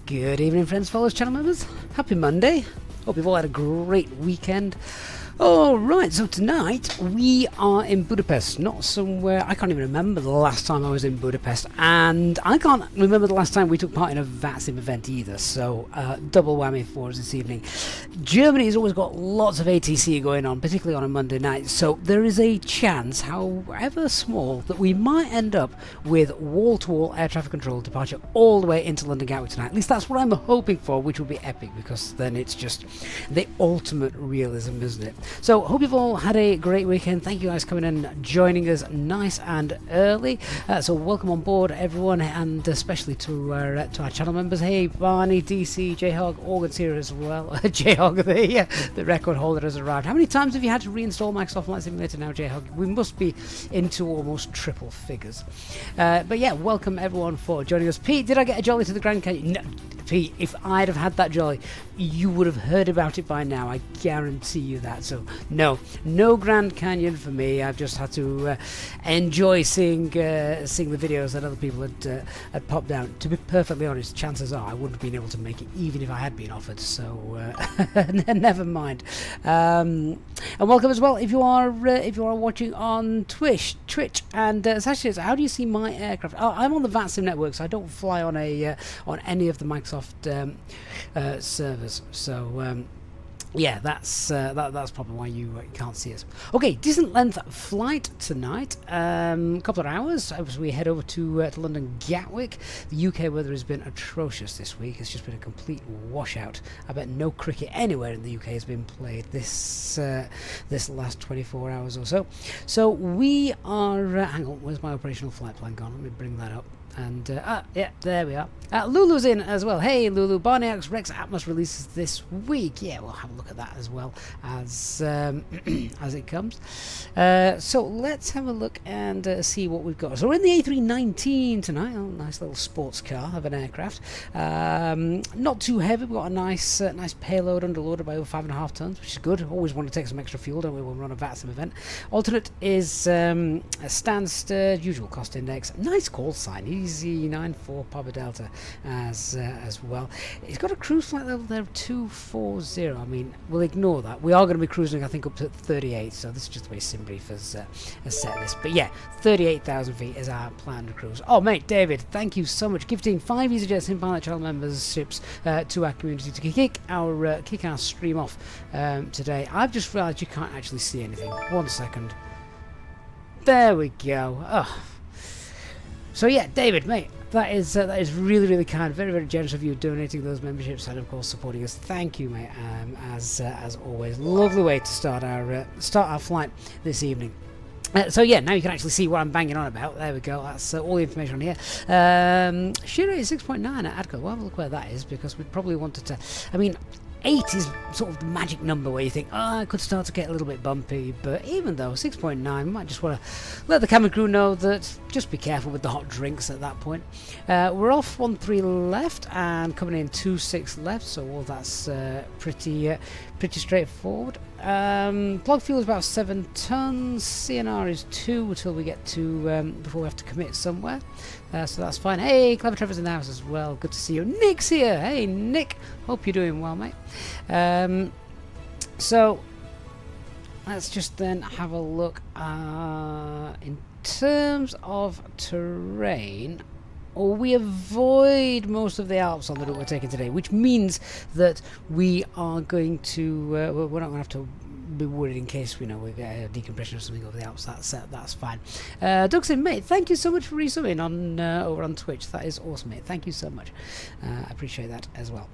Good evening, friends, followers, channel members. Happy Monday. Hope you've all had a great weekend. Alright, so tonight we are in Budapest, not somewhere, I can't even remember the last time I was in Budapest, and I can't remember the last time we took part in a VATSIM event either, so double whammy for us this evening. Germany has always got lots of ATC going on, particularly on a Monday night, so there is a chance, however small, that we might end up with wall-to-wall air traffic control departure all the way into London Gatwick tonight. At least that's what I'm hoping for, which will be epic, because then it's just the ultimate realism, isn't it? So, hope you've all had a great weekend. Thank you guys for coming and joining us nice and early. So, welcome on board, everyone, and especially to our channel members. Hey, Barney, DC, J-Hog, Organ's here as well. J-Hog, the record holder, has arrived. How many times have you had to reinstall Microsoft Flight Simulator now, J-Hog? We must be into almost triple figures. But yeah, welcome everyone for joining us. Pete, did I get a jolly to the Grand Canyon? No. Pete, if I'd have had that jolly, you would have heard about it by now. I guarantee you that. So no Grand Canyon for me. I've just had to enjoy seeing the videos that other people had popped down. To be perfectly honest, chances are I wouldn't have been able to make it even if I had been offered. So never mind. And welcome as well if you are watching on Twitch. And Sasha says, how do you see my aircraft? Oh, I'm on the VATSIM network, so I don't fly on on any of the Microsoft servers. So yeah, that's probably why you can't see us. Okay, decent length flight tonight. Couple of hours as we head over to London Gatwick. The UK weather has been atrocious this week. It's just been a complete washout. I bet no cricket anywhere in the UK has been played this last 24 hours or so. So we are. Hang on, where's my operational flight plan gone? Let me bring that up. And yeah, there we are. Lulu's in as well. Hey Lulu, Barneax Rex Atmos releases this week. Yeah, we'll have a look at that as well as it comes. So let's have a look and see what we've got. So we're in the A319 tonight. Oh, nice little sports car of an aircraft. Not too heavy. We've got a nice payload underloaded by over 5.5 tons, which is good. Always want to take some extra fuel, don't we, when we're on a VATSIM event. Alternate is a Stansted, usual cost index. Nice call sign. Easy 94 Papa Delta as well. It's got a cruise flight level there of 240. I mean, we'll ignore that. We are going to be cruising, I think, up to 38. So this is just the way SimBrief has set this. But yeah, 38,000 feet is our planned cruise. Oh, mate, David, thank you so much. Gifting 5 Easyjet SimPilot channel memberships to our community to kick our stream off today. I've just realised you can't actually see anything. 1 second. There we go. Oh. So yeah, David, mate, that is really, really kind, very, very generous of you donating those memberships and of course supporting us. Thank you, mate. As always, lovely way to start our flight this evening. So yeah, now you can actually see what I'm banging on about. There we go. That's all the information on here. Shear rate is 6.9 at ADCO. We'll have a look where that is because we probably wanted to. I mean, 8 is sort of the magic number where you think, oh, I could start to get a little bit bumpy, but even though 6.9, we might just want to let the cabin crew know that just be careful with the hot drinks at that point. We're off 13 left and coming in 26 left, so all that's pretty straightforward. Plug fuel is about 7 tons. CNR is 2 until we get to before we have to commit somewhere. So that's fine. Hey, Clever Trevor's in the house as well. Good to see you. Nick's here. Hey, Nick. Hope you're doing well, mate. So let's just then have a look in terms of terrain. Or we avoid most of the Alps on the route we're taking today, which means that we are going to we're not going to have to be worried in case we get a decompression or something over the Alps. That's fine. Doug's in, mate. Thank you so much for resubbing on over on Twitch. That is awesome, mate. Thank you so much. I appreciate that as well.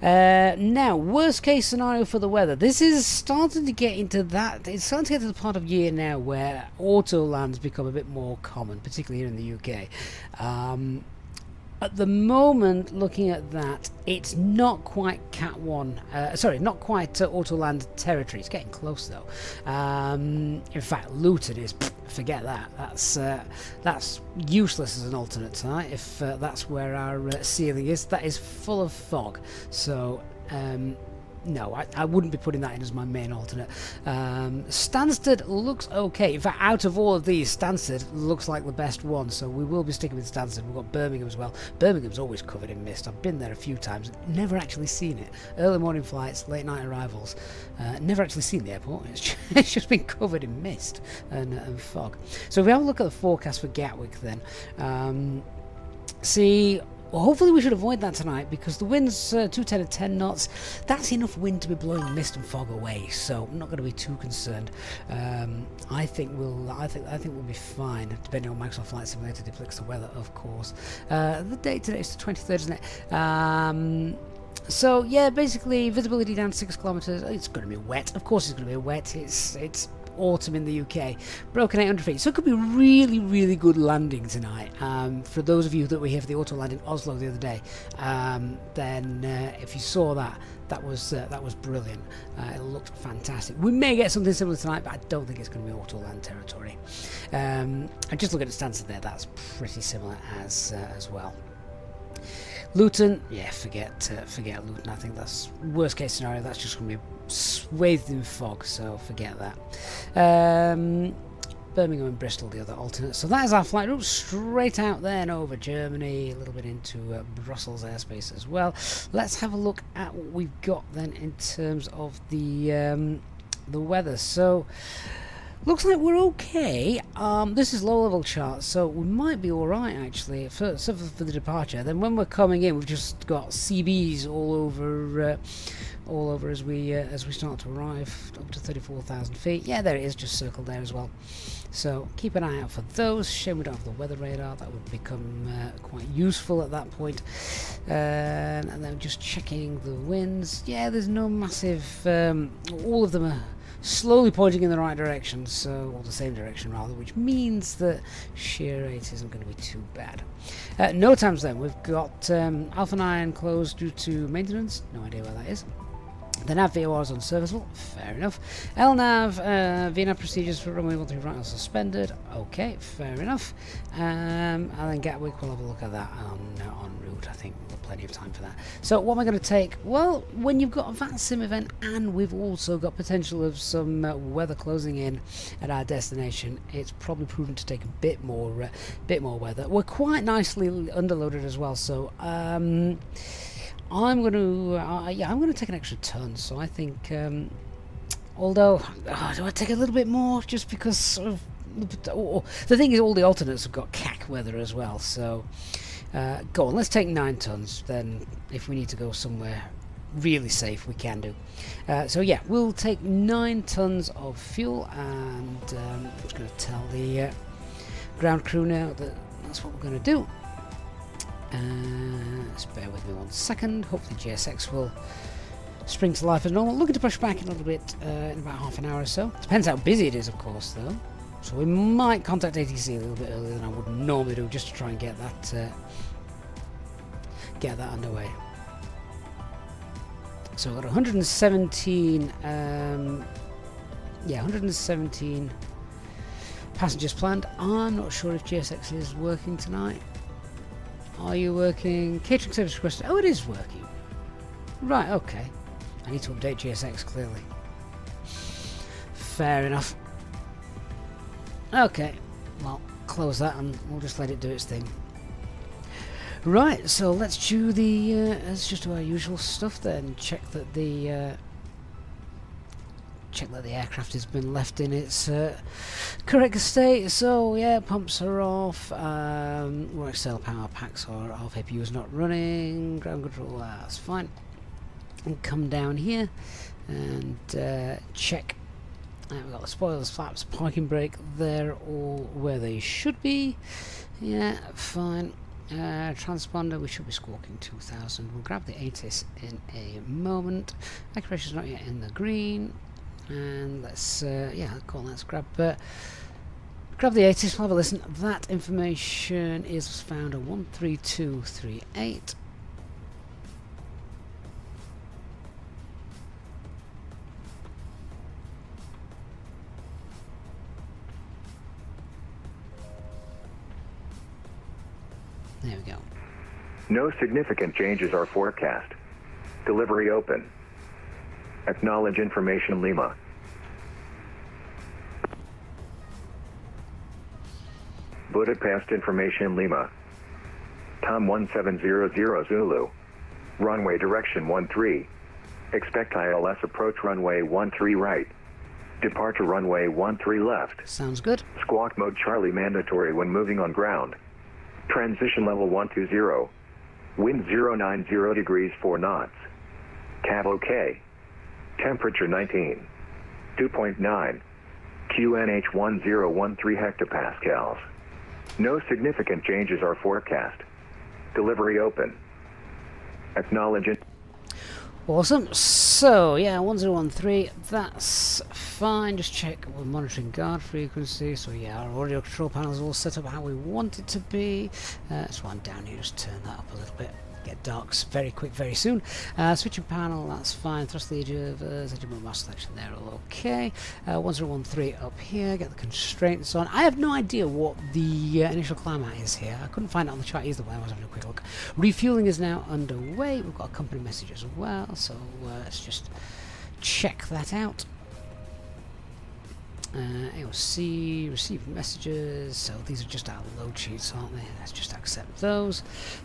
Now, worst case scenario for the weather. This is starting to get into that. It's starting to get to the part of year now where auto lands become a bit more common, particularly here in the UK. At the moment, looking at that, it's not quite Cat 1, not quite Autoland territory. It's getting close though. In fact, Luton is, forget that. That's useless as an alternate tonight if that's where our ceiling is. That is full of fog. So no, I wouldn't be putting that in as my main alternate. Stansted looks okay. In fact, out of all of these, Stansted looks like the best one, so we will be sticking with Stansted. We've got Birmingham as well. Birmingham's always covered in mist. I've been there a few times, never actually seen it. Early morning flights, late night arrivals. Never actually seen the airport. It's just been covered in mist and fog. So if we have a look at the forecast for Gatwick then, see... Well, hopefully we should avoid that tonight because the wind's 210 and 10 knots. That's enough wind to be blowing mist and fog away, so I'm not going to be too concerned. I think we'll be fine, depending on Microsoft Flight Simulator depicts the weather, of course. The date today is the 23rd, isn't it? So yeah, basically visibility down to 6 kilometers. It's going to be wet. Of course, it's going to be wet. It's autumn in the UK, broken 800 feet, so it could be really, really good landing tonight. For those of you that were here for the auto land in Oslo the other day, then if you saw that was brilliant. It looked fantastic. We may get something similar tonight, but I don't think it's going to be auto land territory. I'm just looking at Stansted there. That's pretty similar as well. Luton, yeah, forget Luton. I think that's worst case scenario. That's just going to be swathed in fog, so forget that. Birmingham and Bristol, the other alternate. So that is our flight route straight out there and over Germany, a little bit into Brussels airspace as well. Let's have a look at what we've got then in terms of the weather. So looks like we're okay. This is low-level chart, so we might be all right actually for the departure. Then when we're coming in, we've just got CBs all over as we start to arrive up to 34,000 feet. Yeah, there it is, just circled there as well. So keep an eye out for those. Shame we don't have the weather radar. That would become quite useful at that point. And then just checking the winds. Yeah, there's no massive. All of them are slowly pointing in the right direction, so, or the same direction rather, which means that shear rate isn't going to be too bad. No times then, we've got Alpha 9 closed due to maintenance, no idea where that is. The nav VOR is unserviceable, fair enough. LNAV, VNAV procedures for runway 13 right are suspended, okay, fair enough. And then Gatwick, we'll have a look at that on route. I think we've got plenty of time for that. So what am I going to take? Well, when you've got a VATSIM event and we've also got potential of some weather closing in at our destination, it's probably prudent to take a bit more weather. We're quite nicely underloaded as well, so I'm going to take an extra ton. So I think, although, do I take a little bit more just because of the thing is all the alternates have got CAC weather as well. So go on, let's take 9 tons. Then if we need to go somewhere really safe, we can do. So yeah, we'll take 9 tons of fuel, and I'm just going to tell the ground crew now that that's what we're going to do. Just bear with me 1 second. Hopefully GSX will spring to life as normal. Looking to push back a little bit in about half an hour or so. Depends how busy it is, of course, though. So we might contact ATC a little bit earlier than I would normally do, just to try and get that underway. So we've got 117 117 passengers planned. I'm not sure if GSX is working tonight. Are you working? Catering service requested. Oh, it is working. Right, okay. I need to update GSX, clearly. Fair enough. Okay, well, close that and we'll just let it do its thing. Right, so let's do let's just do our usual stuff then. Check that the aircraft has been left in its correct state. So yeah, pumps are off, work cell power packs are off, APU is not running, ground control, that's fine. And come down here and check. We've got the spoilers, flaps, parking brake, they're all where they should be. Yeah, fine. Transponder, we should be squawking 2000. We'll grab the ATIS in a moment. Accuracy is not yet in the green. And let's let's grab the ATIS. We'll have a listen. That information is found on 13238. There we go. No significant changes are forecast. Delivery open. Acknowledge information Lima. Budapest information Lima. Tom 1700 Zulu. Runway direction 13. Expect ILS approach runway 13 right. Departure runway 13 left. Sounds good. Squawk mode Charlie mandatory when moving on ground. Transition level 120. Wind 090 degrees 4 knots. Cav OK. Temperature 19. 2.9. QNH 1013 hectopascals. No significant changes are forecast. Delivery open. Acknowledge it. Awesome. So, yeah, 1013, that's fine. Just check we're monitoring guard frequency. So, yeah, our audio control panel is all set up how we want it to be. Let's run down here, just turn that up a little bit. Get darks very quick, very soon. Switching panel, that's fine. Thrust leader, engine mass selection there, all okay. 1013 up here, get the constraints on. I have no idea what the initial climb at is here. I couldn't find it on the chart either when I was having a quick look. Refueling is now underway. We've got a company message as well, so let's just check that out. AOC, receive messages, so these are just our load sheets, aren't they? Let's just accept those.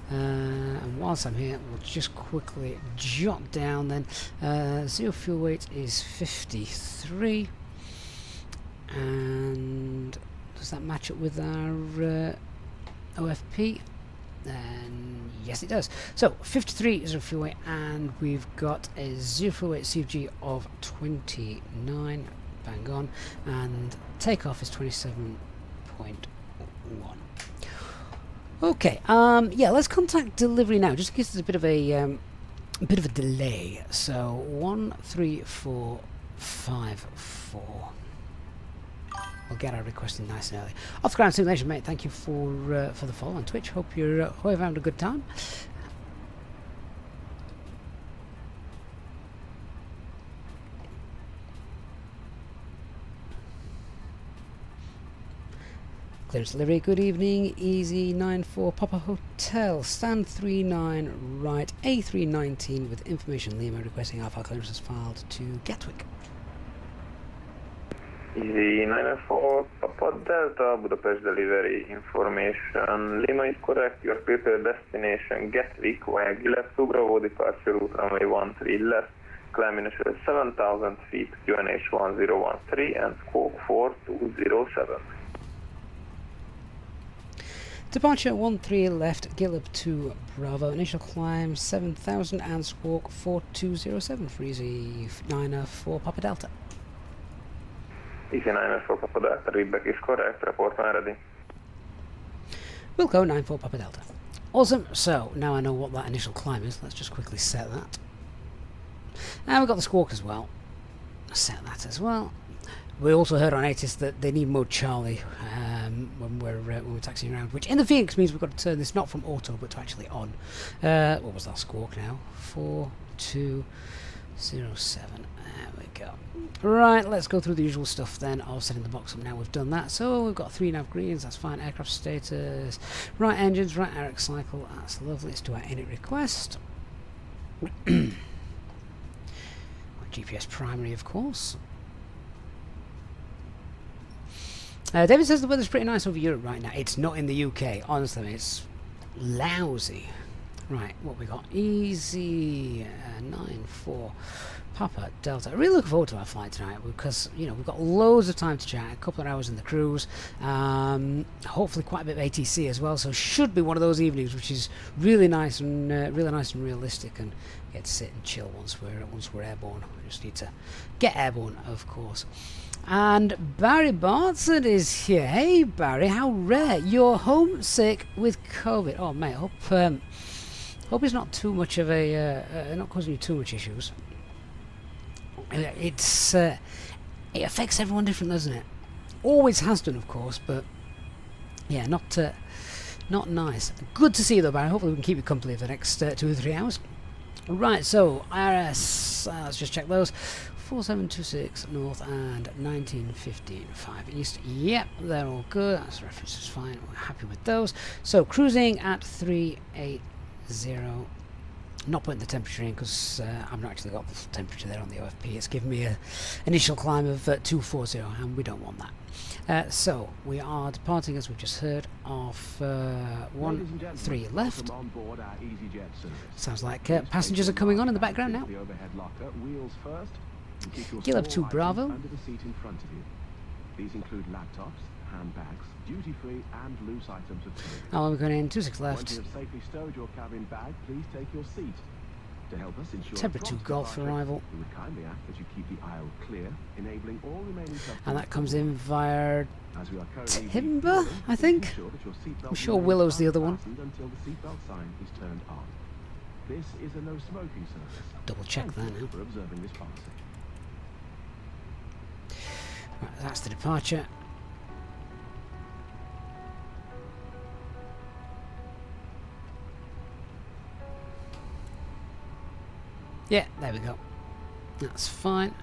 And whilst I'm here, we'll just quickly jot down then. Zero fuel weight is 53. And does that match up with our OFP? And yes, it does. So 53 is our fuel weight, and we've got a zero fuel weight CFG of 29. Bang on, and takeoff is 27.1. Okay, yeah, let's contact delivery now, just in case there's a bit of a delay. So 13454. We'll get our request in nice and early. Off the ground simulation, mate. Thank you for the follow on Twitch. Hope you're having a good time. Clearance delivery, good evening, Easy 94 Papa Hotel, stand 39 right, A319 with information Lima requesting Alpha clearance is filed to Gatwick. Easy 94 Papa Delta, Budapest delivery information, Lima is correct, your prepared destination Gatwick, via Gillette to Bravo, departure route runway 13 left, climb initial 7,000 feet, QNH 1013 and squawk 4207. Departure 13 left, Gillip to Bravo, initial climb 7,000 and squawk 4207 for Easy 94 Papa Delta. Easy 94 Papa Delta, readback is correct, report when ready. Wilco 94 Papa Delta. Awesome, so now I know what that initial climb is, let's just quickly set that. And we've got the squawk as well. Set that as well. We also heard on ATIS that they need mode Charlie when we're taxiing around, which in the Phoenix means we've got to turn this not from auto but to actually on. What was that squawk now? 4207. There we go. Right, let's go through the usual stuff then of setting the box up now. We've done that. So we've got 3 nav greens, that's fine. Aircraft status, right engines, right ARIC cycle, that's lovely. Let's do our init request. GPS primary, of course. David says the weather's pretty nice over Europe right now. It's not in the UK, honestly, it's lousy. Right, what we got? Easy 94 Papa Delta. I'm really looking forward to our flight tonight because, you know, we've got loads of time to chat, a couple of hours in the cruise, hopefully quite a bit of ATC as well, so should be one of those evenings which is really nice and realistic, and get to sit and chill once we're airborne. We just need to get airborne, of course. And Barry Bartson is here. Hey Barry, how rare. You're homesick with COVID. Oh mate, hope it's not too much of a not causing you too much issues. It affects everyone different, doesn't it? Always has done, of course, but yeah, not nice. Good to see you though, Barry. Hopefully we can keep you company for the next 2 or 3 hours. Right, so IRS, let's just check those. 4726 north and 1915.5 east. Yep, they're all good. That's references fine. We're happy with those. So cruising at 380 Not putting the temperature in because I've not actually got the temperature there on the OFP. It's given me an initial climb of 240 and we don't want that. So we are departing, as we've just heard, off 13 left. On board our Easyjet service. Sounds like passengers are coming on in the background now. The overhead locker, wheels first, and keep your Gil up small 2 Bravo. items under the seat in front of you. These include laptops, handbags, duty-free and loose items of clothing. Now we're going in 26 Once left. you have safely stowed your cabin bag, please take your seat. To help us ensure Temper 2 Golf arrival. we would kindly ask that you keep the aisle clear, enabling all remaining customers. And that comes in via As we are currently Timber, refueling, I think. ensure that your seatbelt I'm sure remains Willow's the other one. unfastened until the seatbelt sign is turned on. This is a no smoking service. Double check Thank that you now. for observing this policy. Right, that's the departure. Yeah, there we go. That's fine.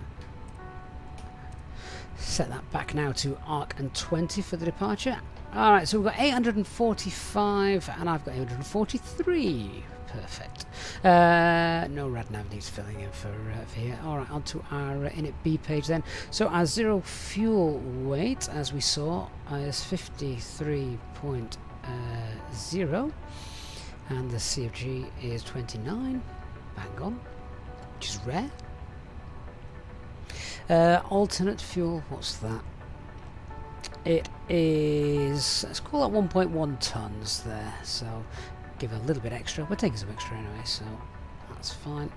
Set that back now to arc and 20 for the departure. Alright, so we've got 845 and I've got 843. Perfect. No rad nav needs filling in for here. Alright, on to our init B page then. So our zero fuel weight, as we saw, is 53.0 and the CFG is 29. Bang on. Which is rare. Alternate fuel, what's that? It is, let's call that 1.1 tons there, so give a little bit extra. We're taking some extra anyway, so that's fine.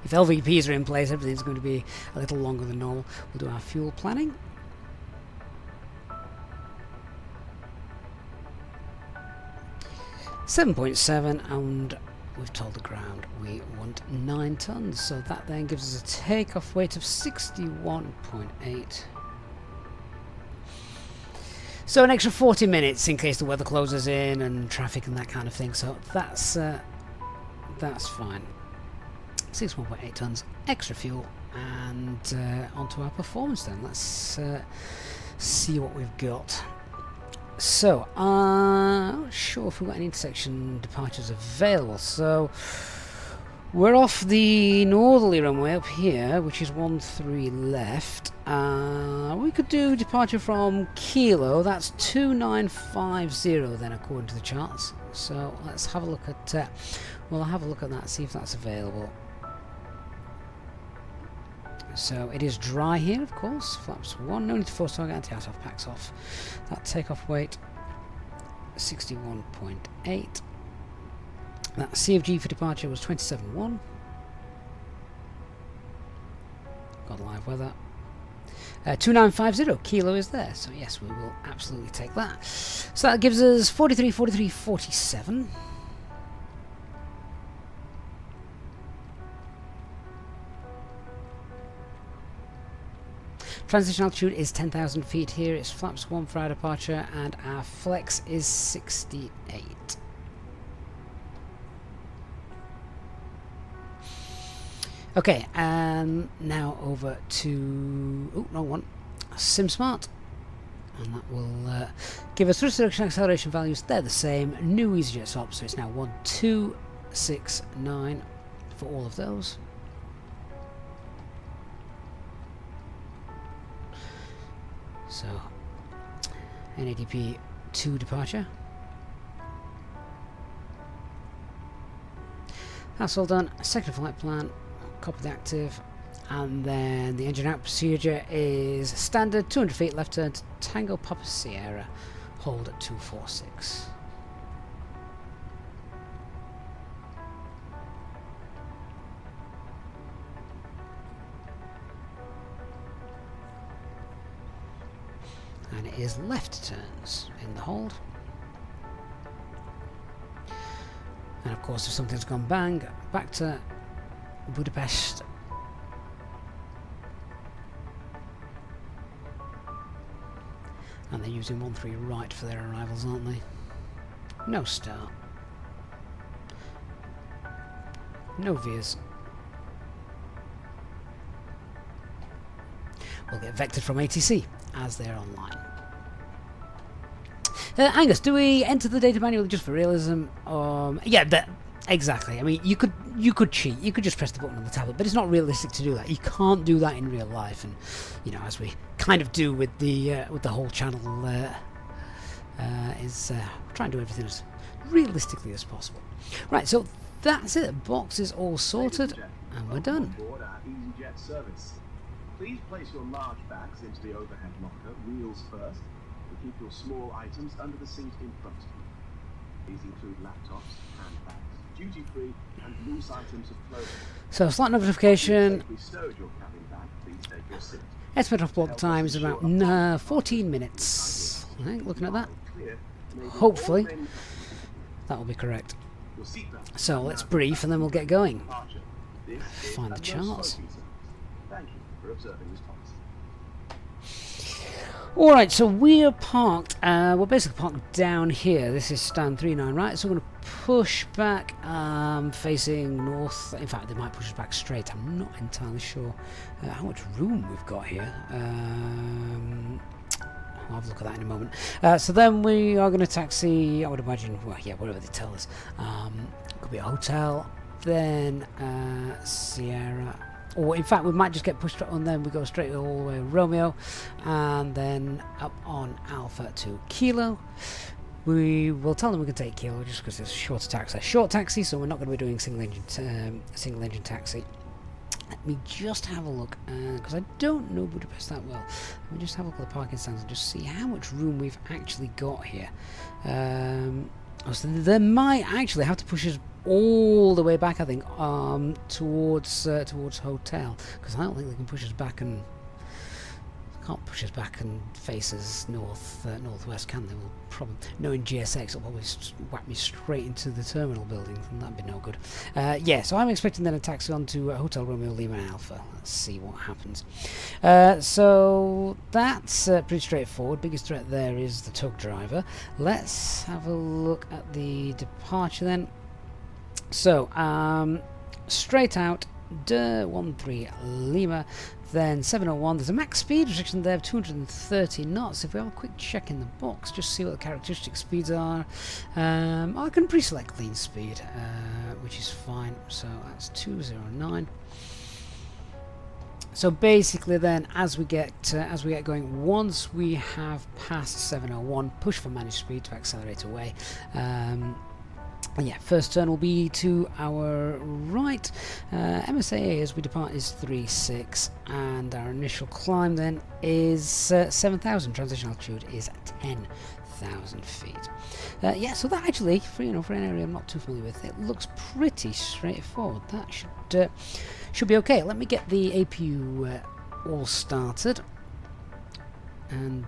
If LVPs are in place, everything's going to be a little longer than normal. We'll do our fuel planning. $7.7 and we've told the ground we want 9 tons, so that then gives us a takeoff weight of 61.8. So an extra 40 minutes in case the weather closes in and traffic and that kind of thing, so that's fine. 61.8 tons, extra fuel, and onto our performance then. Let's see what we've got. So, I'm not sure if we've got any intersection departures available. So, we're off the northerly runway up here, which is 13 left. We could do departure from Kilo. That's 2950 then, according to the charts. So, let's have a look at. We'll have a look at that, see if that's available. So it is dry here, of course. Flaps 1, no need to force target, anti-out-off, packs off. That takeoff weight, 61.8. That CFG for departure was 27.1. Got live weather. 2950, Kilo is there, so yes, we will absolutely take that. So that gives us 43, 43, 47. Transition altitude is 10,000 feet here. It's flaps 1 for our departure, and our flex is 68. Okay, now over to wrong one. SimSmart, and that will give us thrust reduction acceleration values. They're the same. New EasyJet swap, so it's now 1269 for all of those. So, NADP 2 departure. That's all done. Second flight plan, copy the active, and then the engine out procedure is standard 200 feet left turn to Tango Papa Sierra, hold at 246. And it is left turns in the hold. And of course, if something's gone bang, back to Budapest. And they're using 13 right for their arrivals, aren't they? No start. No veers. We'll get vectored from ATC as they're online. Angus, do we enter the data manual just for realism? Yeah, Exactly. I mean, you could cheat. You could just press the button on the tablet, but it's not realistic to do that. You can't do that in real life, and you know, as we kind of do with the whole channel, is try and do everything as realistically as possible. Right. So that's it. The box is all sorted, and we're done. Board our Easyjet service. Please place your large bags into the overhead locker, wheels first, and keep your small items under the seat in front of you. These include laptops, handbags, duty-free, and loose items of clothing. So slight notification. If we stowed your cabin bag, please take your seat. Estimate of block time is about 14 minutes. I think, looking at that. Hopefully that will be correct. So let's brief and then we'll get going. Find the charts. Thank you for observing this policy. Alright, so we're parked, we're basically parked down here. This is stand 39, right? So we're going to push back, facing north. In fact, they might push us back straight. I'm not entirely sure how much room we've got here. I'll have a look at that in a moment. So then we are going to taxi, I would imagine, well, yeah, whatever they tell us. Could be a hotel, then Sierra. Or in fact, we might just get pushed on, then we go straight all the way to Romeo, and then up on Alpha to Kilo. We will tell them we can take Kilo just because it's a short taxi, so we're not going to be doing single engine taxi. Let me just have a look, because I don't know Budapest that well. Let me just have a look at the parking stands and just see how much room we've actually got here. So they might actually have to push us all the way back, I think, towards hotel, because I don't think they can push us back and can't push us back and face us northwest, can they? Well, probably knowing GSX, will probably whack me straight into the terminal building, and that'd be no good. Yeah, so I'm expecting then a taxi on to Hotel Romeo Lima Alpha. Let's see what happens. So that's pretty straightforward. Biggest threat there is the tug driver. Let's have a look at the departure then. So straight out, 13 Lima, then 701. There's a max speed restriction there of 230 knots. If we have a quick check in the box, just see what the characteristic speeds are. I can pre-select clean speed, which is fine. So that's 209. So basically, then, as we get going, once we have passed 701, push for managed speed to accelerate away. And yeah, first turn will be to our right. MSAA as we depart is 36, and our initial climb then is 7,000. Transition altitude is 10,000 feet. Yeah, so that actually, for an area I'm not too familiar with, it looks pretty straightforward. That should be okay. Let me get the APU all started, and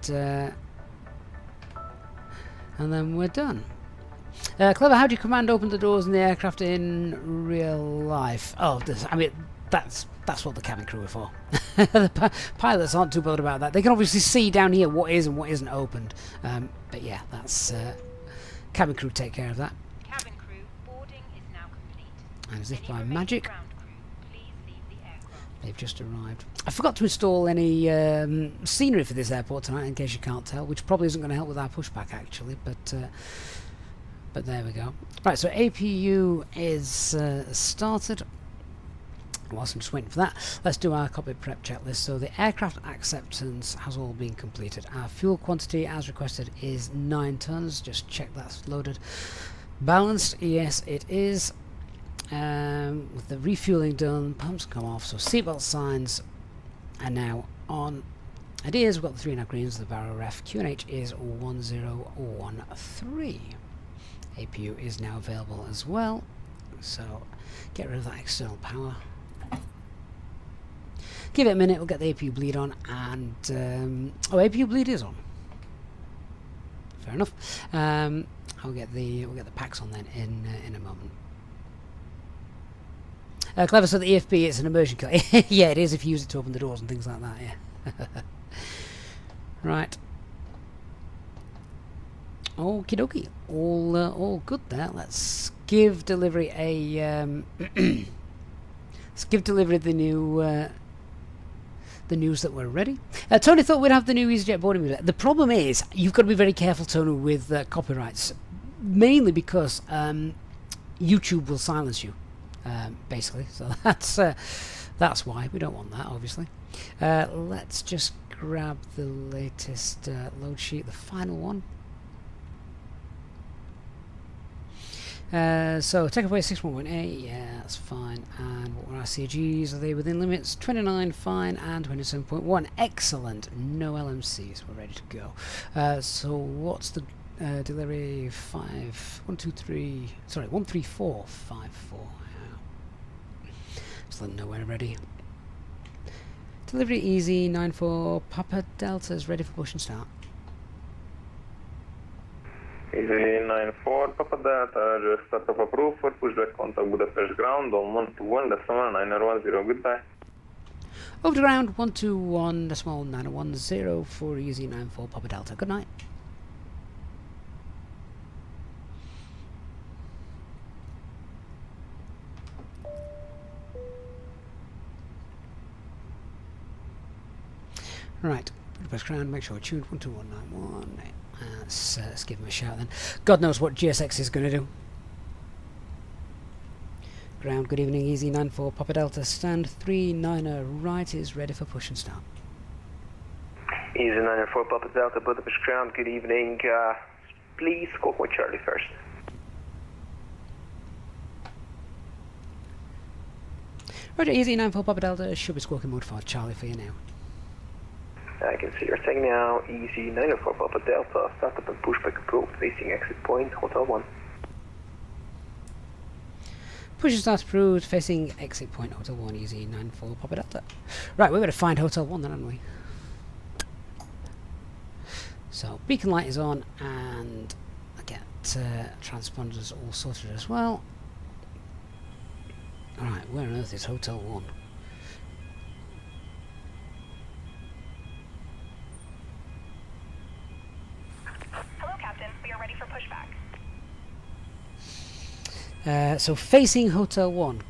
then we're done. Clever, how do you command open the doors in the aircraft in real life? Oh, I mean, that's what the cabin crew are for. The pilots aren't too bothered about that. They can obviously see down here what is and what isn't opened. But yeah, that's cabin crew take care of that. Cabin crew, boarding is now complete. And as if Any by remaining magic, ground crew, please leave the aircraft. they've just arrived. I forgot to install any scenery for this airport tonight, in case you can't tell, which probably isn't going to help with our pushback actually, but there we go. Right, so APU is started. Whilst I'm just waiting for that, let's do our cockpit prep checklist. So the aircraft acceptance has all been completed. Our fuel quantity as requested is 9 tons. Just check that's loaded. Balanced, yes it is. With the refueling done, pumps come off, so seatbelt signs are now on. Ideas, we've got the 3.5 greens, the barrel ref. QNH is 1013. APU is now available as well, so get rid of that external power. Give it a minute, we'll get the APU bleed on, and APU bleed is on. Fair enough. We'll get the packs on then in a moment. Clever, so the EFB is an immersion killer. Yeah, it is if you use it to open the doors and things like that. Yeah. Right. Okie dokie, all good there. Let's give delivery let's give delivery the news that we're ready. Tony thought we'd have the new EasyJet boarding music. The problem is you've got to be very careful, Tony, with copyrights, mainly because YouTube will silence you, basically. So that's why we don't want that, obviously. Let's just grab the latest load sheet, the final one. So takeoff weight 61.8, yeah, that's fine. And what were our CGs? Are they within limits? 29, fine, and 27.1, excellent. No LMCs, we're ready to go. So what's the delivery? 13454. Yeah. Just let them know we're ready. Delivery easy, 94 Papa Delta is ready for push and start. Easy 94 Papa Delta, just start of approved for pushback contact Budapest ground on 121.910, goodbye. Over to ground, 121.910 for easy 94 Papa Delta, good night. Right, Budapest ground, make sure we're tuned 121.911. Let's give him a shout then. God knows what GSX is going to do. Ground, good evening, easy 94 Papa Delta, stand 39er right is ready for push and start. Easy 94 Papa Delta, Budapest ground, good evening. Please scope with Charlie first. Roger, easy 94 Papa Delta, should be squawking mode for Charlie for you now. I can see your thing now, easy 94 Papa Delta, start up and pushback approved, facing exit point, Hotel 1. Push and start approved, facing exit point, Hotel 1, easy 94 Papa Delta. Right, we're going to find Hotel 1 then, aren't we? So, beacon light is on, and I get transponders all sorted as well. Alright, where on earth is Hotel 1? So facing Hotel 1.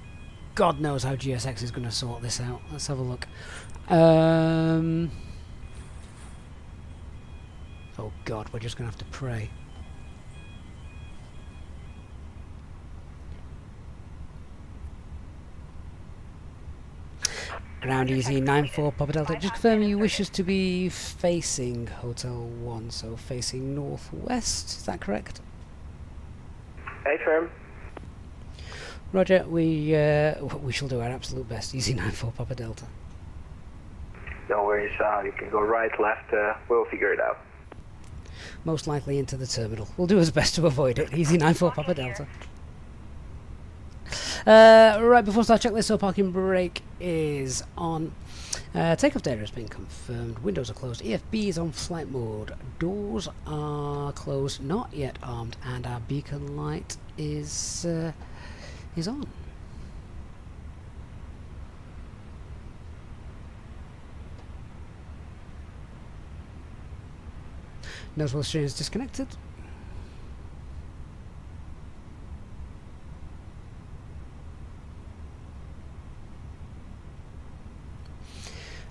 God knows how GSX is going to sort this out. Let's have a look. Oh God, we're just going to have to pray. Ground easy 94 Papa Delta. Just confirm you wish us to be facing Hotel 1, so facing northwest. Is that correct? Hey, firm. Roger, we shall do our absolute best. Easy 94 Papa Delta. No worries, you can go right, left, we'll figure it out. Most likely into the terminal. We'll do our best to avoid it. Easy 94 Papa Delta. Right, before I start checklist, so parking brake is on. Takeoff data has been confirmed. Windows are closed. EFB is on flight mode. Doors are closed, not yet armed, and our beacon light is on. Noticeable stream is disconnected.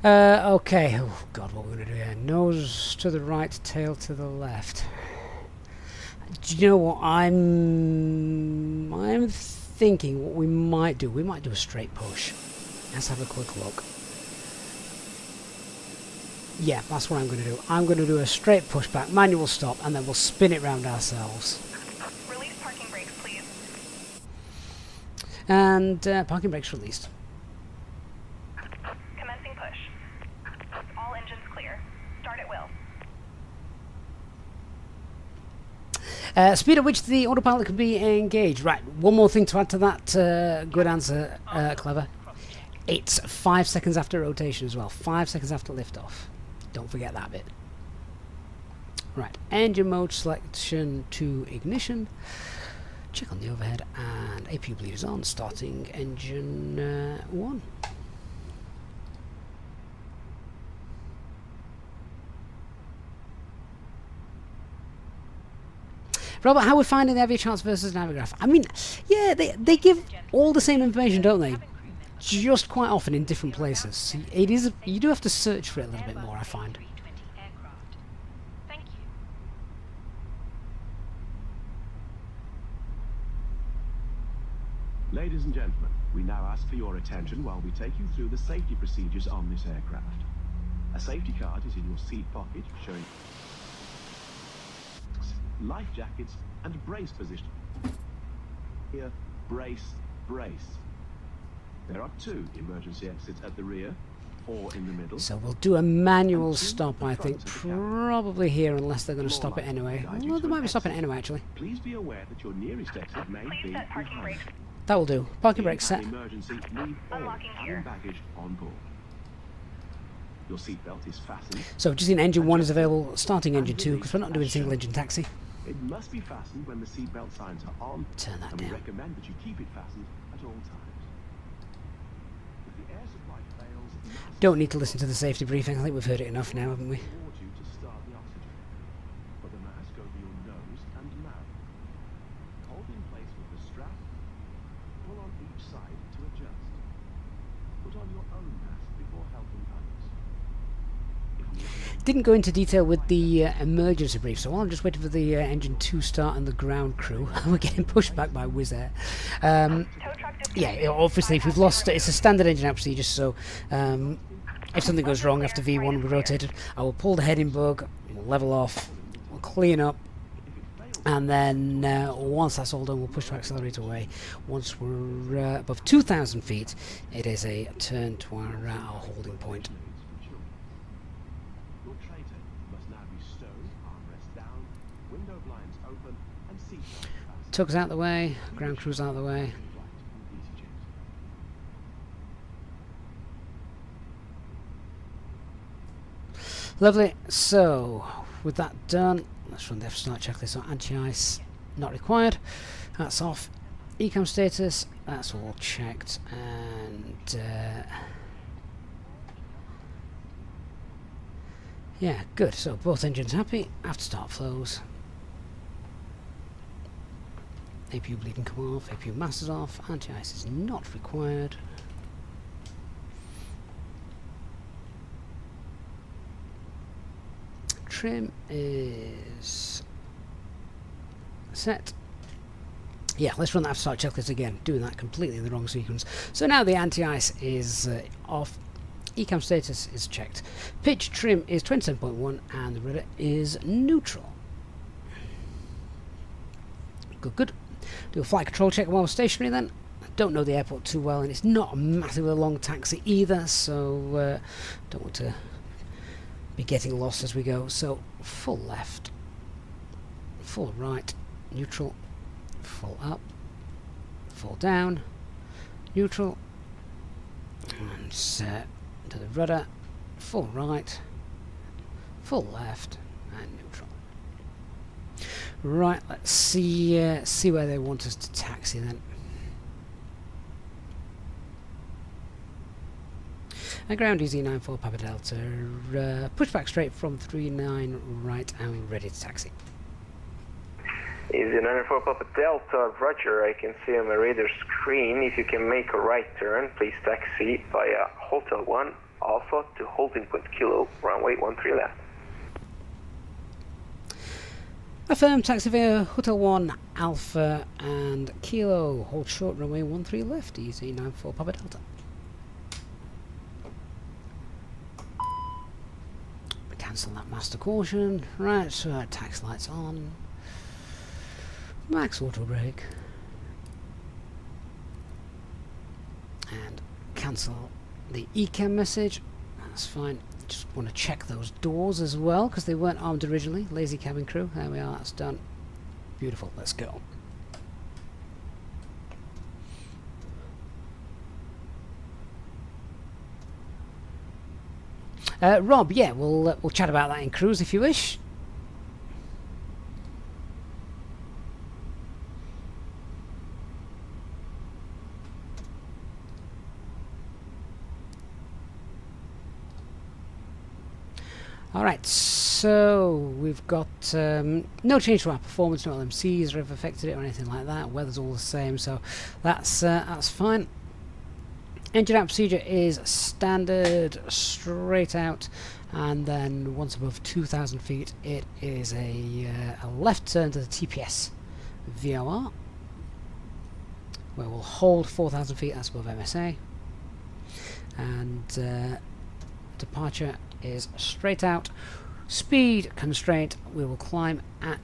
Okay. Oh God, what we're going to do here? Nose to the right, tail to the left. Do you know what I'm thinking? What we might do? We might do a straight push. Let's have a quick look. Yeah, that's what I'm going to do. I'm going to do a straight pushback, manual stop, and then we'll spin it round ourselves. Release parking brakes, please. And parking brakes released. Commencing push. All engines clear. Start at will. Speed at which the autopilot can be engaged. Right, one more thing to add to that. Good answer, Clever. It's 5 seconds after rotation as well. 5 seconds after liftoff. Don't forget that bit. Right, engine mode selection to ignition. Check on the overhead, and APU bleed is on. Starting engine 1. Robert, how are we finding the Aviachance versus Navigraph? I mean, yeah, they give all the same information, don't they? Just quite often in different places. It is, you do have to search for it a little bit more, I find. Thank you. Ladies and gentlemen, we now ask for your attention while we take you through the safety procedures on this aircraft. A safety card is in your seat pocket showing life jackets and brace position. Here, brace, brace. There are 2 emergency exits at the rear, 4 in the middle. So we'll do a manual stop, I think, probably here, unless they're going to stop it anyway. Well, they might be stopping it anyway, actually. Please be aware that your nearest exit may Please be set parking behind. brakes. That will do. Parking brake set. Emergency, leave all Unlocking cabin gear. baggage on board. Your seatbelt is fastened. So just in engine 1 is available, starting engine 2, because we're not doing single engine taxi. It must be fastened when the seatbelt signs are on. Turn that and we down. recommend that you keep it fastened at all times. If the air supply fails, Don't need to listen to the safety briefing. I think we've heard it enough now, haven't we? warn you to start the oxygen. Put the mask over your nose and mouth. Hold in place with the strap. Pull on each side to adjust. Put on your own mask before helping others. Didn't go into detail with the emergency brief, so while I'm just waiting for the engine 2 start and the ground crew, we're getting pushed back by Wizz Air. Tow truck Yeah, obviously if we've lost, it's a standard engine out procedure, so if something goes wrong after V1 we rotated, I will pull the heading bug, we'll level off, we'll clean up, and then once that's all done we'll push the accelerator away. Once we're above 2,000 feet, it is a turn to our holding point. Your tray table must now be stowed, armrest down, window blinds open, and seatbelt fastened. Tug's out the way, ground crew's out the way. Lovely. So with that done, let's run the FSTraffic checklist. So anti-ice not required. That's off. Ecam status, that's all checked, and yeah, good. So both engines happy. After start flows. APU bleeding come off. APU masters off. Anti-ice is not required. Trim is set. Yeah, let's run that start checklist again, doing that completely in the wrong sequence. So now the anti-ice is off, ecam status is checked, pitch trim is 27.1 and the rudder is neutral. Good, good. Do a flight control check while we're stationary then. I don't know the airport too well and it's not a massively long taxi either, so don't want to be getting lost as we go. So full left, full right, neutral, full up, full down, neutral, and set to the rudder, full right, full left, and neutral. Right, let's see where they want us to taxi then. And ground easy 94 Papa Delta, pushback straight from 39 right and ready to taxi. Easy 94 Papa Delta, roger, I can see on my radar screen. If you can make a right turn, please taxi via Hotel 1 Alpha to holding point Kilo, runway 13 left. Affirm, taxi via Hotel 1 Alpha and Kilo, hold short, runway 13 left, easy 94 Papa Delta. Cancel that master caution. Right, so tax lights on. Max auto brake. And cancel the ecam message. That's fine. Just want to check those doors as well because they weren't armed originally. Lazy cabin crew. There we are. That's done. Beautiful. Let's go. Rob, yeah, we'll chat about that in cruise if you wish. Alright, so we've got no change to our performance, no LMCs have affected it or anything like that. Weather's all the same, so that's fine. Engine out procedure is standard, straight out, and then once above 2,000 feet it is a left turn to the TPS VOR. where we'll hold 4,000 feet, that's above MSA. And departure is straight out. Speed constraint, we will climb at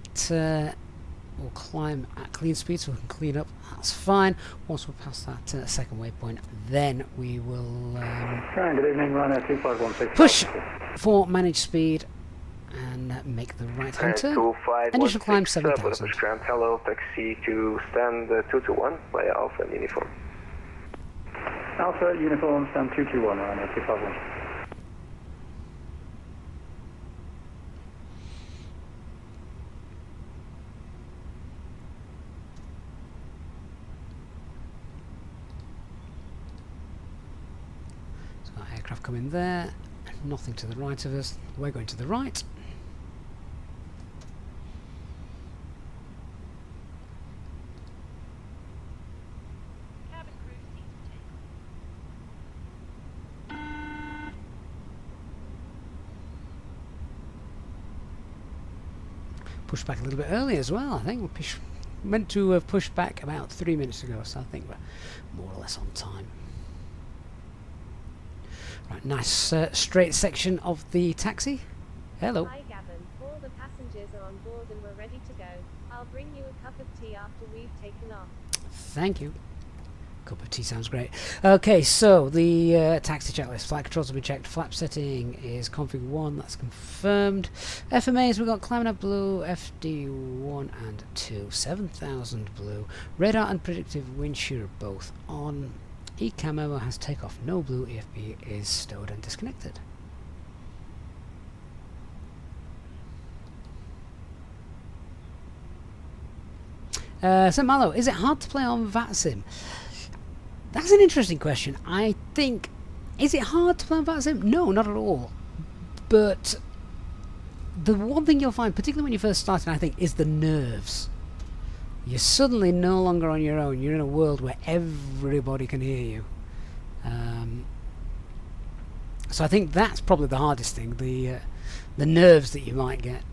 clean speed so we can clean up, that's fine. Once we're past that second waypoint, then we will good evening, runner 2516. push for managed speed and make the right hand turn. Initial climb 7,000. Ground, hello, taxi to stand 221 via Alpha and Uniform. Alpha Uniform, stand 221, runner 251. So got aircraft coming there, nothing to the right of us, we're going to the right. Pushed back a little bit early as well. I think we're meant to have pushed back about 3 minutes ago, so I think we're more or less on time. Right, nice straight section of the taxi. Hello. Hi Gavin, all the passengers are on board and we're ready to go. I'll bring you a cup of tea after we've taken off. Thank you. Cup of tea sounds great. Okay, so the taxi checklist. Flight controls have been checked. Flap setting is config 1, that's confirmed. FMAs, we've got climbing up blue, FD1 and 2, 7,000 blue. Radar and predictive wind shear are both on. ECAM memo has takeoff, no blue. EFB is stowed and disconnected. St. Malo, is it hard to play on VATSIM? That's an interesting question. I think, is it hard to play on VATSIM? No, not at all. But the one thing you'll find, particularly when you're first starting, I think, is the nerves. You're suddenly no longer on your own. You're in a world where everybody can hear you. So I think that's probably the hardest thing, the nerves that you might get.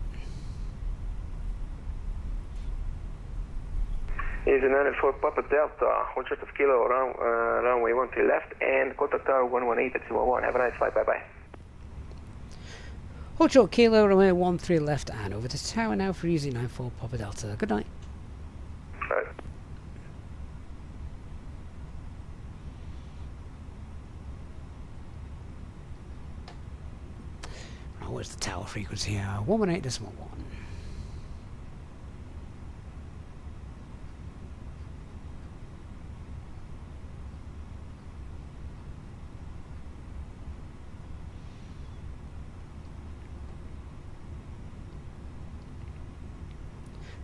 Easyjet for Papa Delta, 1 short of kilo, runway 13 left, and contact tower 118 at 211. Have a nice flight, bye bye. Hold short kilo, runway 13 left, and over to tower now for Easyjet for Papa Delta. Good night. Bye. Right, where's the tower frequency here? 118.1.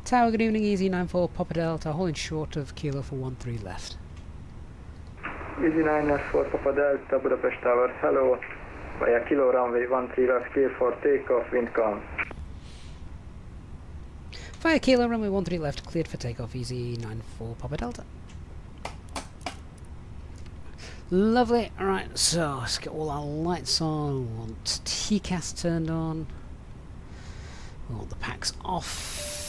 Tower, good evening, Easy94, Papa Delta, holding short of kilo for 13 left. Easy9 for Papa Delta, Budapest Tower, hello. Via kilo runway 13 left, clear for takeoff, wind calm. Via kilo, runway 13 left, cleared for takeoff, Easy94, Papa Delta. Lovely, alright, so let's get all our lights on, we want TCAS turned on, we want the packs off.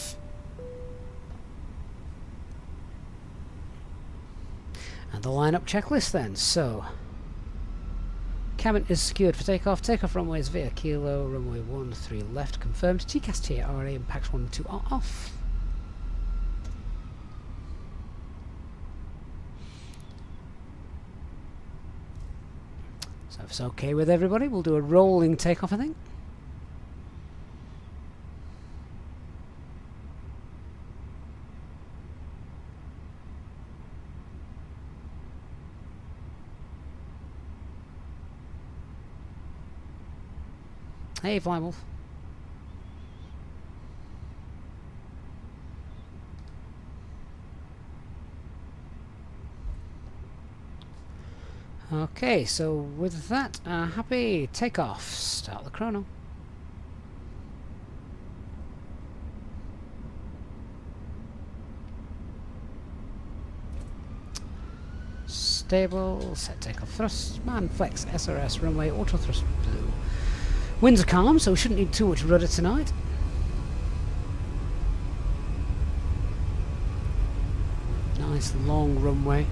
And the lineup checklist then, so cabin is secured for takeoff, takeoff runways via kilo, runway 13 left confirmed, TCAS TRA and packs 1 and 2 are off. So if it's okay with everybody, we'll do a rolling takeoff, I think. Hey, Flywolf. Okay, so with that, happy takeoff. Start the chrono. Stable, set takeoff thrust, man flex, SRS, runway, auto thrust blue. Winds are calm, so we shouldn't need too much rudder tonight. Nice nice long runway.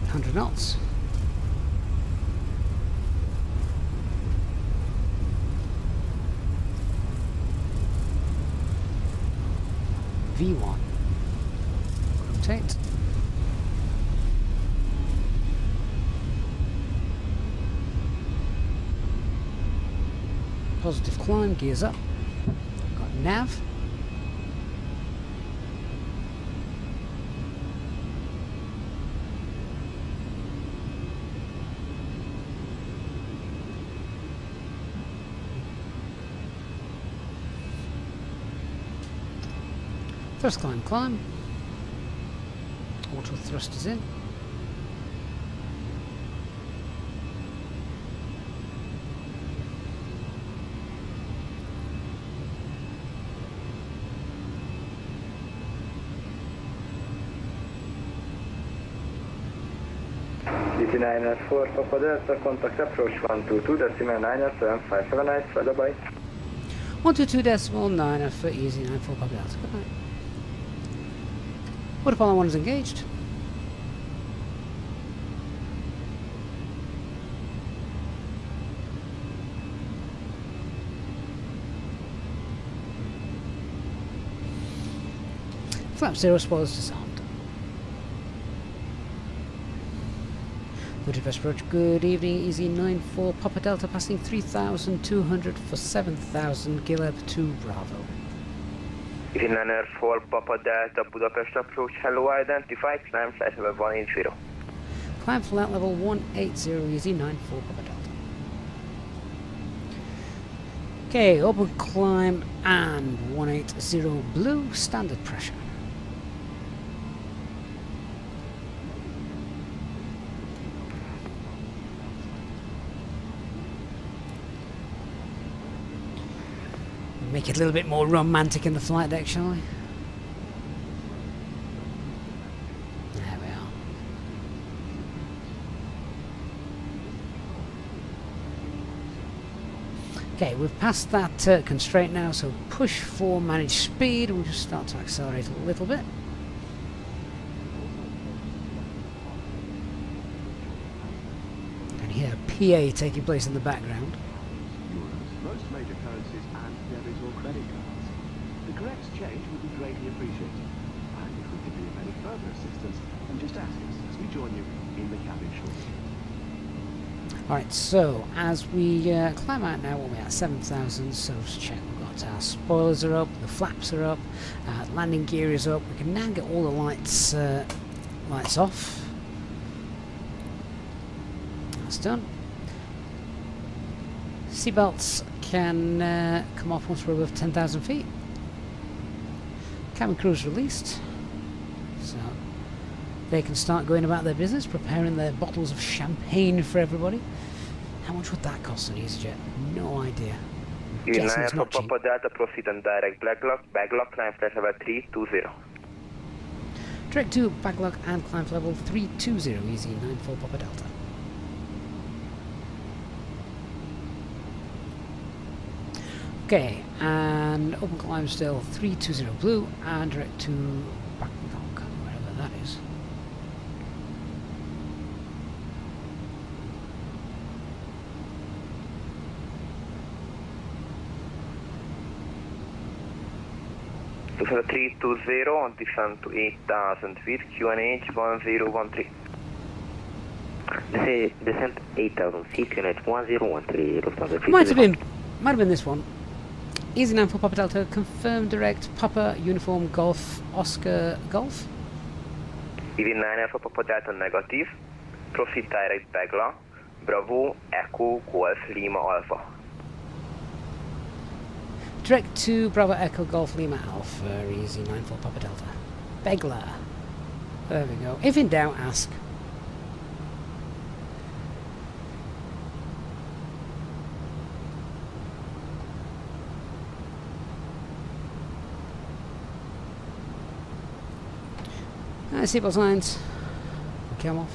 100 knots. V1. Rotate. Positive climb, gears up. Got nav. Thrust climb. Auto thrust is in. DC904 Papa Delta, contact approach 122.90757 further by. 122.9 for easy 94 Papa Delta. Good night. Autopilot 1 is engaged. Flap 0 spoilers disarmed. Budapest approach, good evening, easy 94 Papa Delta passing 3,200 for 7,000 Gileb to Bravo. Easy 904 Papa Delta Budapest approach, hello, identified, climb flight level 180. Climb flight level 180, easy 94 Papa Delta. Okay, open climb and 180 blue, standard pressure. Make it a little bit more romantic in the flight deck, shall we? There we are. Okay, we've passed that constraint now, so push for managed speed. We'll just start to accelerate a little bit. You can hear PA taking place in the background. Most major currencies and debit or credit cards. The correct exchange would be greatly appreciated. And if we could be of any further assistance, then just ask us as we join you in the cabin shortly. Alright, so as we climb out now, we're at 7,000, so let's check. We've got our spoilers are up, the flaps are up, landing gear is up. We can now get all the lights off. That's done. Seatbelts can come off once we're above 10,000 feet. Cabin crew is released, so they can start going about their business, preparing their bottles of champagne for everybody. How much would that cost an Easyjet? No idea. Guessing it's not cheap. Papa Delta, proceed on direct backlog, climb flight level 320. Direct to backlog and climb level 320, easy 94 Papa Delta. Okay, and open climb still 320 blue and direct to backlog, wherever that is. To 320 on descent to 8,000 feet, QNH 1013. Descent 8,000 feet, QNH 1013. Might have been this one. Easy 94 Papa Delta, confirm direct Papa Uniform Golf Oscar Golf. Easy 94 Papa Delta negative, proceed direct Bagla, Bravo, Echo, Golf, Lima, Alpha. Direct to Bravo Echo Golf Lima Alpha, easy 94 Papa Delta. Begler. There we go. If in doubt, ask. Seatbelt signs. Come off.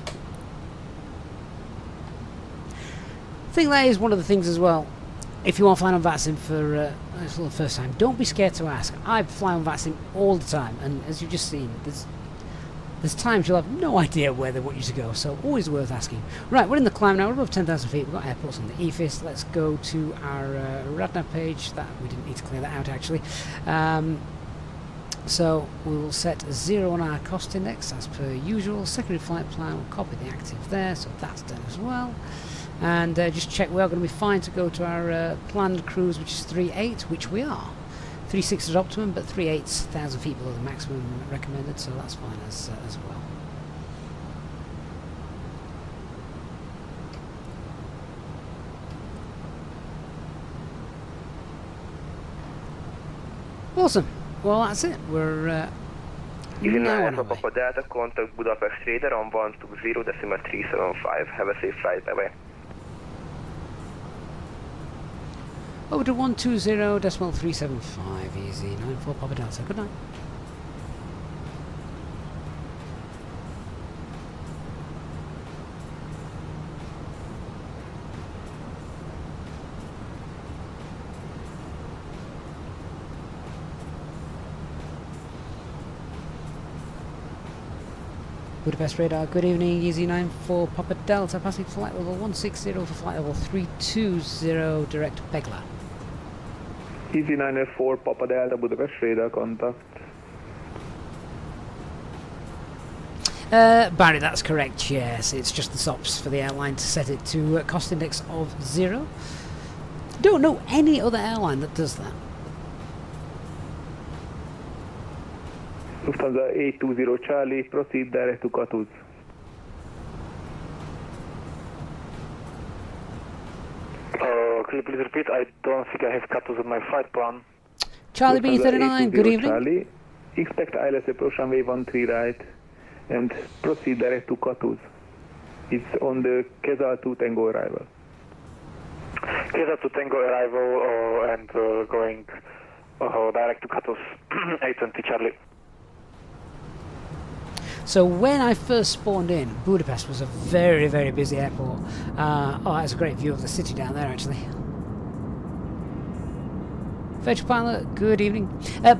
I think that is one of the things as well. if you are flying on VATSIM for the first time, don't be scared to ask. I fly on VATSIM all the time, and as you've just seen, there's times you'll have no idea where they want you to go, so always worth asking. Right, we're in the climb now, we're above 10,000 feet, we've got airports on the EFIS. Let's go to our RadNav page. That we didn't need to clear that out actually. So we will set 0 on our cost index as per usual. Secondary flight plan, we'll copy the active there, so that's done as well. And just check we are going to be fine to go to our planned cruise, which is 3.8, which we are. 3.6 is optimum, but 3.8's 1,000 feet below the maximum recommended, so that's fine as well. Awesome. Well, that's it. We're now on our way. Papa Delta, contact Budapest Radar on 120.375. Have a safe flight. Bye bye. Over to 120.375. Easy 94 Papa Delta. Good night. Budapest Radar, good evening, Easy 94 Papa Delta, passing flight level 160 for flight level 320, direct Begla. Easy 94 Papa Delta, Budapest Radar, contact. Barry, that's correct, yes, it's just the SOPs for the airline to set it to cost index of 0. Don't know any other airline that does that. Lufthansa 820 Charlie, proceed direct to Gatwick. Could you please repeat? I don't think I have Gatwick on my flight plan. Charlie B39, good evening. Charlie, expect ILS approach runway 13 right and proceed direct to Gatwick. It's on the Keza to Tango arrival. Keza to Tango arrival and going direct to Gatwick 820 Charlie. So when I first spawned in, Budapest was a very, very busy airport. Oh, that's a great view of the city down there, actually. Virtual pilot, good evening.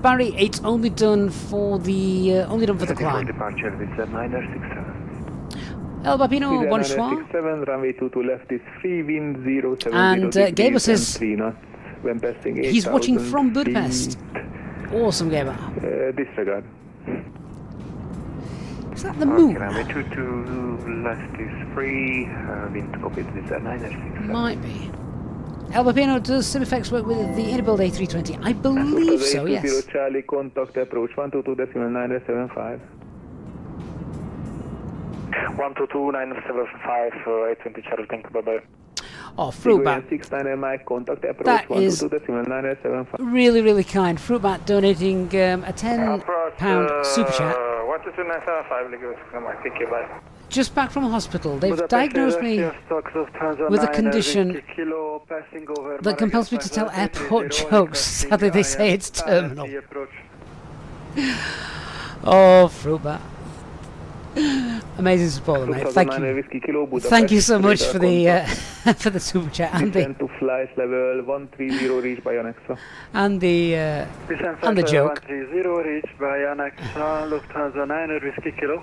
Barry, it's only done for the climb. Departure with 967. El Bapino, bonsoir. 967, runway 22 left is free, wind 070 and Gaber says 3 knots when passing 8,000 he's watching from Budapest. feet. Awesome, Gaber. Disregard. Is that the moon? Runway 22 left is free, wind copied with 967. Might be. El Bapino, does SimFX work with the Inbuild A320? I believe so, yes. Charlie, contact approach 122.975. 122.975 820 Charlie, thank you, bye-bye. Oh, Fruitbat. 69 Mike, contact approach That is 122.975. really, really kind. Fruitbat donating a £10 super chat. 122.975, thank you, bye. Just back from hospital. They've diagnosed me with a condition that compels me to tell airport jokes. Sadly, they say it's terminal. Oh, Fruitbat. Amazing support, mate. Thank you. Thank you so much for the for the super chat and the to flight level 130 reach by Anexa. and the joke. 130 reach by Anexa, Lufthansa 9 Whiskey Kilo.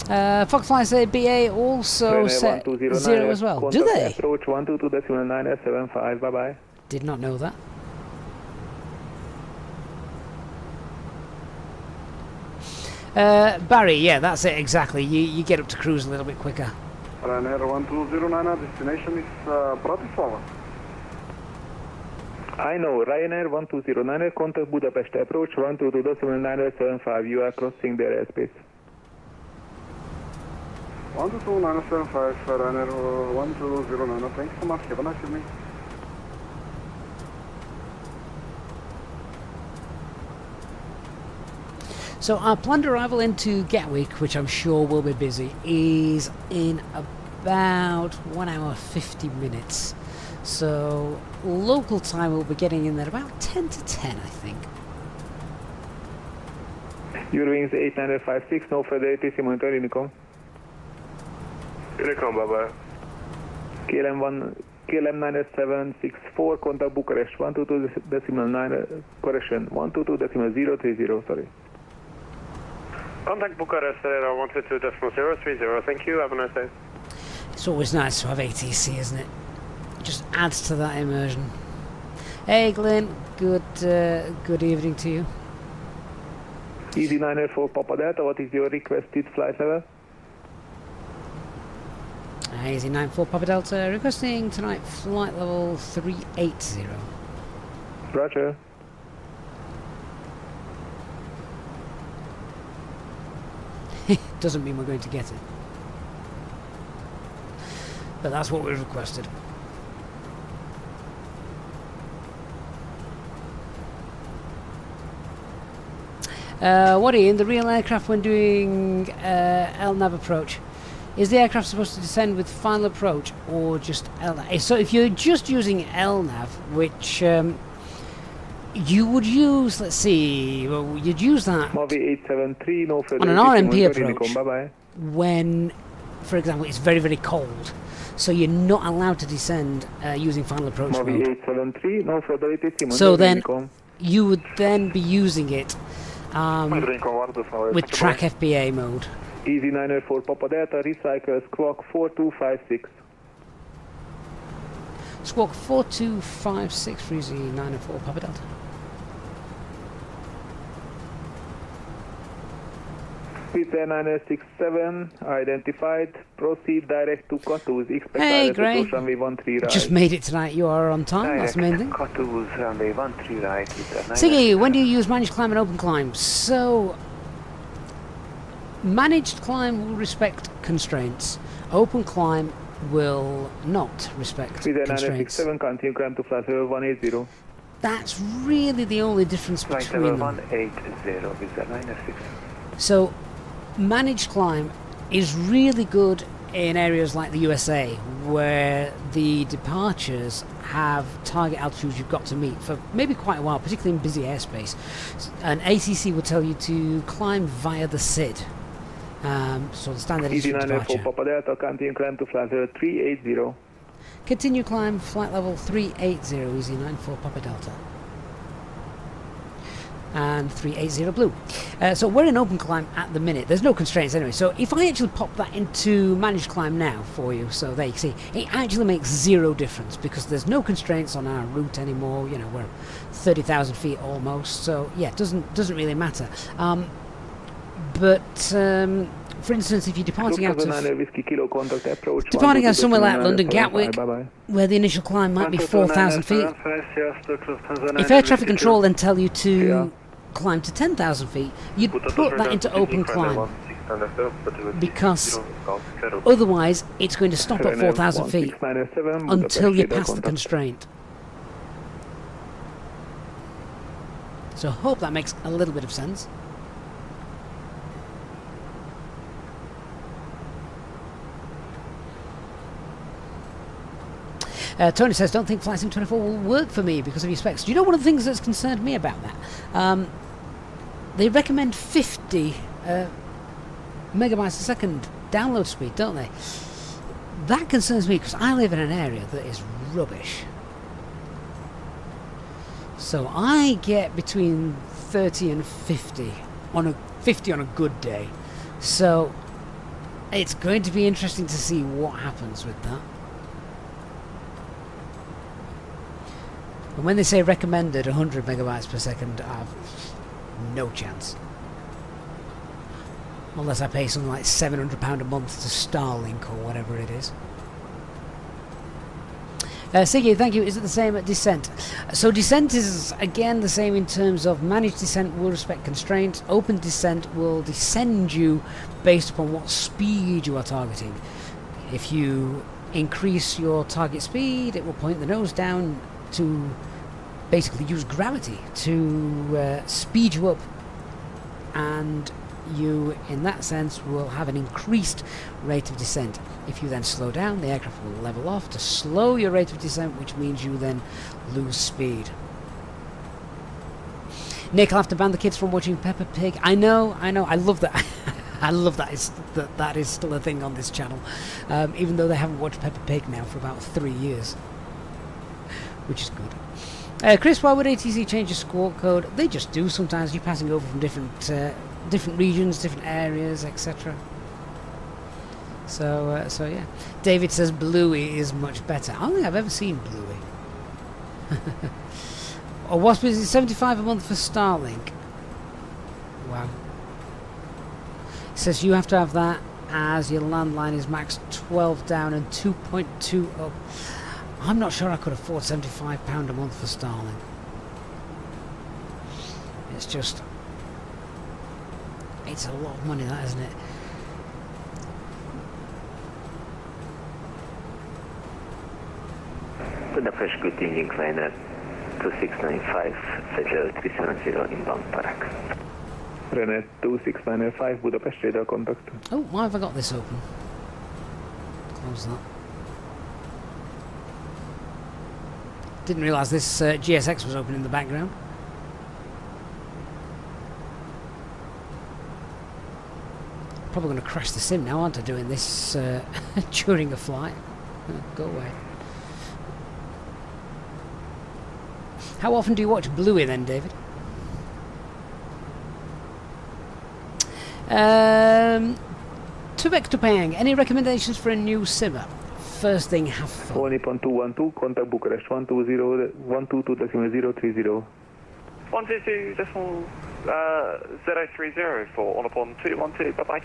Foxfly say BA also set 0 as well. Do they? Approach 122.975. Bye bye. Did not know that. Barry, yeah, that's it exactly. You get up to cruise a little bit quicker. Ryanair 1209, destination is Bratislava. I know, Ryanair 1209, contact Budapest approach 122.975. You are crossing their airspace. 122.975, Ryanair 1209, thanks so much. Have a nice evening. So our planned arrival into Gatwick, which I'm sure will be busy, is in about 1 hour 50 minutes. So local time we'll be getting in there about 10 to 10, I think. Eurowings 8956, no further ATC monitor, Unicom. Unicom, bye-bye. KLM 90764, contact Bucharest 122.9, correction, 122.030, sorry. Contact Bucharest at 122.030, thank you, have a nice day. It's always nice to have ATC, isn't it? Just adds to that immersion. Hey Glenn, good evening to you. Easy 904 Papa Delta, what is your requested flight level? Easy 94 Papa Delta, requesting tonight flight level 380. Roger. Doesn't mean we're going to get it. But that's what we've requested. What Ian, the real aircraft when doing LNAV approach, is the aircraft supposed to descend with final approach or just LNAV? So if you're just using LNAV, which you would use, let's see, well, you'd use that Mavi 873, no further on an RMP approach bye-bye. when, for example, it's very, very cold. So you're not allowed to descend using final approach Mavi mode. 873, no further So then you would then be using it with track FBA mode. Easy 904 Papa Delta, recycle squawk 4256. Squawk 4256 for Easy 904 Papa Delta. Peter 967, identified, proceed direct to Katouz, expect Hey, ILS great. approach runway 13 right. Just made it tonight. You are on time. That's the main thing. Katouz, runway 13 right. Siggy, when do you use managed climb and open climb? So, managed climb will respect constraints. Open climb will not respect Peter constraints. 967, continue climb to flight level 180. That's really the only difference Flight between level them. 180 with the 906. So, managed climb is really good in areas like the USA, where the departures have target altitudes you've got to meet for maybe quite a while, particularly in busy airspace. And ACC will tell you to climb via the SID. So the standard Easy instrument 904 departure. Papa Delta, continue climb to flight level 380. Continue climb, flight level 380, Easy 94 Papa Delta. And 380 blue. So we're in open climb at the minute. There's no constraints anyway. So if I actually pop that into managed climb now for you, so there you see, it actually makes zero difference because there's no constraints on our route anymore. You know, we're 30,000 feet almost. So yeah, it doesn't really matter. For instance, if you're departing out somewhere like London Gatwick, where the initial climb might be 4,000 feet, if air traffic control then tell you to climb to 10,000 feet, you'd put that into open climb because otherwise it's going to stop at 4,000 feet until you pass the constraint. So I hope that makes a little bit of sense. Tony says, don't think Flight Sim 24 will work for me because of your specs. Do you know one of the things that's concerned me about that? They recommend 50 megabytes a second download speed, don't they? That concerns me because I live in an area that is rubbish. So I get between 30 and 50 on a good day. So it's going to be interesting to see what happens with that. And when they say recommended 100 megabytes per second, I've no chance. Unless I pay something like £700 a month to Starlink or whatever it is. Siggy, thank you. Is it the same at descent? So descent is again the same in terms of managed descent will respect constraints. Open descent will descend you based upon what speed you are targeting. If you increase your target speed, it will point the nose down to basically use gravity to speed you up, and you in that sense will have an increased rate of descent. If you then slow down, the aircraft will level off to slow your rate of descent, which means you then lose speed. Nick, I'll have to ban the kids from watching Peppa Pig. I know, I love that. I love that that is still a thing on this channel, even though they haven't watched Peppa Pig now for about 3 years, which is good. Chris, why would ATC change the squawk code? They just do sometimes. You're passing over from different regions, different areas, etc. So yeah. David says Bluey is much better. I don't think I've ever seen Bluey. Or Wasp is $75 a month for Starlink. Wow. It says you have to have that as your landline is max 12 down and 2.2 up. I'm not sure I could afford £75 a month for Starlink. It's just... it's a lot of money, that, isn't it? Budapest, good evening, liner 2695, FSLTL inbound Parak. Rennet 2695, Budapest radar contact. Oh, why have I got this open? Close that. Didn't realise this GSX was open in the background. Probably going to crash the sim now, aren't I, doing this during a flight? Go away. How often do you watch Bluey then, David? Tubek Tupang, any recommendations for a new simmer? First thing, have fun. All Nippon 212, contact Bucharest 120.030. 122.030 for All Nippon 212, bye-bye.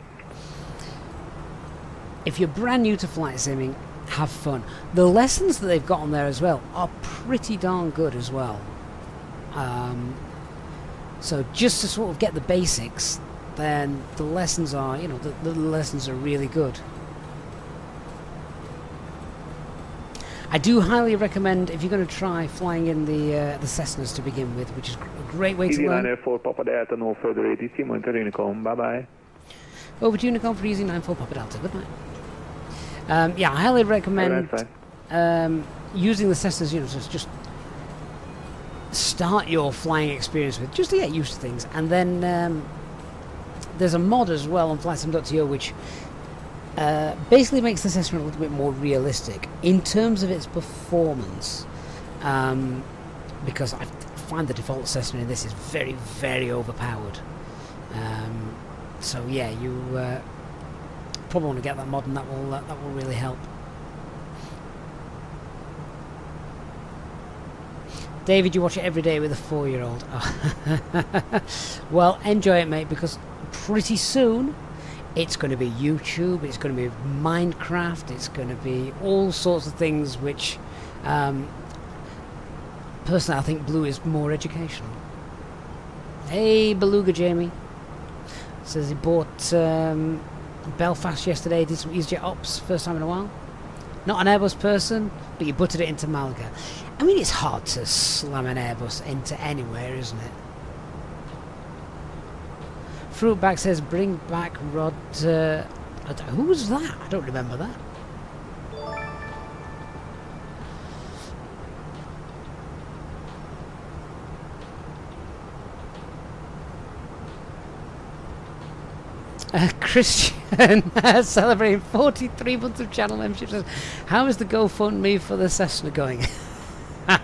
If you're brand new to flight simming, have fun. The lessons that they've got on there as well are pretty darn good as well. So just to sort of get the basics, then the lessons are, you know, the lessons are really good. I do highly recommend, if you're going to try, flying in the Cessnas to begin with, which is a great way to learn. Easy 94 Papa Delta, no further ATC, monitor Unicom, bye-bye. Over to Unicom for Easy 94 Papa Delta, goodbye. Yeah, I highly recommend using the Cessnas, you know, so just start your flying experience with, just to get used to things. And then there's a mod as well on flightsim.to which basically makes the Cessna a little bit more realistic in terms of its performance, because I find the default Cessna in this is very, very overpowered. So yeah, you probably want to get that mod, and that will really help. David, you watch it every day with a 4-year-old. Oh. Well, enjoy it, mate, because pretty soon it's going to be YouTube, it's going to be Minecraft, it's going to be all sorts of things which, personally, I think Blue is more educational. Hey, Beluga Jamie. Says he bought Belfast yesterday, did some EasyJet ops, first time in a while. Not an Airbus person, but you butted it into Malaga. I mean, it's hard to slam an Airbus into anywhere, isn't it? Fruitback says, bring back Rod... who was that? I don't remember that. Christian celebrating 43 months of channel membership says, how is the GoFundMe for the Cessna going? I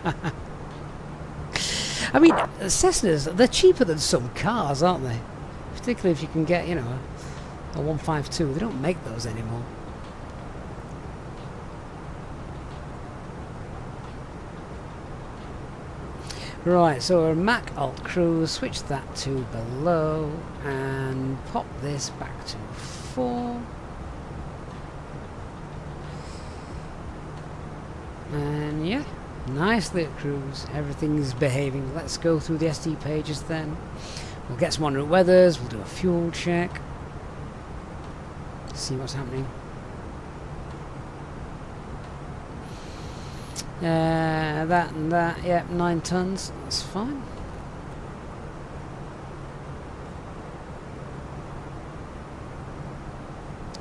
mean, Cessnas, they're cheaper than some cars, aren't they? Particularly if you can get, you know, a 152. They don't make those anymore. Right, so a Mac Alt Cruise, switch that to below and pop this back to 4. And yeah, nice little cruise, everything's behaving. Let's go through the SD pages then. We'll get some en route weathers, we'll do a fuel check, see what's happening. That and that, yep, 9 tons, that's fine.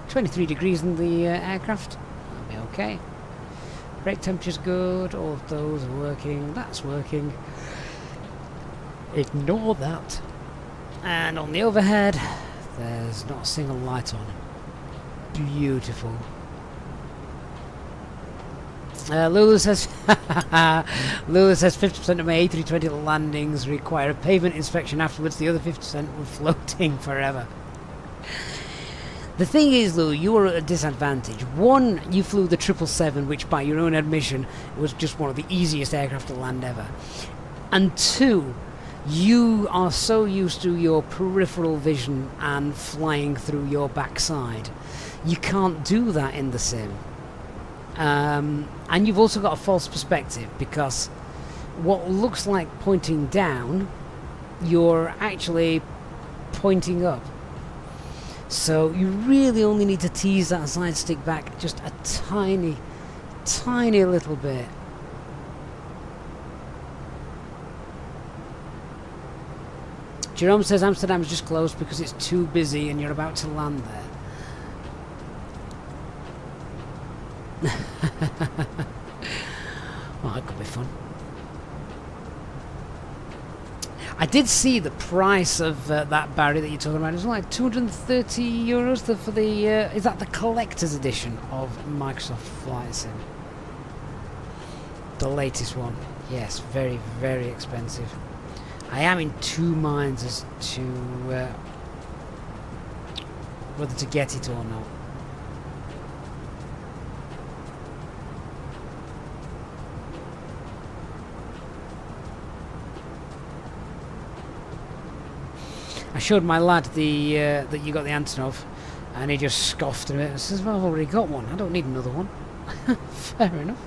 $23 degrees in the aircraft, that'll be okay. Brake temperature's good, all of those are working, that's working. Ignore that. And on the overhead, There's not a single light on. Beautiful. Lulu says, Lulu says 50% of my A320 landings require a pavement inspection afterwards. The other 50% were floating forever. The thing is, Lulu, you were at a disadvantage. One, you flew the 777, which by your own admission was just one of the easiest aircraft to land ever. And two, you are so used to your peripheral vision and flying through your backside. You can't do that in the sim. And you've also got a false perspective, because what looks like pointing down, you're actually pointing up. So you really only need to tease that side stick back just a tiny, tiny little bit. Jerome says Amsterdam is just closed because it's too busy and you're about to land there. Well, that could be fun. I did see the price of that Barry that you're talking about. It was like 230 euros for the... is that the collector's edition of Microsoft Flight Sim? The latest one. Yes, very, very expensive. I am in two minds as to whether to get it or not. I showed my lad the that you got the Antonov, and he just scoffed at it and says, well, I've already got one, I don't need another one. Fair enough.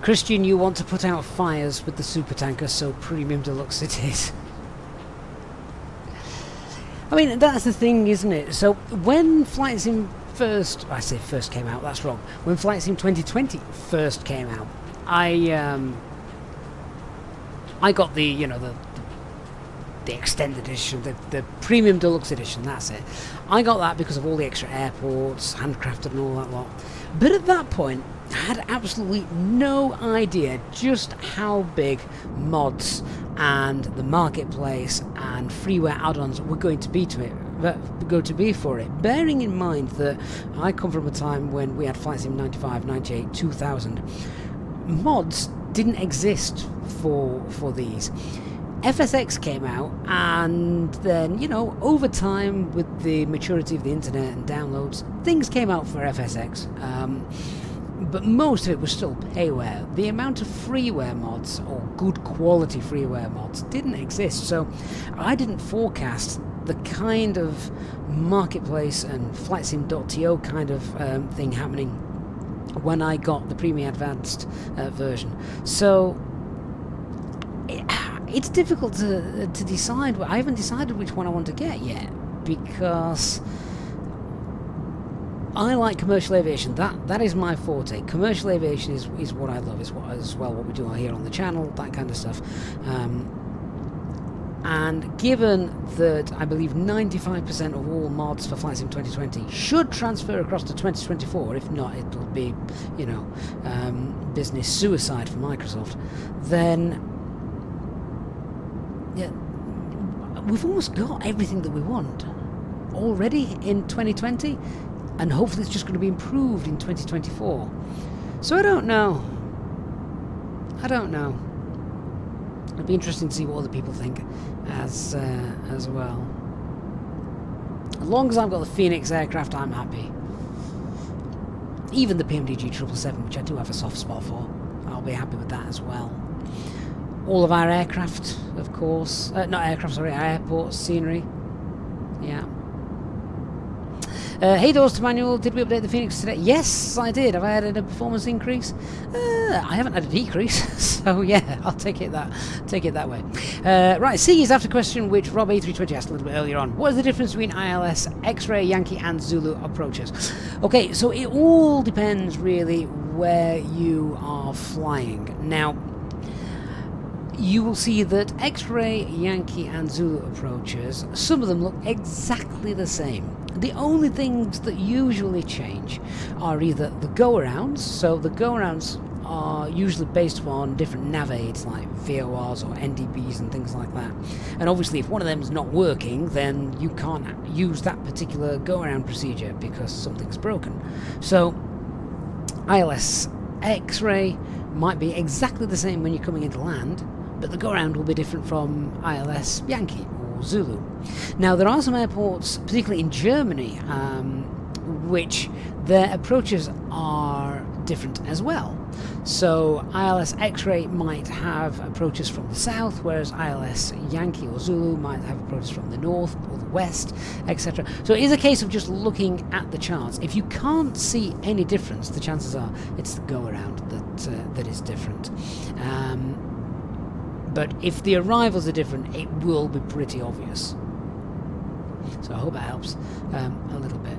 Christian, you want to put out fires with the supertanker, so premium deluxe it is. I mean, that's the thing, isn't it? So when Flight Sim first, I say first came out, that's wrong. When Flight Sim 2020 first came out, I got the, you know, the extended edition, the premium deluxe edition, that's it. I got that because of all the extra airports, handcrafted and all that lot. But at that point, I had absolutely no idea just how big mods and the marketplace and freeware add-ons were going to be for it. Bearing in mind that I come from a time when we had Flight Sim 95, 98, 2000. Mods didn't exist for these. FSX came out, and then, you know, over time with the maturity of the internet and downloads, things came out for FSX. But most of it was still payware. The amount of freeware mods, or good quality freeware mods, didn't exist. So I didn't forecast the kind of marketplace and FlightSim.to kind of thing happening when I got the premium advanced version. So it's difficult to decide. I haven't decided which one I want to get yet, because I like commercial aviation. That is my forte. Commercial aviation is what I love. Is what as well what we do here on the channel, that kind of stuff. And given that I believe 95% of all mods for Flight Sim 2020 should transfer across to 2024, if not, it'll be, you know, business suicide for Microsoft. Then, yeah, we've almost got everything that we want already in 2020. And hopefully it's just going to be improved in 2024. So I don't know. It'll be interesting to see what other people think as well. As long as I've got the Fenix aircraft, I'm happy. Even the PMDG 777, which I do have a soft spot for, I'll be happy with that as well. All of our aircraft, of course. Not aircraft, sorry, our airports, scenery. Yeah. Hey doors to manual, did we update the Fenix today? Yes, I did. Have I added a performance increase? I haven't had a decrease, so yeah, I'll take it that way. Right, C is after question which Rob A320 asked a little bit earlier on. What is the difference between ILS, X-ray, Yankee and Zulu approaches? Okay, so it all depends really where you are flying. Now, you will see that X-ray, Yankee and Zulu approaches, some of them look exactly the same. The only things that usually change are either the go-arounds, so the go-arounds are usually based upon different nav aids like VORs or NDBs and things like that. And obviously if one of them is not working, then you can't use that particular go-around procedure because something's broken. So ILS X-ray might be exactly the same when you're coming into land, but the go-around will be different from ILS Yankee or Zulu. Now there are some airports, particularly in Germany, which their approaches are different as well. So ILS X-ray might have approaches from the south, whereas ILS Yankee or Zulu might have approaches from the north or the west, etc. So it is a case of just looking at the charts. If you can't see any difference, the chances are it's the go-around that is different. But if the arrivals are different, it will be pretty obvious. So I hope that helps a little bit.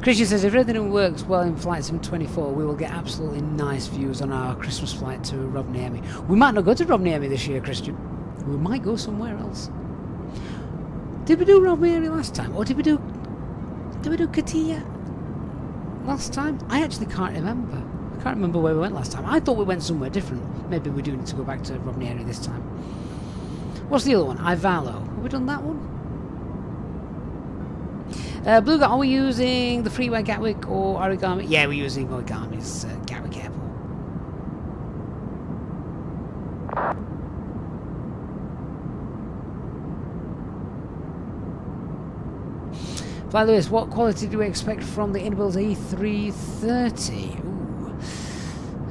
Christian says, if everything works well in Flight Sim 24, we will get absolutely nice views on our Christmas flight to Rovaniemi. We might not go to Rovaniemi this year, Christian. We might go somewhere else. Did we do Rovaniemi last time? Or did we do Katia last time? I actually can't remember. I can't remember where we went last time. I thought we went somewhere different. Maybe we do need to go back to Rovaniemi this time. What's the other one? Ivalo. Have we done that one? Blue Guy, are we using the freeway Gatwick or Origami? Yeah, we're using Origami's Gatwick Airport. Fly Lewis, what quality do we expect from the inbuilt A330?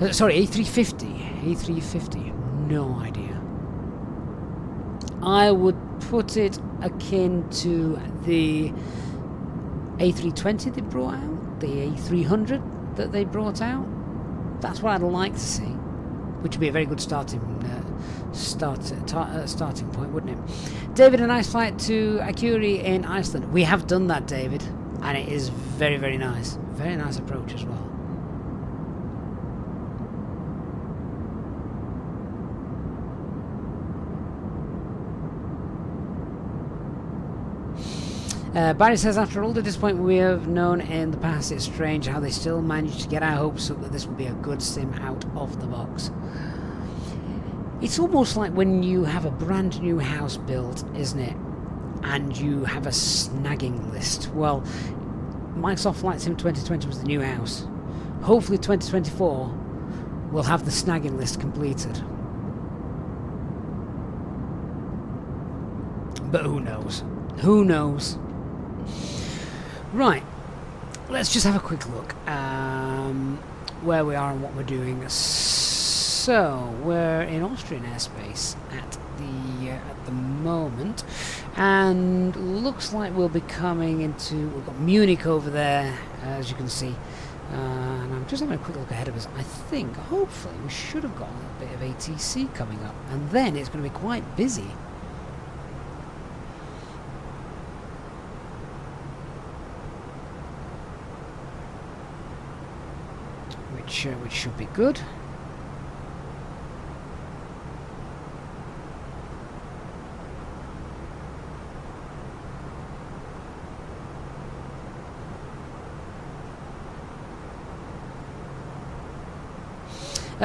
Ooh. Sorry, A350. A350. No idea. I would put it akin to the A320 they brought out, the A300 that they brought out. That's what I'd like to see, which would be a very good starting point, wouldn't it? David, a nice flight to Akuri in Iceland. We have done that, David, and it is very, very nice. Very nice approach as well. Barry says, after all the disappointment we have known in the past, it's strange how they still manage to get our hopes up that this will be a good sim out of the box. It's almost like when you have a brand new house built, isn't it? And you have a snagging list. Well, Microsoft Flight Sim 2020 was the new house. Hopefully 2024 will have the snagging list completed. But who knows? Who knows? Right, let's just have a quick look where we are and what we're doing. So we're in Austrian airspace at the moment, and looks like we'll be coming into. We've got Munich over there, as you can see, and I'm just having a quick look ahead of us. I think, hopefully, we should have got a bit of ATC coming up, and then it's going to be quite busy. Which should be good.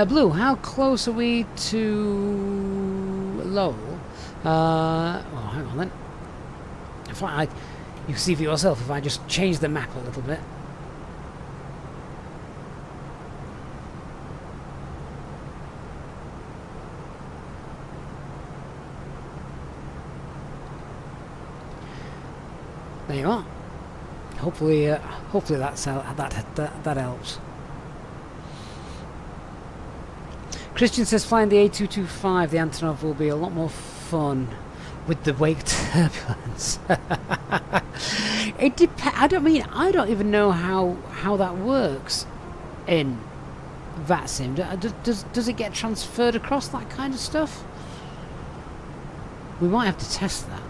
Blue, how close are we to Lowell? Well, hang on then. If you can see for yourself if I just change the map a little bit. There you are. Hopefully that helps. Christian says flying the A225, the Antonov, will be a lot more fun with the wake turbulence. It depends. I don't even know how that works in VATSIM. Does it get transferred across, that kind of stuff? We might have to test that.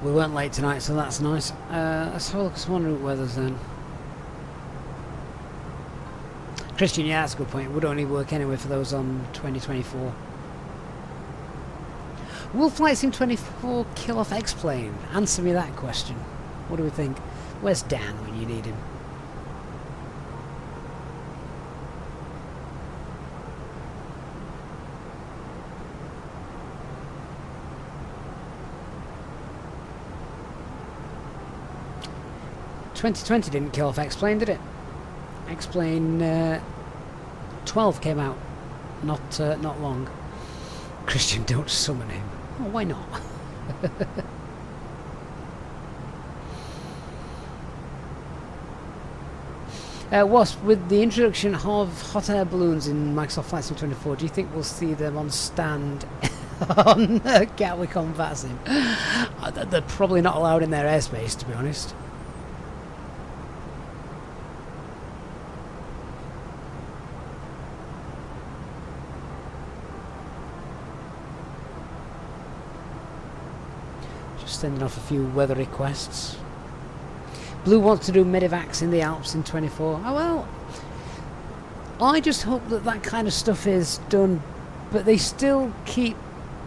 We weren't late tonight, so that's nice. Let's have a look at some on route weathers then. Christian, yeah, that's a good point. It would only work anyway for those on 2024. Will Flight Sim 24 kill off X-Plane? Answer me that question. What do we think? Where's Dan when you need him? ...2020 didn't kill off X-Plane, did it? X-Plane 12 came out not long. Christian, don't summon him. Oh, why not? Wasp, with the introduction of hot air balloons in Microsoft Flight Sim 24, do you think we'll see them on stand on Gatwick on VATSIM? They're probably not allowed in their airspace, to be honest. Sending off a few weather requests. Blue wants to do medevacs in the Alps in 24. Oh well, I just hope that kind of stuff is done, but they still keep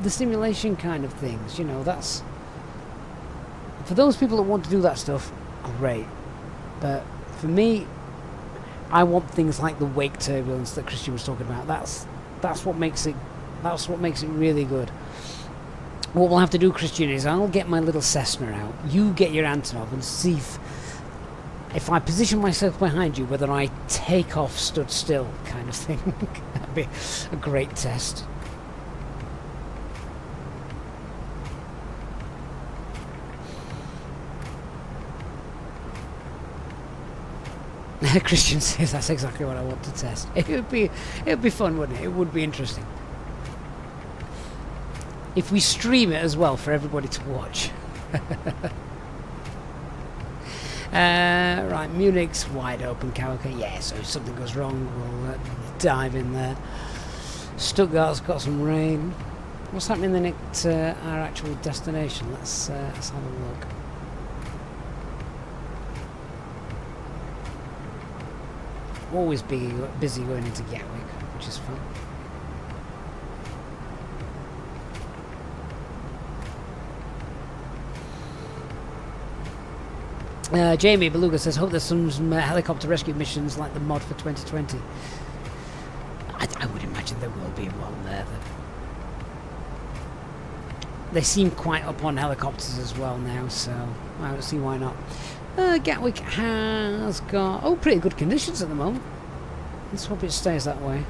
the simulation kind of things, you know. That's for those people that want to do that stuff, great, but for me, I want things like the wake turbulence that Christian was talking about. That's what makes it really good. What we'll have to do, Christian, is I'll get my little Cessna out, you get your Antonov, and see if I position myself behind you, whether I take off stood still, kind of thing. That'd be a great test. Christian says that's exactly what I want to test. It would be fun, wouldn't it? It would be interesting. If we stream it as well for everybody to watch. Right, Munich's wide open, Kawaka. Yeah, so if something goes wrong, we'll dive in there. Stuttgart's got some rain. What's happening then at our actual destination? Let's have a look. Always busy going into Gatwick, which is fun. Jamie Beluga says, hope there's some helicopter rescue missions like the mod for 2020. I would imagine there will be one there. They seem quite up on helicopters as well now, so I don't see why not. Gatwick has got pretty good conditions at the moment. Let's hope it stays that way.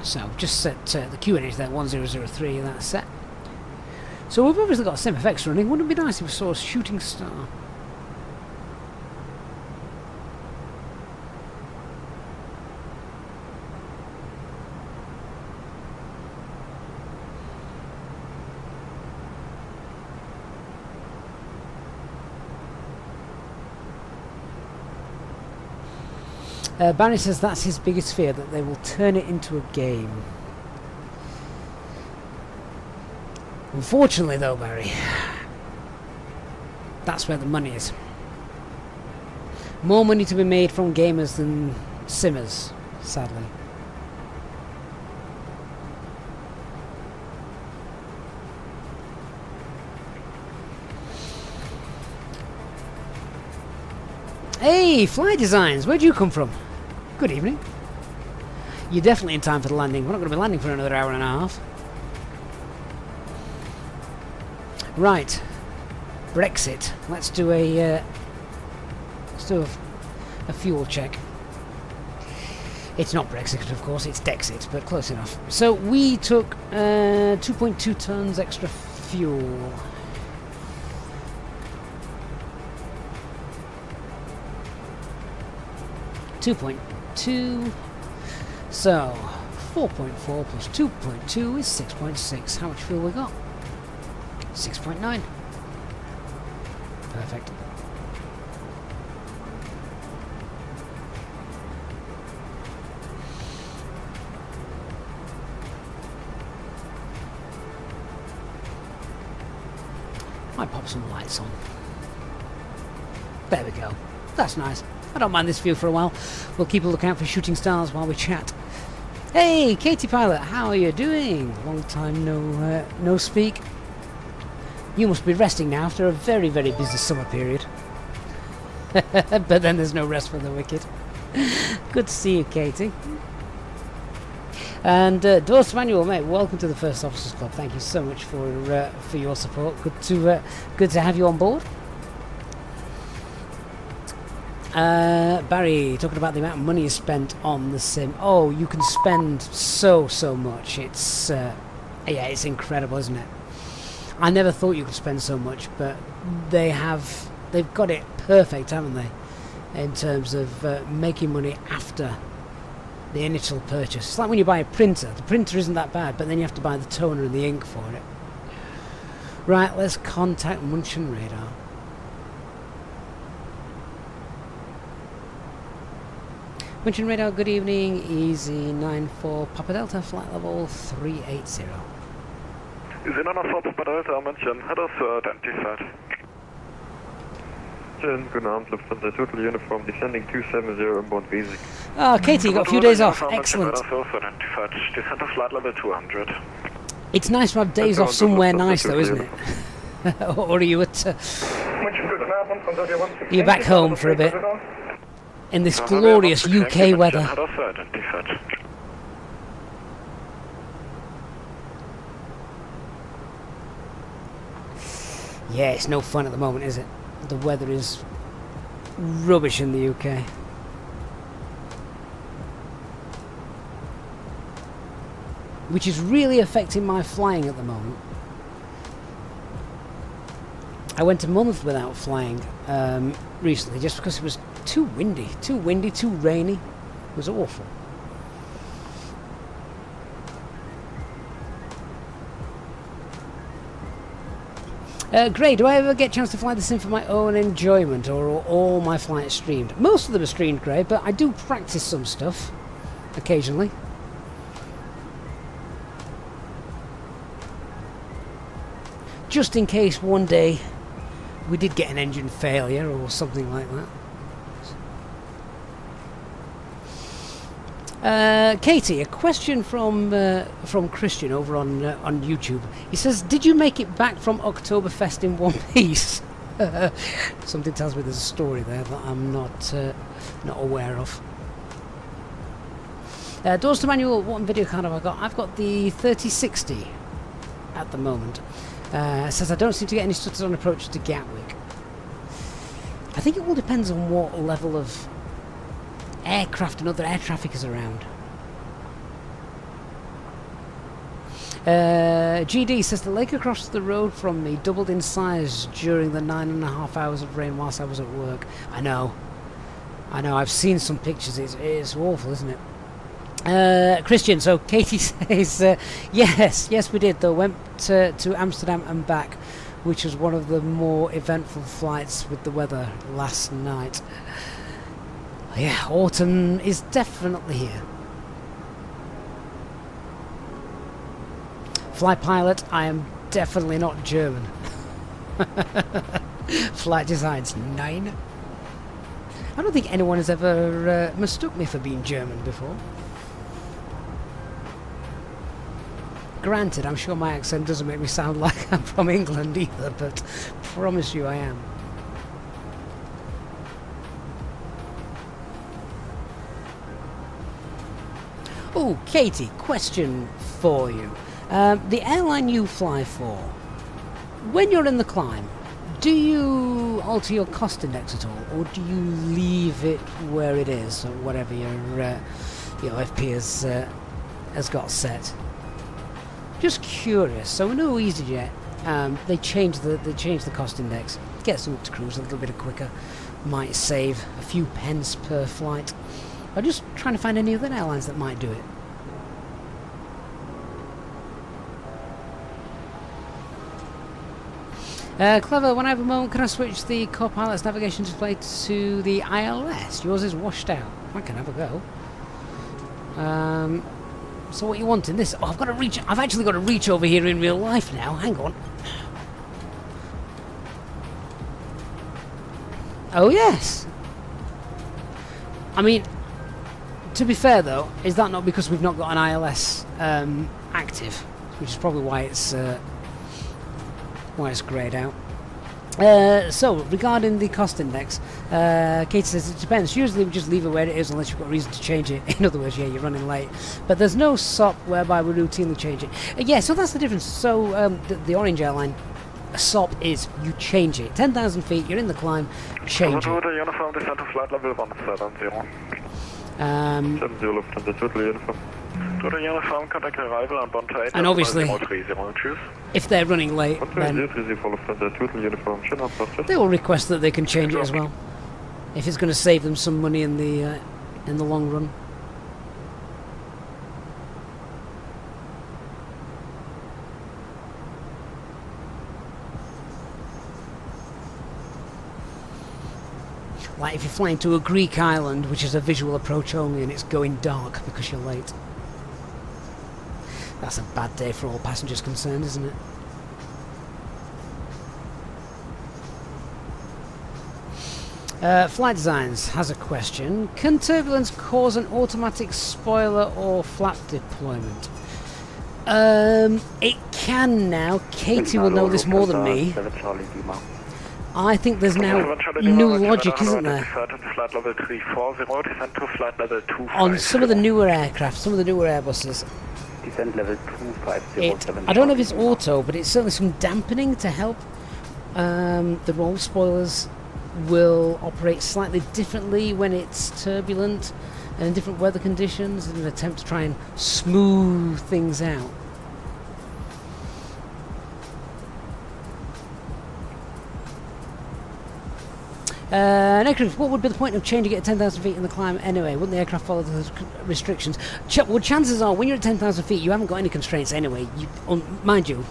So just set the QNH there, 1003, that's set. So we've obviously got SimFX running. Wouldn't it be nice if we saw a shooting star? Barry says that's his biggest fear, that they will turn it into a game. Unfortunately though, Barry, that's where the money is. More money to be made from gamers than simmers, sadly. Hey, Fly Designs, where'd you come from? Good evening. You're definitely in time for the landing. We're not going to be landing for another hour and a half. Right. Brexit. Let's do a fuel check. It's not Brexit, of course, it's Dexit, but close enough. So we took 2.2 tons extra fuel. .2. So 4.4 plus 2.2 is 6.6. How much fuel we got? 6.9. Perfect. Might pop some lights on. There we go. That's nice. I don't mind this view for a while. We'll keep a lookout for shooting stars while we chat. Hey, Katie Pilot, how are you doing? Long time no speak. You must be resting now after a very, very busy summer period. But then there's no rest for the wicked. Good to see you, Katie. And Doris Manuel, mate, welcome to the First Officers Club. Thank you so much for your support. Good to have you on board. Barry, talking about the amount of money you spent on the sim. Oh, you can spend so much. It's yeah, it's incredible, isn't it? I never thought you could spend so much, but they've got it perfect, haven't they? In terms of making money after the initial purchase. It's like when you buy a printer. The printer isn't that bad, but then you have to buy the toner and the ink for it. Right, let's contact Munchen Radar. Munchen Radar, good evening. Easy 94 Papa Delta, flight level 380. Easy 94 Papa Delta, München, head us identified. Good Abend, Lufthansa Total Uniform, descending 270 on board basic. Oh, Katie, you got a few days off. Excellent. Descent of flight level 200. It's nice to have days off somewhere nice, though, isn't it? Or are you at... you're back home for a bit. In this glorious UK weather. Yeah, it's no fun at the moment, is it? The weather is rubbish in the UK. Which is really affecting my flying at the moment. I went a month without flying recently just because it was too windy, too rainy. It was awful. Gray, do I ever get a chance to fly the sim for my own enjoyment, or are all my flights streamed? Most of them are streamed, Gray, but I do practice some stuff occasionally. Just in case one day we did get an engine failure or something like that. Katie, a question from Christian over on YouTube. He says, "Did you make it back from Oktoberfest in one piece?" Something tells me there's a story there that I'm not aware of. Doors to manual. What video card have I got? I've got the 3060 at the moment. Says I don't seem to get any stutters on approach to Gatwick. I think it all depends on what level of aircraft and other air traffic is around. GD says the lake across the road from me doubled in size during the 9.5 hours of rain whilst I was at work. I know, I've seen some pictures. It's awful, isn't it? Christian, so Katie says yes we did though. Went to Amsterdam and back, which was one of the more eventful flights with the weather last night. Yeah, autumn is definitely here. Fly pilot, I am definitely not German. Flight designs 9. I don't think anyone has ever mistook me for being German before. Granted, I'm sure my accent doesn't make me sound like I'm from England either, but promise you I am. Oh, Katie, question for you. The airline you fly for, when you're in the climb, do you alter your cost index at all, or do you leave it where it is, or whatever your FP has got set? Just curious. So we know Easyjet, they changed the cost index, gets them up to cruise a little bit quicker, might save a few pence per flight. I'm just trying to find any other airlines that might do it. Clever, when I have a moment, can I switch the co-pilot's navigation display to the ILS? Yours is washed out. I can have a go. So what you want in this? Oh, I've actually got to reach over here in real life now. Hang on. Oh yes. I mean, to be fair though, is that not because we've not got an ILS active, which is probably why it's greyed out. So regarding the cost index, Katie says it depends. Usually we just leave it where it is unless you've got reason to change it. In other words, yeah, you're running late. But there's no SOP whereby we routinely change it. Yeah, so that's the difference. So the Orange Airline SOP is you change it. 10,000 feet, you're in the climb, change it. Uniform descent to flight level 170. 70 Lufthansa total uniform. Uniform contact arrival on Bond 8. And obviously, if they're running late, then they will request that they can change it as well, if it's going to save them some money in the long run. Like if you're flying to a Greek island, which is a visual approach only, and it's going dark because you're late. That's a bad day for all passengers concerned, isn't it? Flight Designs has a question. Can turbulence cause an automatic spoiler or flap deployment? It can now. Katie will know this more than me. I think there's now new logic, isn't there? On some of the newer aircraft, some of the newer Airbuses. I don't know if it's auto, but it's certainly some dampening to help. The roll spoilers will operate slightly differently when it's turbulent and in different weather conditions in an attempt to try and smooth things out. Aircraft, what would be the point of changing it at 10,000 feet in the climb anyway? Wouldn't the aircraft follow the restrictions? Well, chances are, when you're at 10,000 feet, you haven't got any constraints anyway. Mind you,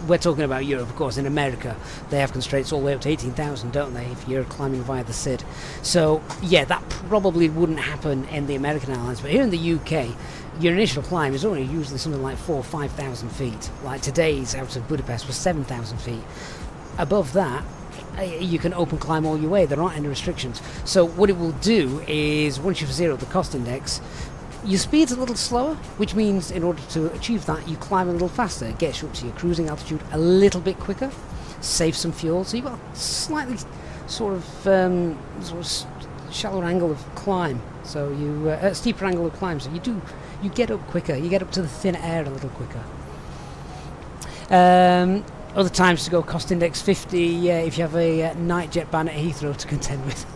we're talking about Europe, of course. In America, they have constraints all the way up to 18,000, don't they, if you're climbing via the SID. So, yeah, that probably wouldn't happen in the American Airlines. But here in the UK, your initial climb is only usually something like 4,000 or 5,000 feet. Like today's out of Budapest was 7,000 feet. Above that, you can open climb all your way. There aren't any restrictions. So what it will do is, once you've zeroed the cost index, your speed's a little slower, which means in order to achieve that, you climb a little faster. It gets you up to your cruising altitude a little bit quicker, save some fuel. So you've got a slightly sort of shallower angle of climb. So you steeper angle of climb. So you get up quicker. You get up to the thin air a little quicker. Other times to go cost index 50, if you have a night jet ban at Heathrow to contend with.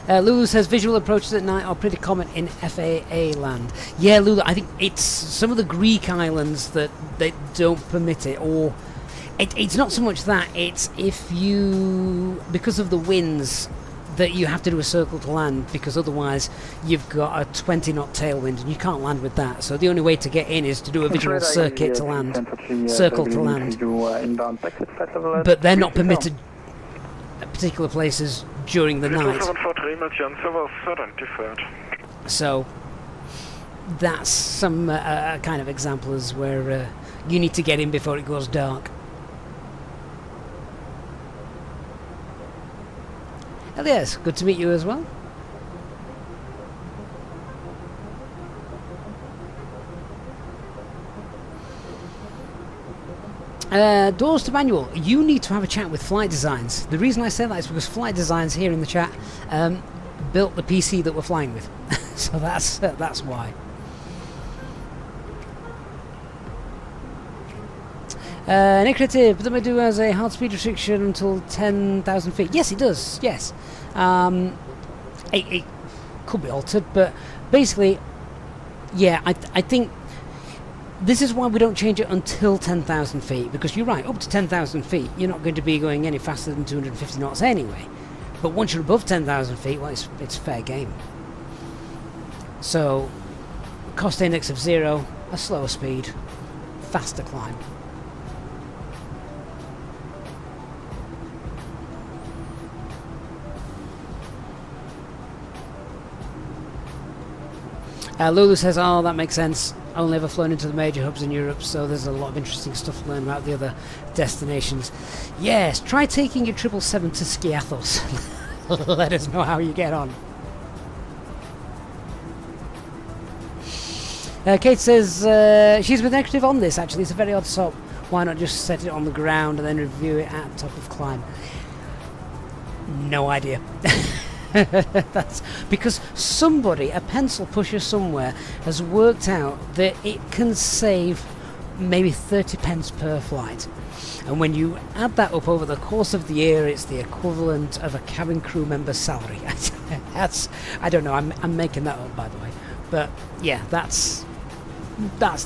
Lulu says visual approaches at night are pretty common in FAA land. Yeah, Lulu, I think it's some of the Greek islands that don't permit it, or it's not so much that, it's if you, because of the winds, that you have to do a circle to land, because otherwise you've got a 20-knot tailwind and you can't land with that. So the only way to get in is to do a visual circuit to land, circle to land. But they're not permitted at particular places during the night. So that's some kind of examples where you need to get in before it goes dark. Elias, good to meet you as well. Doors to manual. You need to have a chat with Flight Designs. The reason I say that is because Flight Designs here in the chat built the PC that we're flying with. So that's why. Negative, but Medu has a hard speed restriction until 10,000 feet. Yes, it does. Yes. It could be altered, but basically, yeah, I think this is why we don't change it until 10,000 feet, because you're right, up to 10,000 feet, you're not going to be going any faster than 250 knots anyway. But once you're above 10,000 feet, well, it's fair game. So, cost index of 0, a slower speed, faster climb. Lulu says, oh, that makes sense. Only ever flown into the major hubs in Europe, so there's a lot of interesting stuff to learn about the other destinations. Yes, try taking your 777 to Skiathos. Let us know how you get on. Kate says she's been negative on this, actually. It's a very odd swap. Why not just set it on the ground and then review it at top of climb? No idea. That's because somebody, a pencil pusher somewhere, has worked out that it can save maybe 30 pence per flight. And when you add that up over the course of the year, it's the equivalent of a cabin crew member's salary. I don't know, I'm making that up, by the way. But yeah, that's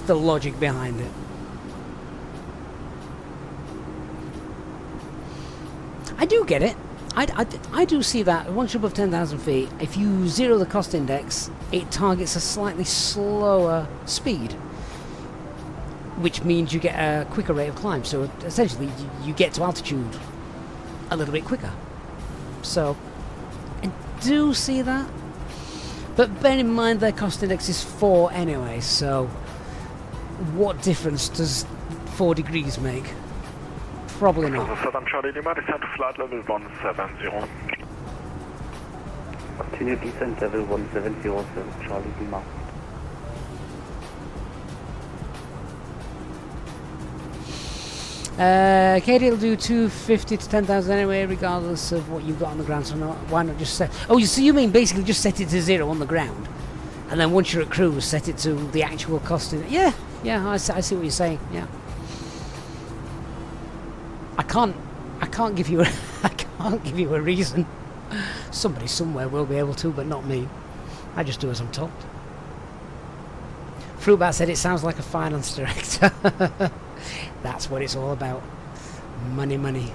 the logic behind it. I do get it. I do see that once you're above 10,000 feet, if you zero the cost index, it targets a slightly slower speed, which means you get a quicker rate of climb. So essentially, you get to altitude a little bit quicker. So I do see that, but bear in mind their cost index is 4 anyway. So what difference does 4 degrees make? Probably not. Southern Charlie Lima, descent to flight level 170. Continue descent level 170, Charlie Lima. Katie will do 250 to 10,000 anyway, regardless of what you've got on the ground. So why not just set? Oh, so you mean basically just set it to 0 on the ground, and then once you're at cruise, set it to the actual cost. Yeah, I see what you're saying. Yeah. I can't give you a reason. Somebody somewhere will be able to, but not me. I just do as I'm told. Fruitbat said it sounds like a finance director. That's what it's all about. Money.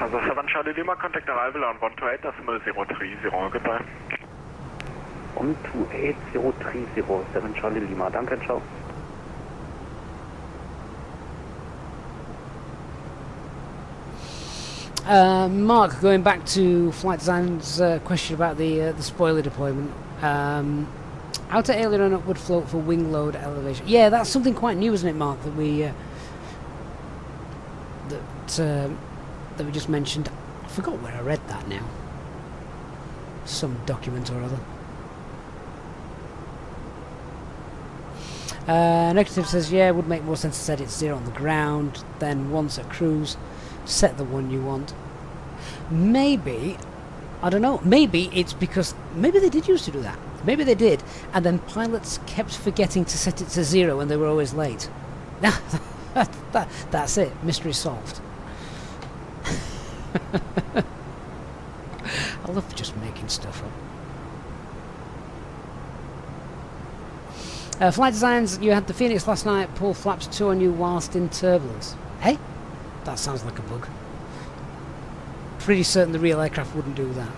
Also 7 Charlie Lima, contact arrival on 128 decimal 030, goodbye. 128 030, 7 Charlie Lima, danke, ciao. Mark, going back to Flight Design's question about the spoiler deployment. Outer aileron upward float for wing load elevation. Yeah, that's something quite new, isn't it, Mark? That we that we just mentioned. I forgot where I read that now. Some document or other. Negative says, yeah, it would make more sense to set it 0 on the ground, then once at cruise, set the one you want. Maybe, I don't know, maybe it's because, maybe they did used to do that. Maybe they did, and then pilots kept forgetting to set it to 0 and they were always late. That's it, mystery solved. I love just making stuff up. Flight Designs, you had the Phoenix last night, pull flaps 2 on you whilst in turbulence. Hey? That sounds like a bug. Pretty certain the real aircraft wouldn't do that.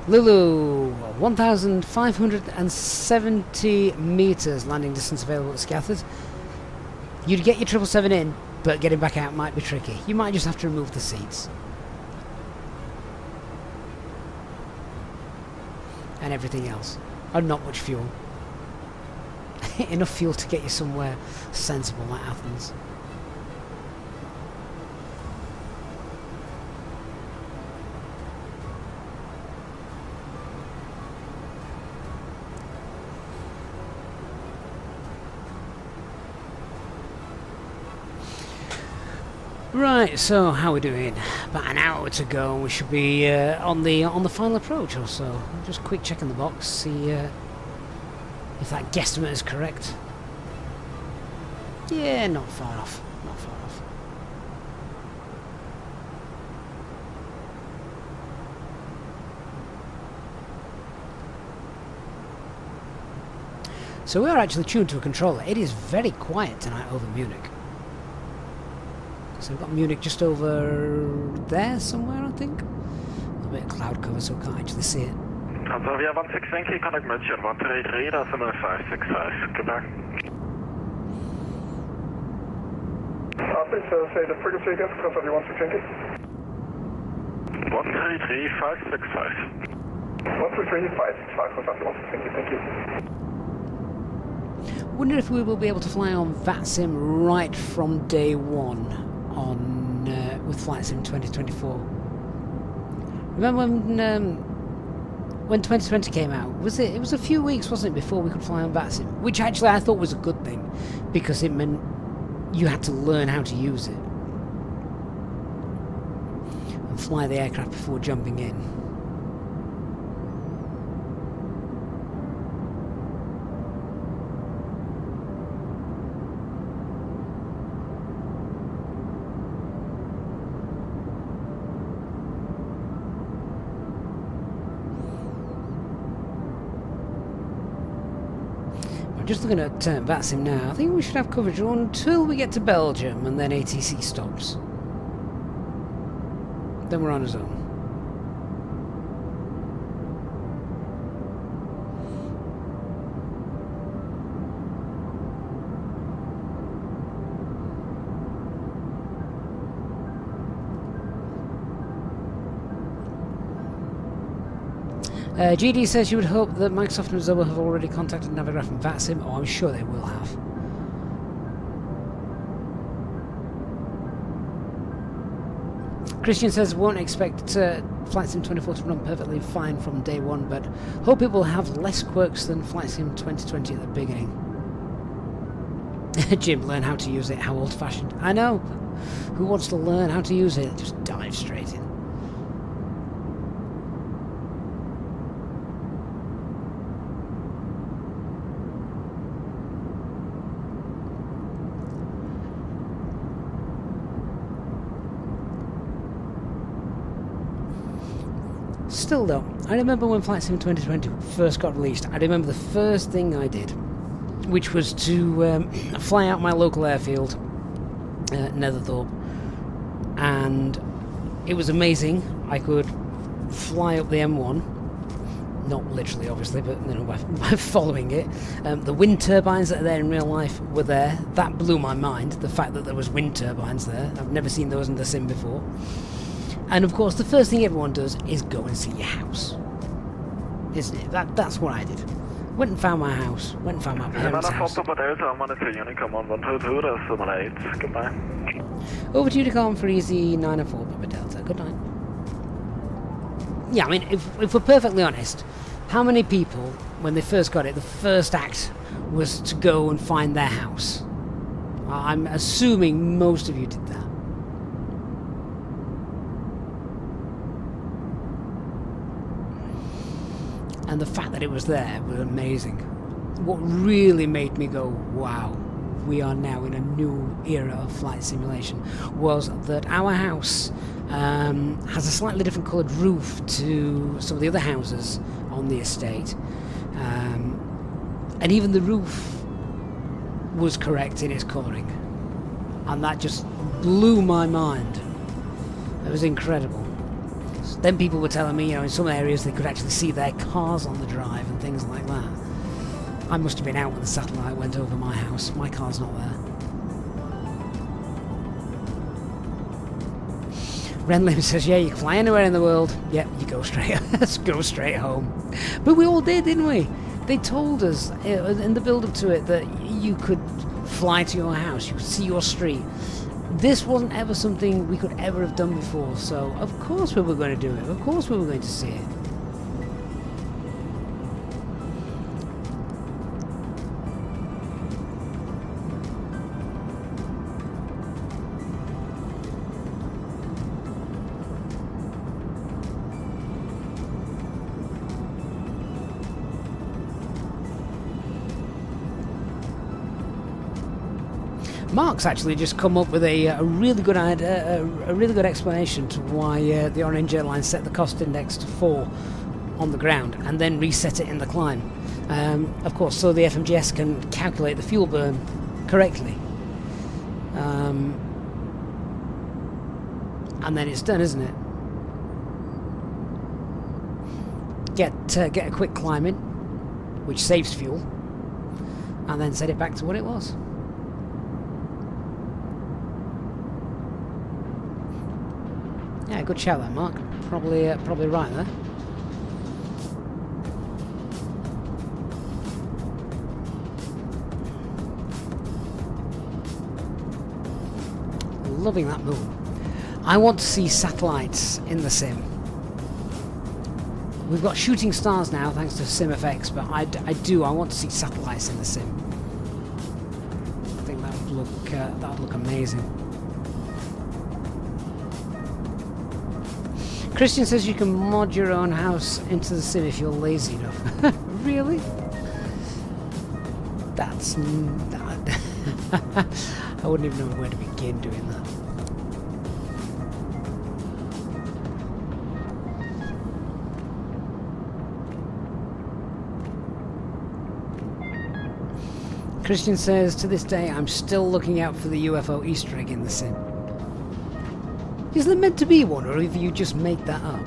Lulu, 1,570 metres landing distance available at Scathers. You'd get your 777 in, but getting back out might be tricky. You might just have to remove the seats. And everything else. And not much fuel. Enough fuel to get you somewhere sensible like Athens. Right, so how are we doing? About an hour to go. We should be on the final approach or so. Just quick check in the box, see if that guesstimate is correct. Yeah, not far off. Not far off. So we are actually tuned to a controller. It is very quiet tonight over Munich. So we've got Munich just over there somewhere, I think. A bit of cloud cover, so we can't actually see it. Also via 163 contact mention 133, that's a 565. Goodbye. Please say the frequency again, because of the 163. 133, 565. 133, 565, because of the 163, thank you. Wonder if we will be able to fly on VATSIM right from day one on with Flight Sim 2024. Remember when 2020 came out? It was a few weeks, wasn't it, before we could fly on VATSIM? Which actually I thought was a good thing, because it meant you had to learn how to use it and fly the aircraft before jumping in. Just looking at VATSIM now, I think we should have coverage until we get to Belgium and then ATC stops. Then we're on a zone. GD says you would hope that Microsoft and Zoho have already contacted Navigraph and VATSIM. Oh, I'm sure they will have. Christian says won't expect Flight Sim 24 to run perfectly fine from day one, but hope it will have less quirks than Flight Sim 2020 at the beginning. Jim, learn how to use it. How old-fashioned. I know. Who wants to learn how to use it? Just dive straight in. Still though, I remember when Flight Sim 2020 first got released, I remember the first thing I did, which was to fly out my local airfield, Netherthorpe, and it was amazing. I could fly up the M1, not literally obviously, but you know, by following it. The wind turbines that are there in real life were there. That blew my mind, the fact that there was wind turbines there. I've never seen those in the sim before. And of course, the first thing everyone does is go and see your house, isn't it? That's what I did. Went and found my house. Went and found my parents' house. Over to Unicom for Easy 904 Papa Delta. Good night. Yeah, I mean, if we're perfectly honest, how many people, when they first got it, the first act was to go and find their house? I'm assuming most of you did that. And the fact that it was there was amazing. What really made me go, wow, we are now in a new era of flight simulation, was that our house has a slightly different coloured roof to some of the other houses on the estate. And even the roof was correct in its colouring. And that just blew my mind. It was incredible. Then people were telling me, you know, in some areas they could actually see their cars on the drive and things like that. I must have been out when the satellite went over my house. My car's not there. Renlim says, yeah, you can fly anywhere in the world. Yep, you go straight, go straight home. But we all did, didn't we? They told us in the build-up to it that you could fly to your house, you could see your street. This wasn't ever something we could ever have done before, so of course we were going to do it. Of course we were going to see it. Mark's actually just come up with a really good a really good explanation to why the Orange Airline set the cost index to 4 on the ground and then reset it in the climb. Of course, so the FMGS can calculate the fuel burn correctly. And then it's done, isn't it? Get a quick climb in, which saves fuel, and then set it back to what it was. Yeah, good shout there, Mark. Probably right there. Loving that moon. I want to see satellites in the sim. We've got shooting stars now thanks to SimFX, but I want to see satellites in the sim. I think that would look amazing. Christian says you can mod your own house into the sim if you're lazy enough. Really? That's I wouldn't even know where to begin doing that. Christian says, to this day, I'm still looking out for the UFO Easter egg in the sim. Is there meant to be one, or have you just made that up?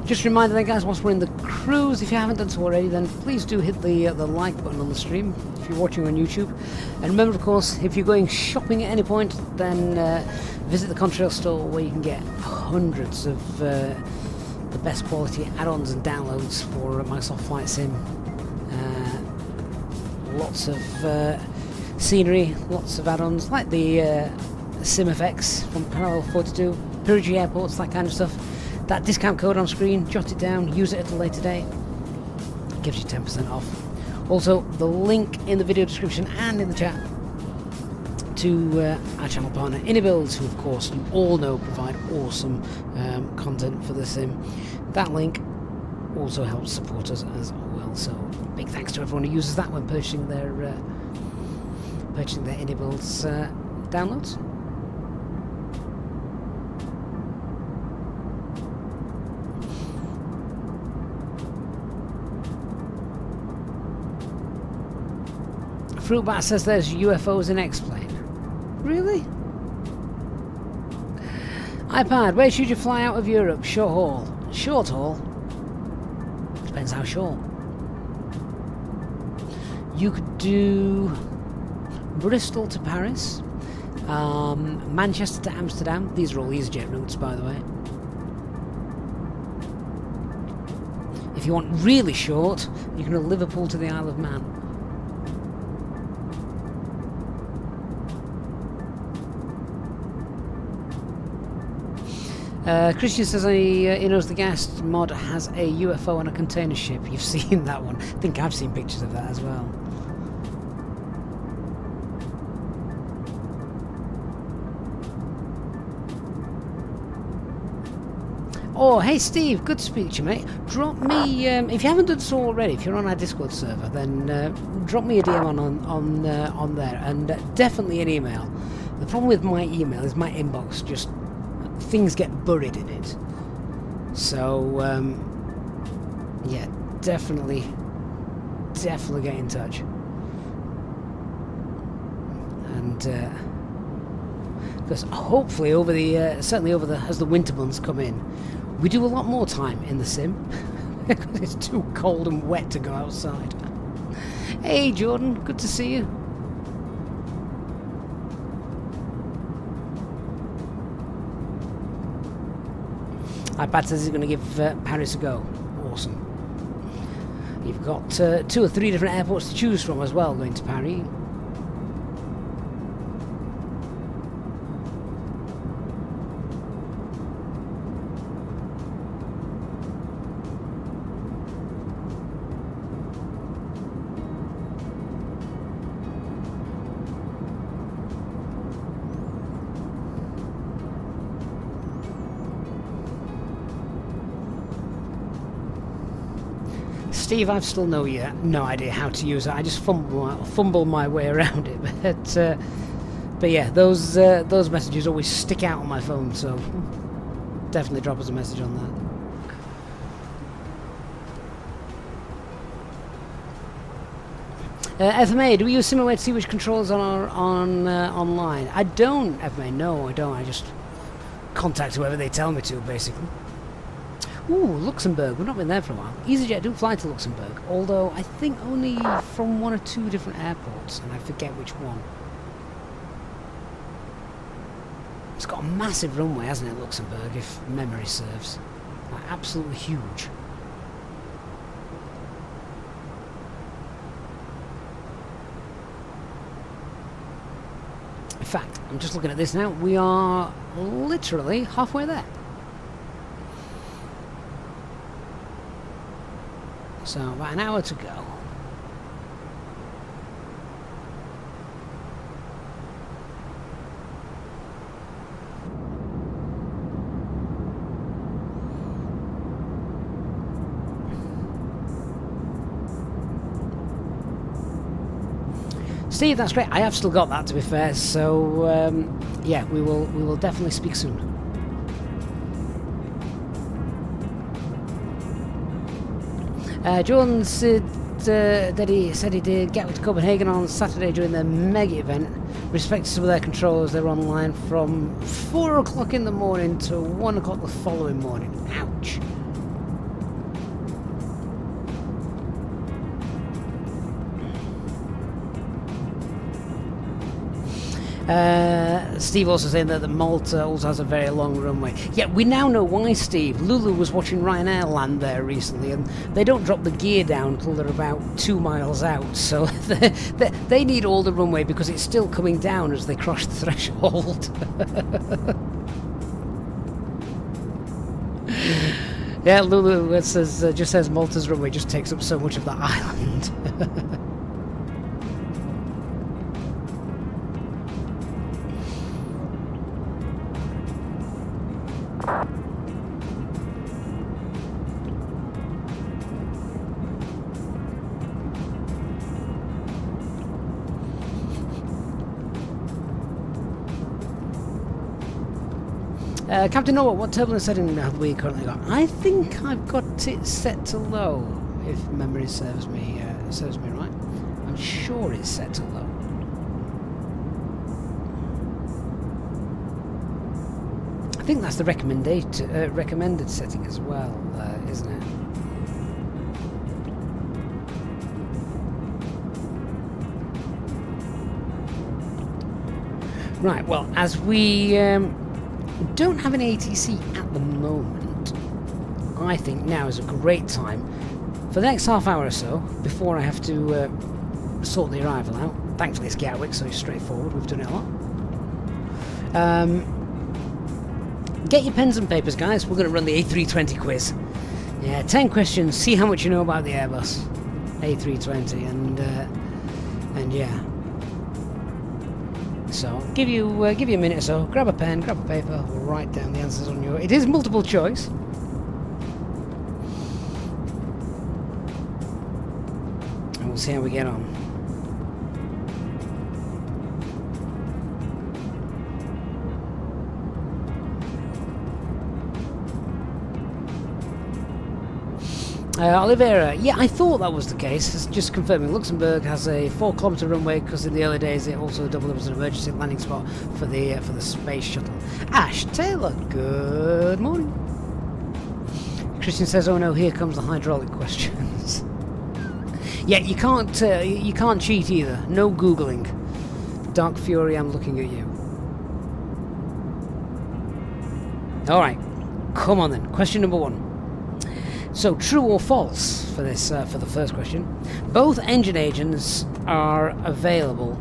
Just a reminder then, guys, whilst we're in the cruise, if you haven't done so already, then please do hit the like button on the stream if you're watching on YouTube. And remember, of course, if you're going shopping at any point, then visit the Contrail store where you can get hundreds of the best quality add-ons and downloads for Microsoft Flight Sim. Lots of scenery, lots of add-ons like the SimFX from Parallel 42, Perugia airports, that kind of stuff. That discount code on screen, jot it down, use it at a later date. It gives you 10% off. Also, the link in the video description and in the chat to our channel partner Anybuilds, who of course you all know provide awesome content for the sim. That link also helps support us as well, so big thanks to everyone who uses that when purchasing their Anybuilds downloads. Fruitbat says there's UFOs in X-Plane. Really? iPad, where should you fly out of Europe? Short haul. Short haul? Depends how short. You could do Bristol to Paris, Manchester to Amsterdam. These are all Easyjet routes, by the way. If you want really short, you can go Liverpool to the Isle of Man. Christian says he knows the gas mod has a UFO on a container ship. You've seen that one. I think I've seen pictures of that as well. Oh, hey Steve, good to speak to you, mate. Drop me, if you haven't done so already, if you're on our Discord server, then drop me a DM on there, and definitely an email. The problem with my email is my inbox just... things get buried in it. So yeah, definitely get in touch. And because hopefully over the certainly over the as the winter months come in, we do a lot more time in the sim because it's too cold and wet to go outside. Hey Jordan, good to see you. iPad says he's going to give Paris a go. Awesome. You've got 2 or 3 different airports to choose from as well going to Paris. Steve, I've still no idea how to use it. I just fumble my way around it. But yeah, those messages always stick out on my phone, so definitely drop us a message on that. FMA, do we use SimAware to see which controls are online? I don't, FMA, no, I don't. I just contact whoever they tell me to, basically. Ooh, Luxembourg. We've not been there for a while. Easyjet do fly to Luxembourg, although I think only from 1 or 2 different airports, and I forget which one. It's got a massive runway, hasn't it, Luxembourg, if memory serves. Like, absolutely huge. In fact, I'm just looking at this now. We are literally halfway there. So about an hour to go. Steve, that's great. I have still got that, to be fair. So yeah, we will definitely speak soon. John said that he did Gatwick to Copenhagen on Saturday during their mega event. Respect to some of their controllers, they were online from 4 o'clock in the morning to 1 o'clock the following morning. Ouch. Steve also saying that Malta also has a very long runway. Yeah, we now know why, Steve. Lulu was watching Ryanair land there recently, and they don't drop the gear down until they're about 2 miles out, so they need all the runway because it's still coming down as they cross the threshold. Yeah, Lulu just says Malta's runway just takes up so much of the island. Captain Noah, what turbulence setting have we currently got? I think I've got it set to low, if memory serves me right. I'm sure it's set to low. I think that's the recommended setting as well, isn't it? Right, well, as we don't have any ATC at the moment, I think now is a great time for the next half hour or so before I have to sort the arrival out. Thankfully it's Gatwick, so it's straightforward. We've done it a lot. Get your pens and papers, guys. We're going to run the A320 quiz. Yeah, 10 questions. See how much you know about the Airbus A320, and yeah. So give you a minute or so. Grab a pen, grab a paper. We'll write down the answers on your. It is multiple choice. And we'll see how we get on. Oliveira, yeah, I thought that was the case. It's just confirming Luxembourg has a 4-kilometre runway because in the early days it also doubled up as an emergency landing spot for the space shuttle. Ash Taylor, good morning. Christian says, "Oh no, here comes the hydraulic questions." Yeah, you can't cheat either. No googling. Dark Fury, I'm looking at you. All right, come on then. Question number 1. So, true or false for this for the first question? Both engine agents are available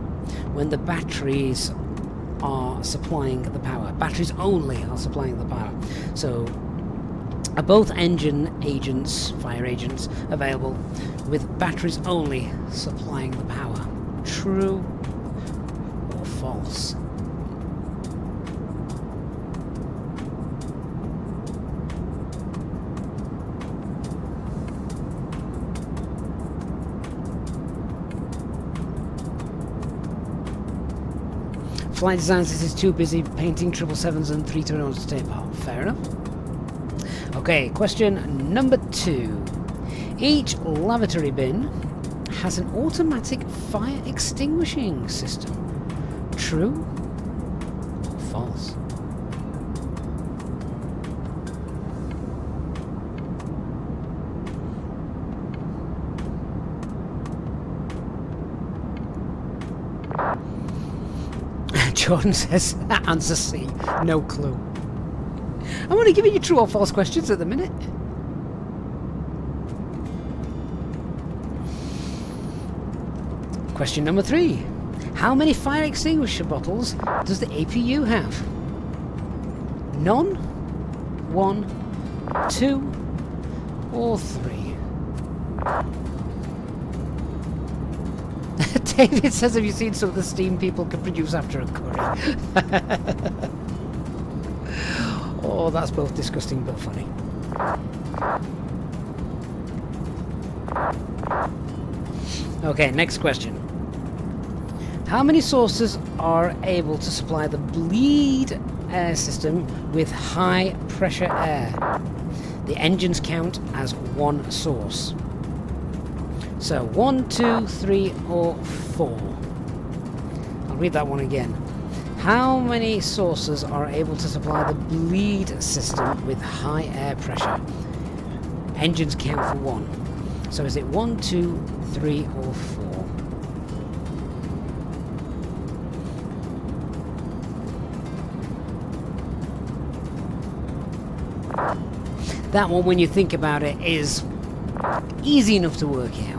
when the batteries are supplying the power. Batteries only are supplying the power. So, are both engine agents, fire agents, available with batteries only supplying the power? True or false? Flight design says it's too busy painting 777s and 321s to tape out. Fair enough. Okay, question number 2. Each lavatory bin has an automatic fire extinguishing system. True or false? Jordan says, answer C, no clue. I'm only giving you true or false questions at the minute. Question number 3. How many fire extinguisher bottles does the APU have? None, 1, 2, or 3? David says, have you seen some of the steam people can produce after a curry? Oh, that's both disgusting but funny. Okay, next question. How many sources are able to supply the bleed air system with high pressure air? The engines count as one source. So 1, 2, 3, or 4. I'll read that one again. How many sources are able to supply the bleed system with high air pressure? Engines count for 1. So is it 1, 2, 3, or 4? That one, when you think about it, is easy enough to work out.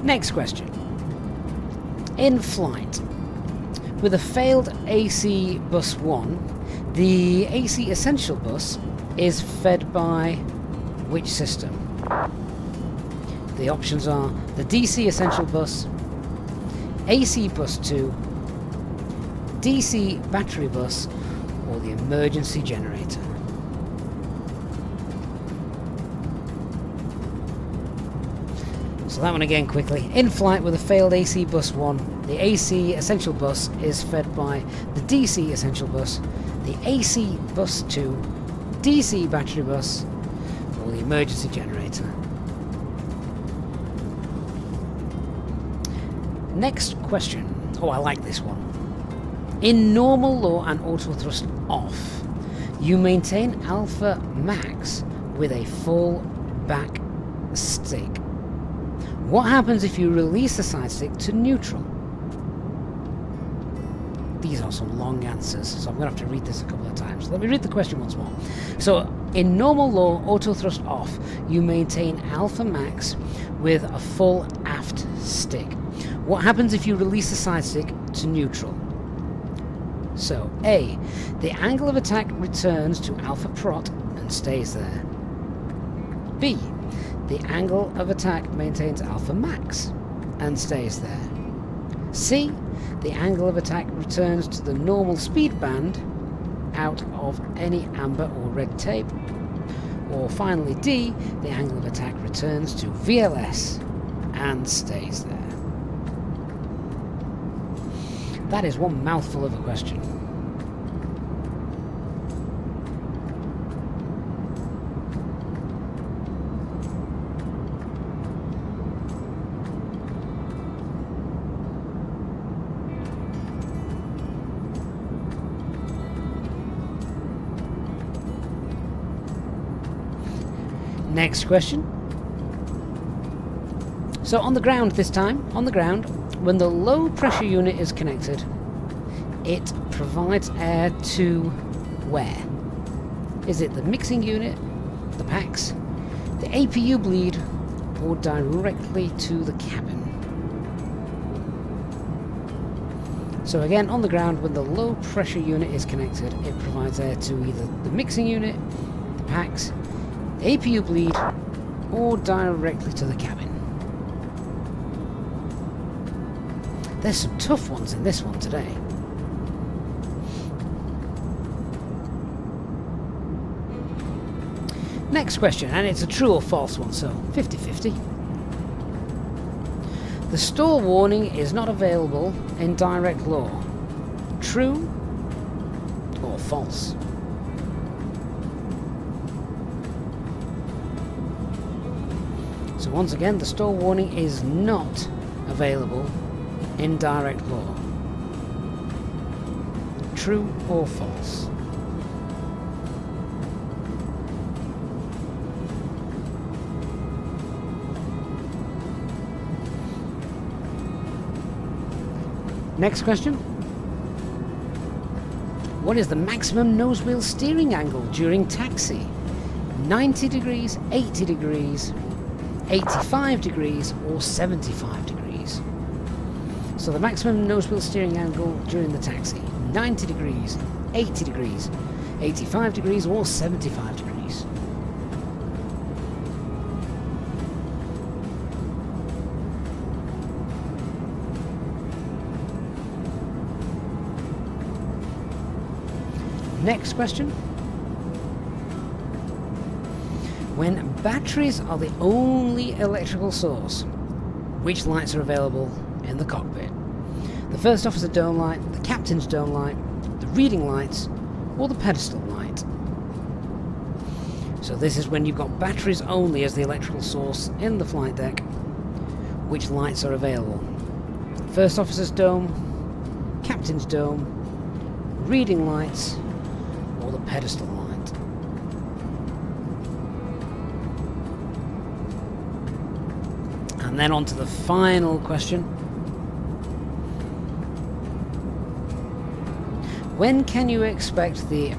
Next question. In flight, with a failed AC bus 1, the AC essential bus is fed by which system? The options are the DC essential bus, AC bus 2, DC battery bus, or the emergency generator. So that one again quickly. In flight with a failed AC bus 1, the AC essential bus is fed by the DC essential bus, the AC bus 2, DC battery bus, or the emergency generator. Next question. Oh, I like this one. In normal low and auto thrust off, you maintain alpha max with a full back stick. What happens if you release the side stick to neutral? These are some long answers, so I'm going to have to read this a couple of times. Let me read the question once more. So, in normal low, auto thrust off, you maintain alpha max with a full aft stick. What happens if you release the side stick to neutral? So, A, the angle of attack returns to alpha prot and stays there. B, the angle of attack maintains alpha max and stays there. C, the angle of attack returns to the normal speed band out of any amber or red tape. Or finally D, the angle of attack returns to VLS and stays there. That is one mouthful of a question. Next question. So on the ground this time, on the ground, when the low pressure unit is connected, it provides air to where? Is it the mixing unit, the packs, the APU bleed, or directly to the cabin? So again, on the ground, when the low pressure unit is connected, it provides air to either the mixing unit, the packs, the APU bleed, or directly to the cabin. There's some tough ones in this one today. Next question, and it's a true or false one, so 50-50. The stall warning is not available in direct law. True or false? So once again, the stall warning is not available in direct law. True or false? Next question. What is the maximum nose wheel steering angle during taxi? 90 degrees, 80 degrees, 85 degrees or 75 degrees? So the maximum nose wheel steering angle during the taxi, 90 degrees, 80 degrees, 85 degrees or 75 degrees? Next question. When batteries are the only electrical source, which lights are available in the cockpit? The first officer dome light, the captain's dome light, the reading lights, or the pedestal light? So this is when you've got batteries only as the electrical source in the flight deck. Which lights are available? First officer's dome, captain's dome, reading lights, or the pedestal light? And then on to the final question. When can you expect the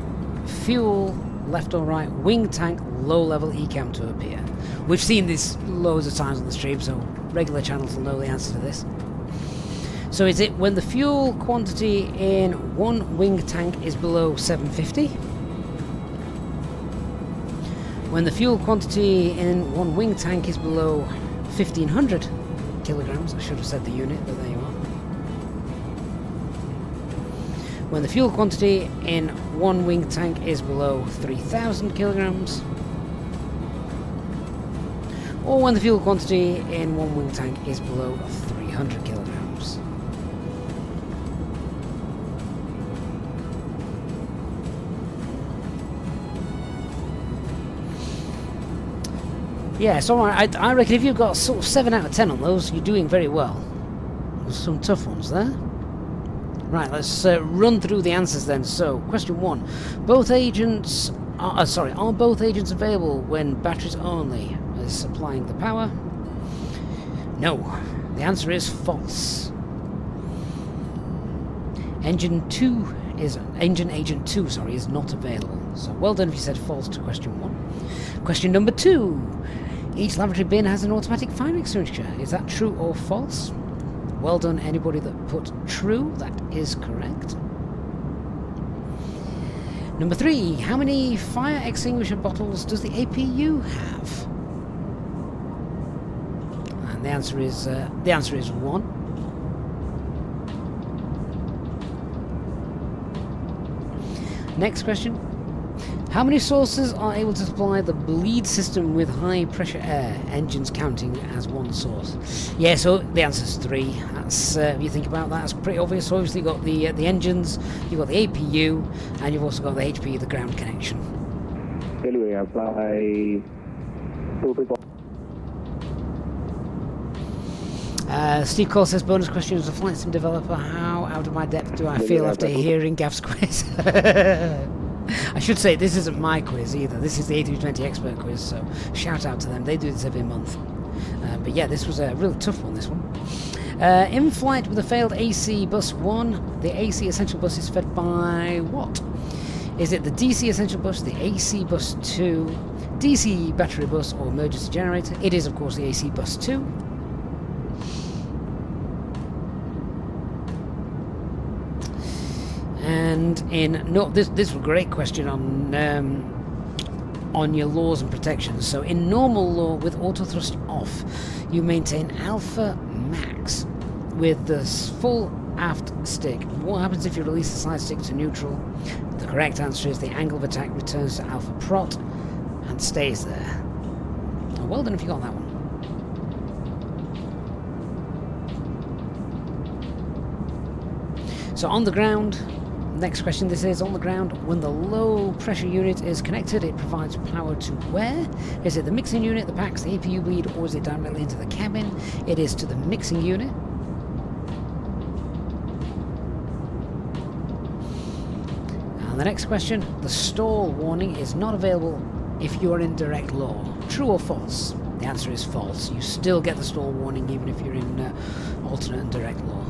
fuel left or right wing tank low level ECAM to appear? We've seen this loads of times on the stream, so regular channels will know the answer to this. So is it when the fuel quantity in one wing tank is below 750? When the fuel quantity in one wing tank is below 1500 kilograms, I should have said the unit, but there you are. When the fuel quantity in one wing tank is below 3000 kilograms, or when the fuel quantity in one wing tank is below 300 kilograms. Yeah, so I reckon if you've got sort of 7 out of 10 on those, you're doing very well. There's some tough ones there. Right, let's run through the answers then. So, question 1. Are both agents available when batteries only is supplying the power? No. The answer is false. Engine agent 2 is not available. So well done if you said false to question 1. Question number 2. Each lavatory bin has an automatic fire extinguisher. Is that true or false? Well done anybody that put true. That is correct. Number 3. How many fire extinguisher bottles does the APU have? And the answer is 1. Next question. How many sources are able to supply the bleed system with high pressure air, engines counting as one source? Yeah, so the answer is 3. That's, if you think about that, that's pretty obvious. So obviously you've got the engines, you've got the APU, and you've also got the HP, the ground connection. Steve Cole says, bonus question as a flight sim developer, how out of my depth do I feel after hearing Gav's quiz? I should say this isn't my quiz either, this is the A320 expert quiz, so shout out to them, they do this every month. But yeah, this was a really tough one, this one. In flight with a failed AC bus 1, the AC essential bus is fed by what? Is it the DC essential bus, the AC bus 2, DC battery bus or emergency generator? It is of course the AC bus 2. And this was a great question on your laws and protections. So in normal law with auto thrust off, you maintain alpha max with the full aft stick. What happens if you release the side stick to neutral? The correct answer is the angle of attack returns to alpha prot and stays there. Well done if you got that one. So on the ground, next question this is, on the ground, when the low pressure unit is connected, it provides power to where? Is it the mixing unit, the packs, the APU lead, or is it directly into the cabin? It is to the mixing unit. And the next question, the stall warning is not available if you are in direct law. True or false? The answer is false. You still get the stall warning even if you're in alternate and direct law.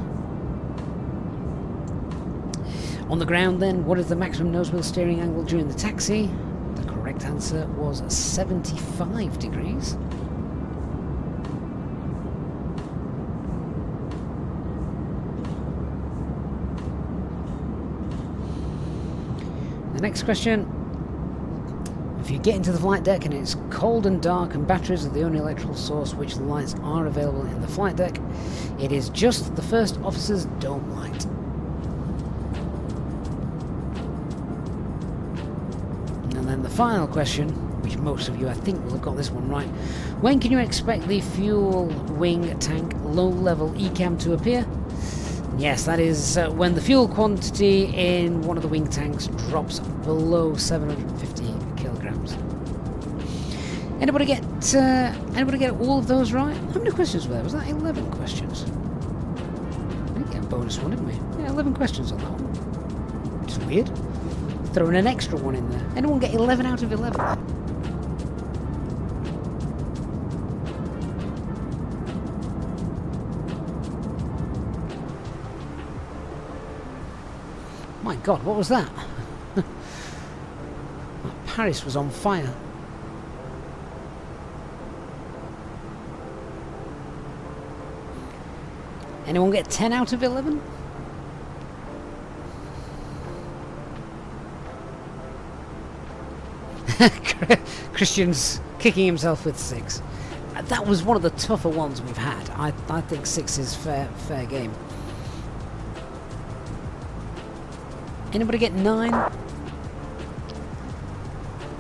On the ground then, what is the maximum nose wheel steering angle during the taxi? The correct answer was 75 degrees. The next question. If you get into the flight deck and it's cold and dark and batteries are the only electrical source, which lights are available in the flight deck? It is just the first officer's dome light. And then the final question, which most of you I think will have got this one right. When can you expect the fuel wing tank low level ECAM to appear? Yes, that is when the fuel quantity in one of the wing tanks drops below 750 kilograms. Anybody get all of those right? How many questions were there? Was that 11 questions? We didn't get a bonus one, didn't we? Yeah, 11 questions on that one. Which is weird. Throwing an extra one in there. Anyone get 11 out of 11? My God, what was that? Paris was on fire. Anyone get 10 out of 11? Christian's kicking himself with 6. That was one of the tougher ones we've had. I think 6 is fair game. Anybody get 9?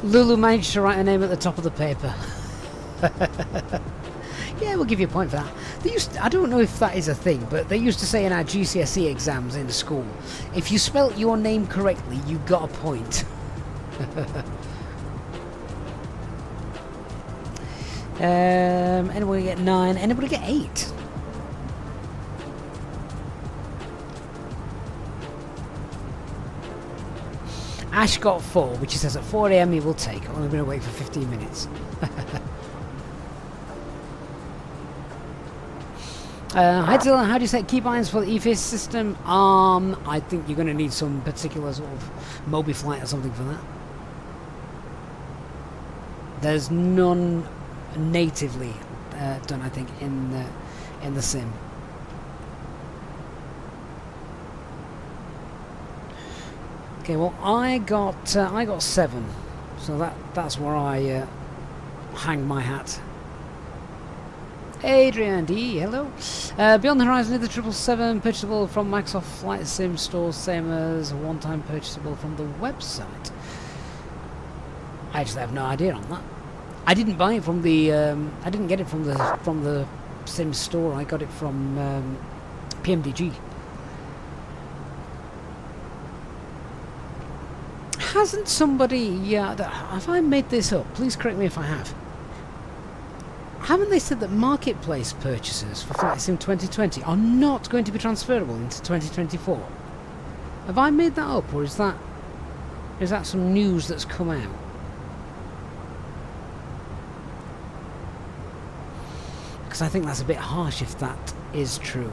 Lulu managed to write her name at the top of the paper. Yeah, we'll give you a point for that. I don't know if that is a thing, but they used to say in our GCSE exams in school, if you spelt your name correctly, you got a point. Anybody get 9? Anybody get 8? Ash got 4, which he says at 4 AM he will take. Only going to wait for 15 minutes. Hi Dylan, how do you set keybinds for the EFIS system? I think you're going to need some particular sort of Mobi flight or something for that. There's none natively done, I think, in the sim. Okay, well, I got 7, so that's where I hang my hat. Adrian D, hello. Beyond the Horizon is the 777 purchasable from Microsoft Flight Sim store, same as a one-time purchasable from the website. I actually have no idea on that. I didn't buy it from the. I didn't get it from the Sim store. I got it from PMDG. Hasn't somebody? Yeah, have I made this up? Please correct me if I have. Haven't they said that marketplace purchases for Flight Sim 2020 are not going to be transferable into 2024? Have I made that up, or is that some news that's come out? Because I think that's a bit harsh if that is true.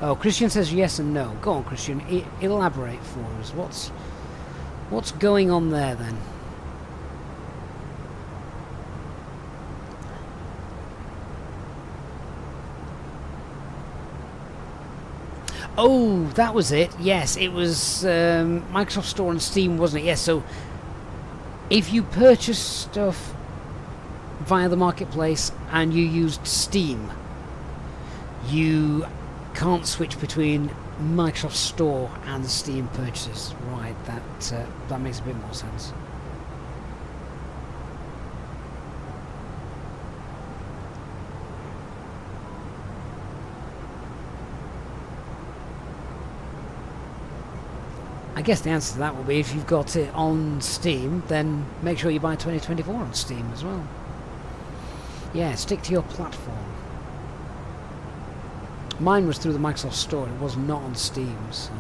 Oh, Christian says yes and no. Go on, Christian. Elaborate for us. What's going on there then? Oh, that was it. Yes, it was Microsoft Store and Steam, wasn't it? Yes, so if you purchase stuff via the marketplace and you used Steam, you can't switch between Microsoft Store and Steam purchases. Right, that makes a bit more sense. I guess the answer to that will be if you've got it on Steam, then make sure you buy 2024 on Steam as well. Yeah, stick to your platform. Mine was through the Microsoft Store, it was not on Steam, so...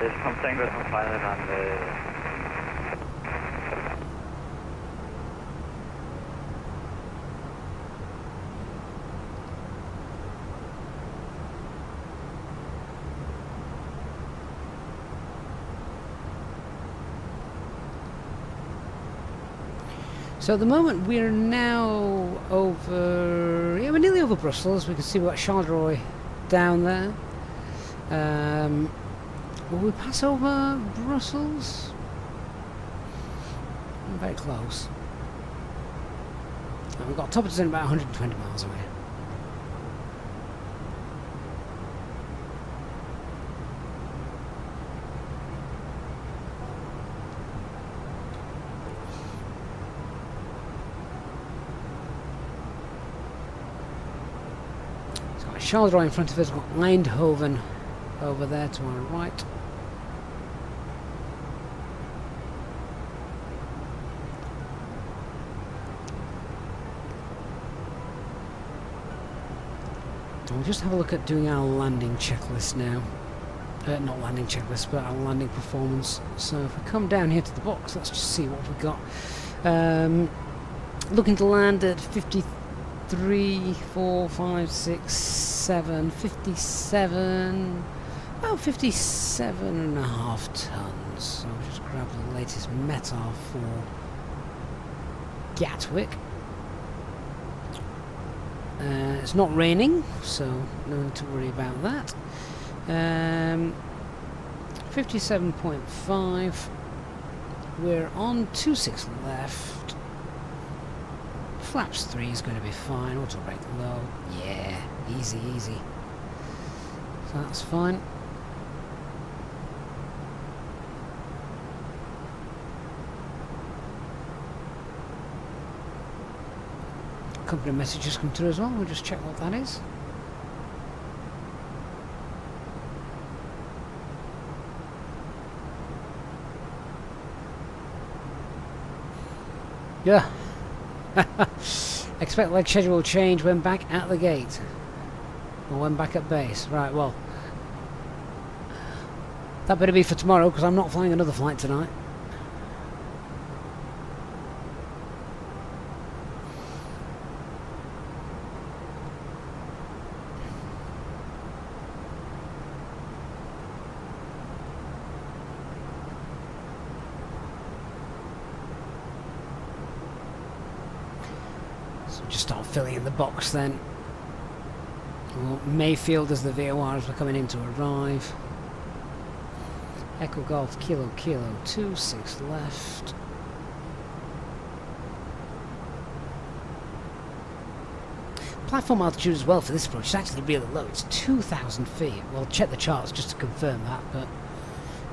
Det är something that I'm finding on the... So at the moment we're now over... Yeah, we're nearly over Brussels. We can see we've got Charleroi down there. Will we pass over Brussels? Very close. And we've got Toppers in about 120 miles away. So got Charleroi in front of us, we've got Eindhoven over there to our right. We'll just have a look at doing our landing checklist now. Not landing checklist, but our landing performance. So if we come down here to the box, let's just see what we've got. Looking to land at 53, 4, 5, 6, 7, 57, about 57.5 tons. So I'll just grab the latest METAR for Gatwick. It's not raining, so no need to worry about that. 57.5. We're on 26 left. Flaps 3 is going to be fine. Auto brake low. Yeah, easy, easy. So that's fine. Company messages come through as well. We'll just check what that is. Yeah. Expect leg schedule change when back at the gate. Or when back at base. Right, well. That better be for tomorrow because I'm not flying another flight tonight. Just start filling in the box then. Well, Mayfield as the VORs were coming in to arrive. Echo Golf Kilo Kilo 2, 6 left. Platform altitude as well for this approach is actually really low. It's 2,000 feet. Well, check the charts just to confirm that, but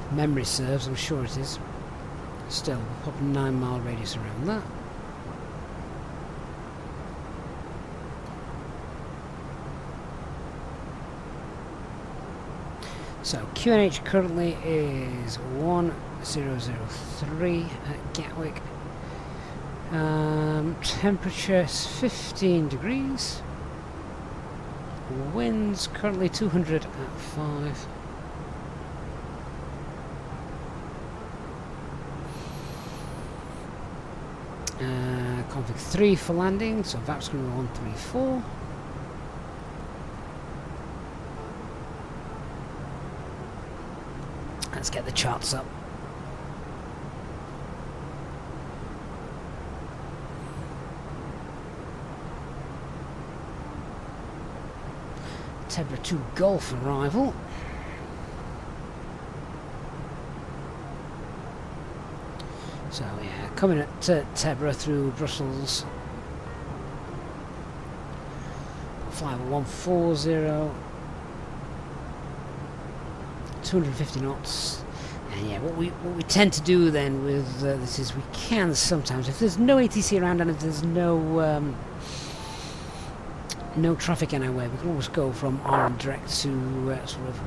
if memory serves, I'm sure it is. Still, we'll pop a 9-mile radius around that. So QNH currently is 1003 at Gatwick. Temperature is 15 degrees. Winds currently 200 at 5. Config 3 for landing, so VAP's going to be 134. Let's get the charts up. Tebra 2 Golf arrival. So yeah, coming at Tebra through Brussels. fly over 140, 250 knots. And yeah, what we tend to do then with this is we can sometimes, if there's no ATC around and if there's no traffic in our way, we can always go from Arnhem direct to sort of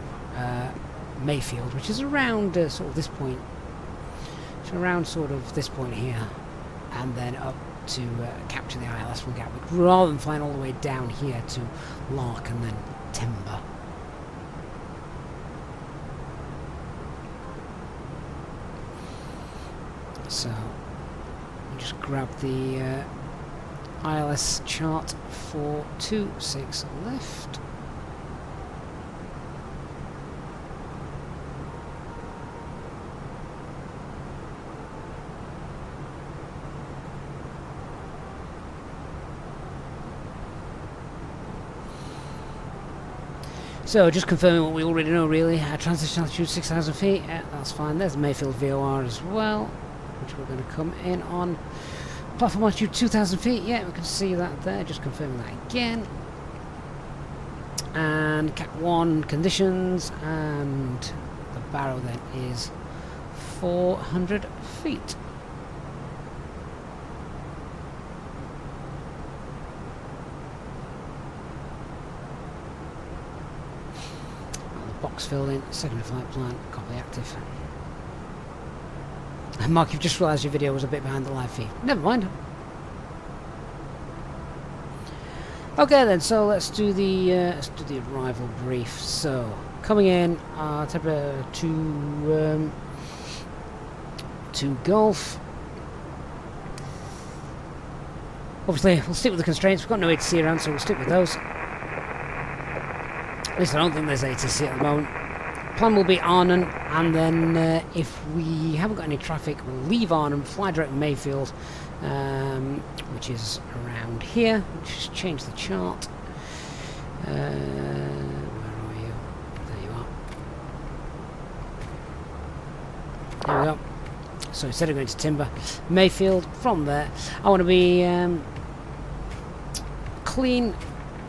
Mayfield, which is around sort of this point. It's around sort of this point here, and then up to capture the ILS from Gatwick, rather than flying all the way down here to Lark and then Timber. So, we just grab the ILS chart for 26 left. So, just confirming what we already know really, transition altitude 6,000 feet, yeah, that's fine. There's Mayfield VOR as well, which we're going to come in on. Platform altitude 2,000 feet, yeah, we can see that there, just confirming that again. And Cat 1 conditions, and the barrow then is 400 feet. Box filled in, secondary flight plan, copy active. And Mark, you've just realised your video was a bit behind the live feed. Never mind. Okay then, so let's do the arrival brief. So coming in, temperature to Gulf. Obviously, we'll stick with the constraints. We've got no ATC around, so we'll stick with those. At least I don't think there's ATC at the moment. Plan will be Arnhem, and then if we haven't got any traffic, we'll leave Arnhem, fly direct to Mayfield, which is around here. We'll just change the chart. Where are you? There you are. There we go. So instead of going to Timber, Mayfield, from there, I want to be clean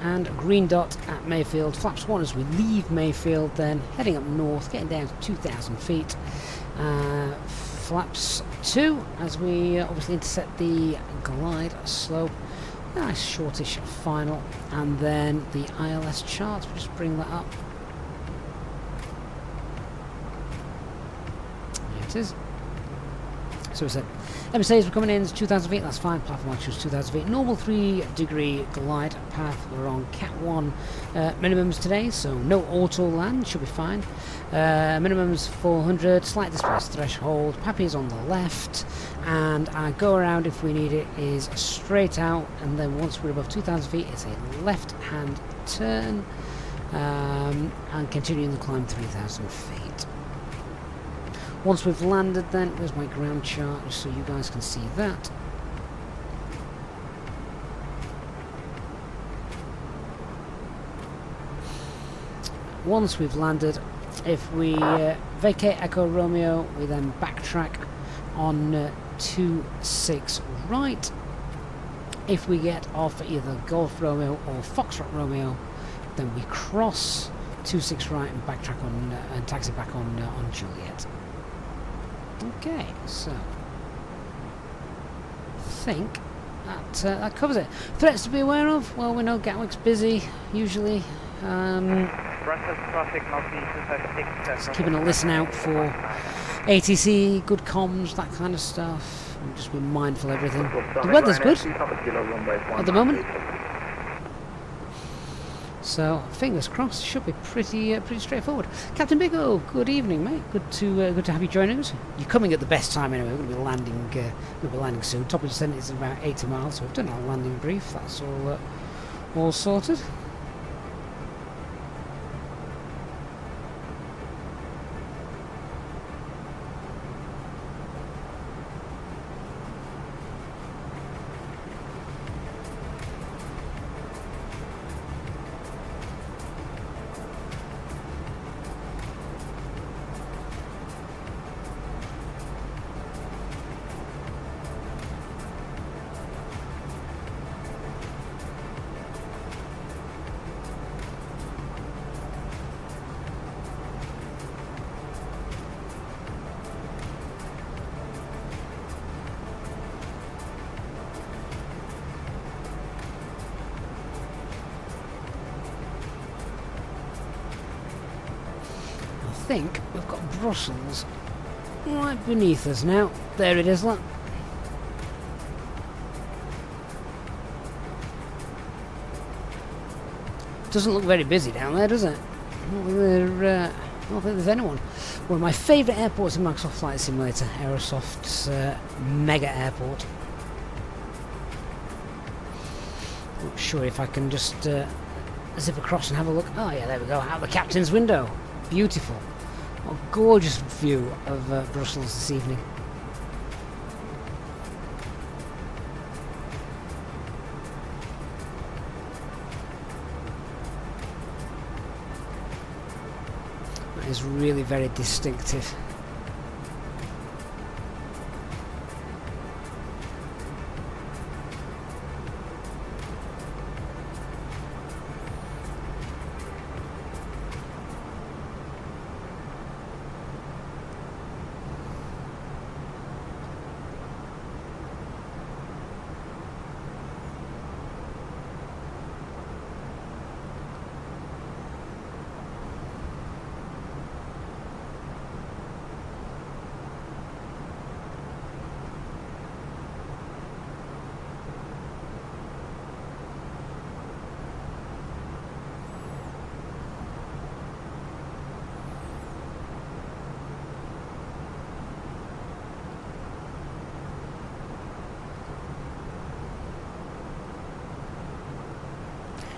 and green dot at Mayfield. Flaps 1 as we leave Mayfield, then heading up north, getting down to 2,000 feet. Flaps 2 as we obviously intercept the glide slope. Nice shortish final, and then the ILS chart, we'll just bring that up. There it is. So we said MSAs were coming in, 2,000 feet, that's fine. Platform altitude 2,000 feet. Normal 3-degree glide path. We're on Cat 1 minimums today, so no auto land, should be fine. Minimums 400, slight displace threshold. Pappy is on the left, and our go around, if we need it, is straight out, and then once we're above 2,000 feet, it's a left hand turn, and continuing the climb 3,000 feet. Once we've landed then, there's my ground chart, just so you guys can see that. Once we've landed, if we vacate Echo Romeo, we then backtrack on 26 right. If we get off either Golf Romeo or Foxtrot Romeo, then we cross 26 right and backtrack on and taxi back on Juliet. Okay, so I think that covers it. Threats to be aware of? Well, we know Gatwick's busy, usually. Just keeping a listen out for ATC, good comms, that kind of stuff. And just be mindful of everything. The weather's good at the moment. So fingers crossed, should be pretty straightforward. Captain Biggo, good evening, mate. Good to have you joining us. You're coming at the best time anyway. We're going to be landing. Soon. Top of descent is about 80 miles, so we've done our landing brief. That's all sorted. think we've got Brussels right beneath us now. There it is, look. Doesn't look very busy down there, does it? I don't think there's anyone. One of my favourite airports in Microsoft Flight Simulator, Aerosoft's mega airport. Not sure if I can just zip across and have a look. Oh yeah, there we go, out the captain's window. Beautiful. What a gorgeous view of Brussels this evening. That is really very distinctive.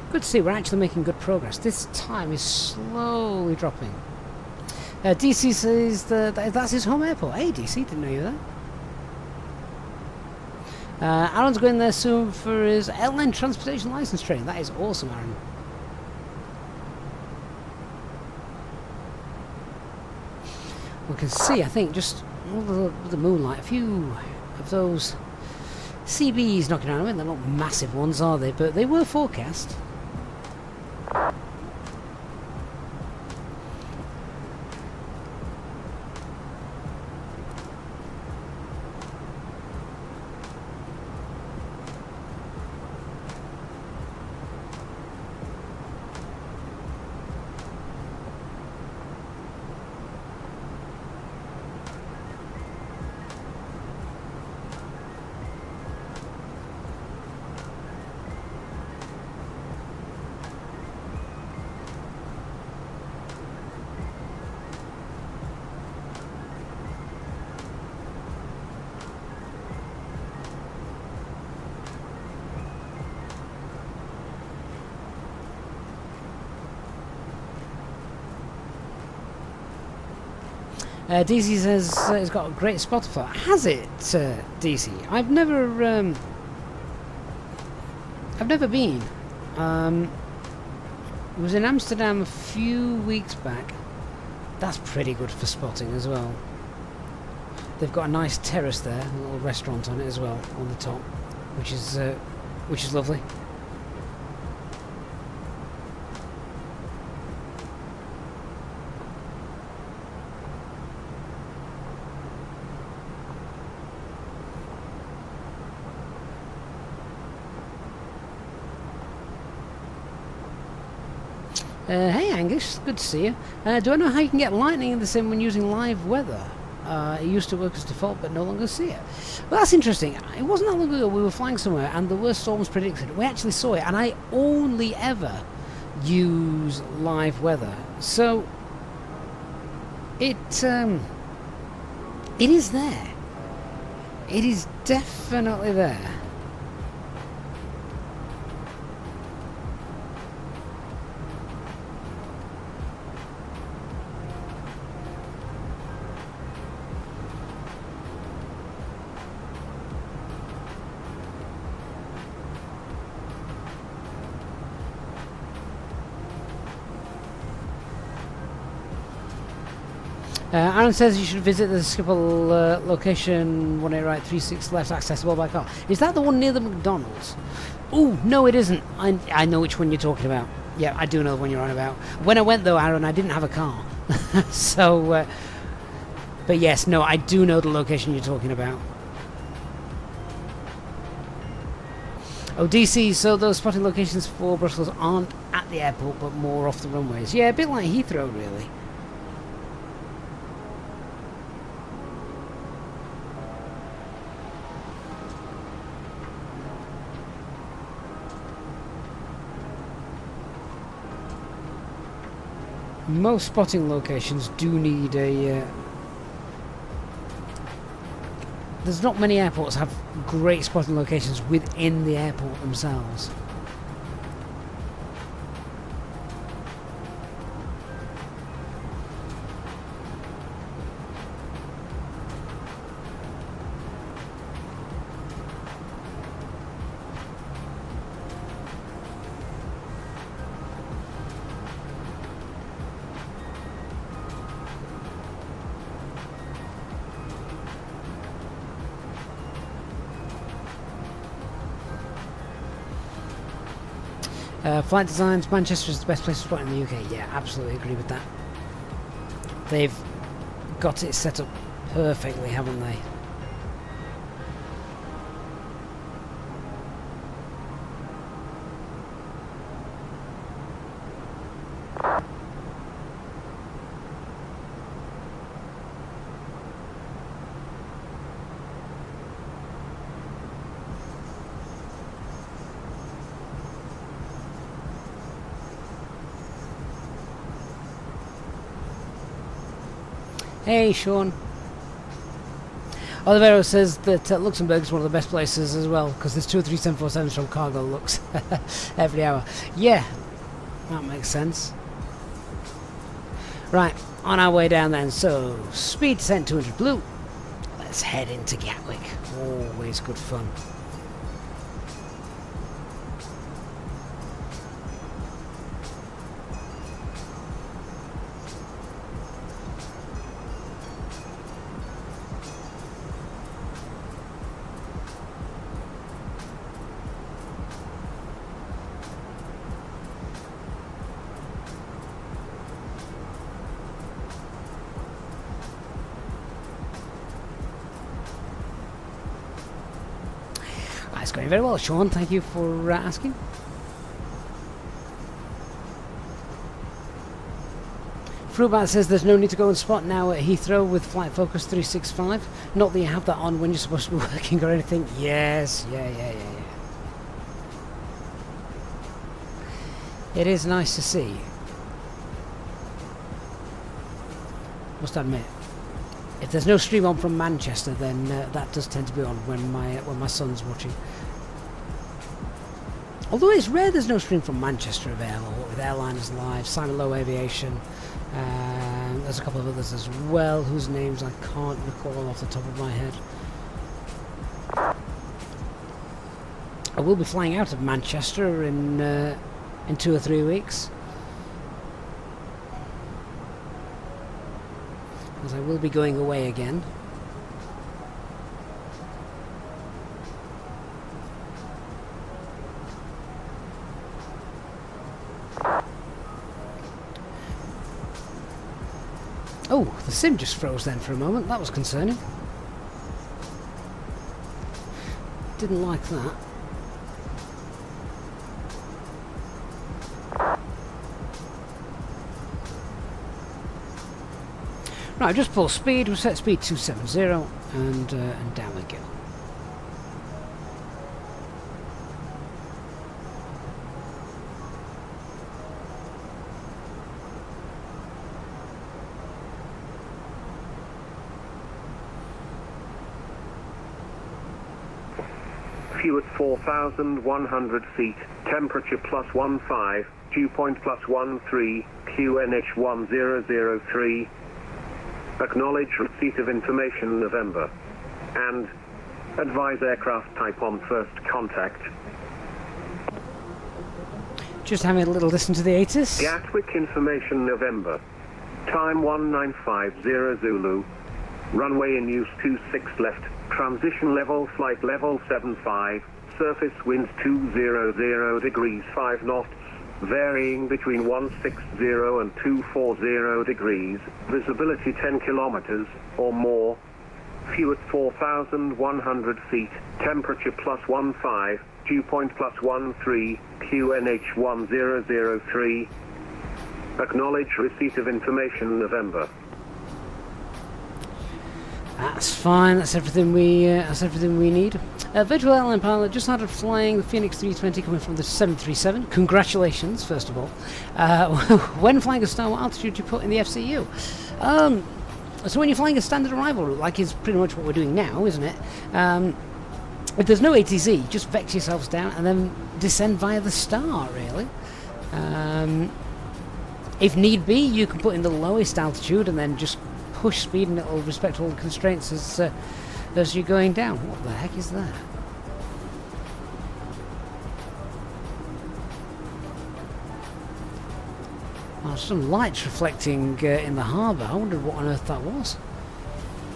Good to see we're actually making good progress. This time is slowly dropping. DC says that's his home airport. Hey DC, didn't know you were there. Aaron's going there soon for his airline transportation license training. That is awesome, Aaron. We can see, I think, just with the moonlight, a few of those CBs knocking around. I mean, they're not massive ones, are they? But they were forecast. DC says it's got a great spot for it. Has it, DC? I've never been. It was in Amsterdam a few weeks back. That's pretty good for spotting as well. They've got a nice terrace there, a little restaurant on it as well, on the top, which is lovely. Hey Angus, good to see you. Do I know how you can get lightning in the sim when using live weather? It used to work as default but no longer see it. Well, that's interesting. It wasn't that long ago we were flying somewhere and there were storms predicted. We actually saw it, and I only ever use live weather. So it is there. It is definitely there. Aaron says you should visit the Schiphol location 18 right 36 left, accessible by car. Is that the one near the McDonald's? Oh no, it isn't. I know which one you're talking about. Yeah, I do know the one you're on about. When I went though, Aaron, I didn't have a car. So but yes, no, I do know the location you're talking about. Oh, DC, so those spotting locations for Brussels aren't at the airport but more off the runways. Yeah, a bit like Heathrow really. most spotting locations do need a... there's not many airports have great spotting locations within the airport themselves. Flight Designs, Manchester is the best place to spot in the UK. Yeah, absolutely agree with that. They've got it set up perfectly, haven't they? Hey, Sean. Olivero says that Luxembourg is one of the best places as well, because there's 2 or 3 747s from Cargo Lux every hour. Yeah, that makes sense. Right, on our way down then. So, speed descent 200 blue. Let's head into Gatwick. Always good fun. It's going very well, Sean. Thank you for asking. Fruitbat says there's no need to go and spot now at Heathrow with Flight Focus 365. Not that you have that on when you're supposed to be working or anything. Yes, yeah. It is nice to see. Must admit, if there's no stream on from Manchester, then that does tend to be on when my son's watching. Although it's rare there's no stream from Manchester available, with Airliners Live, Simon Lowe Aviation, there's a couple of others as well, whose names I can't recall off the top of my head. I will be flying out of Manchester in 2 or 3 weeks. As I will be going away again. Oh, the sim just froze then for a moment. That was concerning. Didn't like that. Right, just full speed. We'll set speed 270 and down we go. Fuel at 4,100 feet, temperature +15, dew point +13, QNH 1003. Acknowledge receipt of information November. And advise aircraft type on first contact. Just having a little listen to the ATIS. Gatwick information November. Time 1950 Zulu. Runway in use 26 left. Transition level flight level 75. Surface winds 200 degrees 5 knots. Varying between 160 and 240 degrees, visibility 10 kilometers or more, fuel at 4,100 feet, temperature +15, dew point +13, QNH 1003. Acknowledge receipt of information November. That's fine. That's everything we need. Virtual airline pilot just started flying the Fenix A320 coming from the 737. Congratulations, first of all. When flying a star, what altitude do you put in the FCU? So when you're flying a standard arrival route, like is pretty much what we're doing now, isn't it? If there's no ATC, just vex yourselves down and then descend via the star, really. If need be, you can put in the lowest altitude and then just push speed and it'll respect all the constraints as you're going down. What the heck is that? Oh, some lights reflecting in the harbour. I wondered what on earth that was.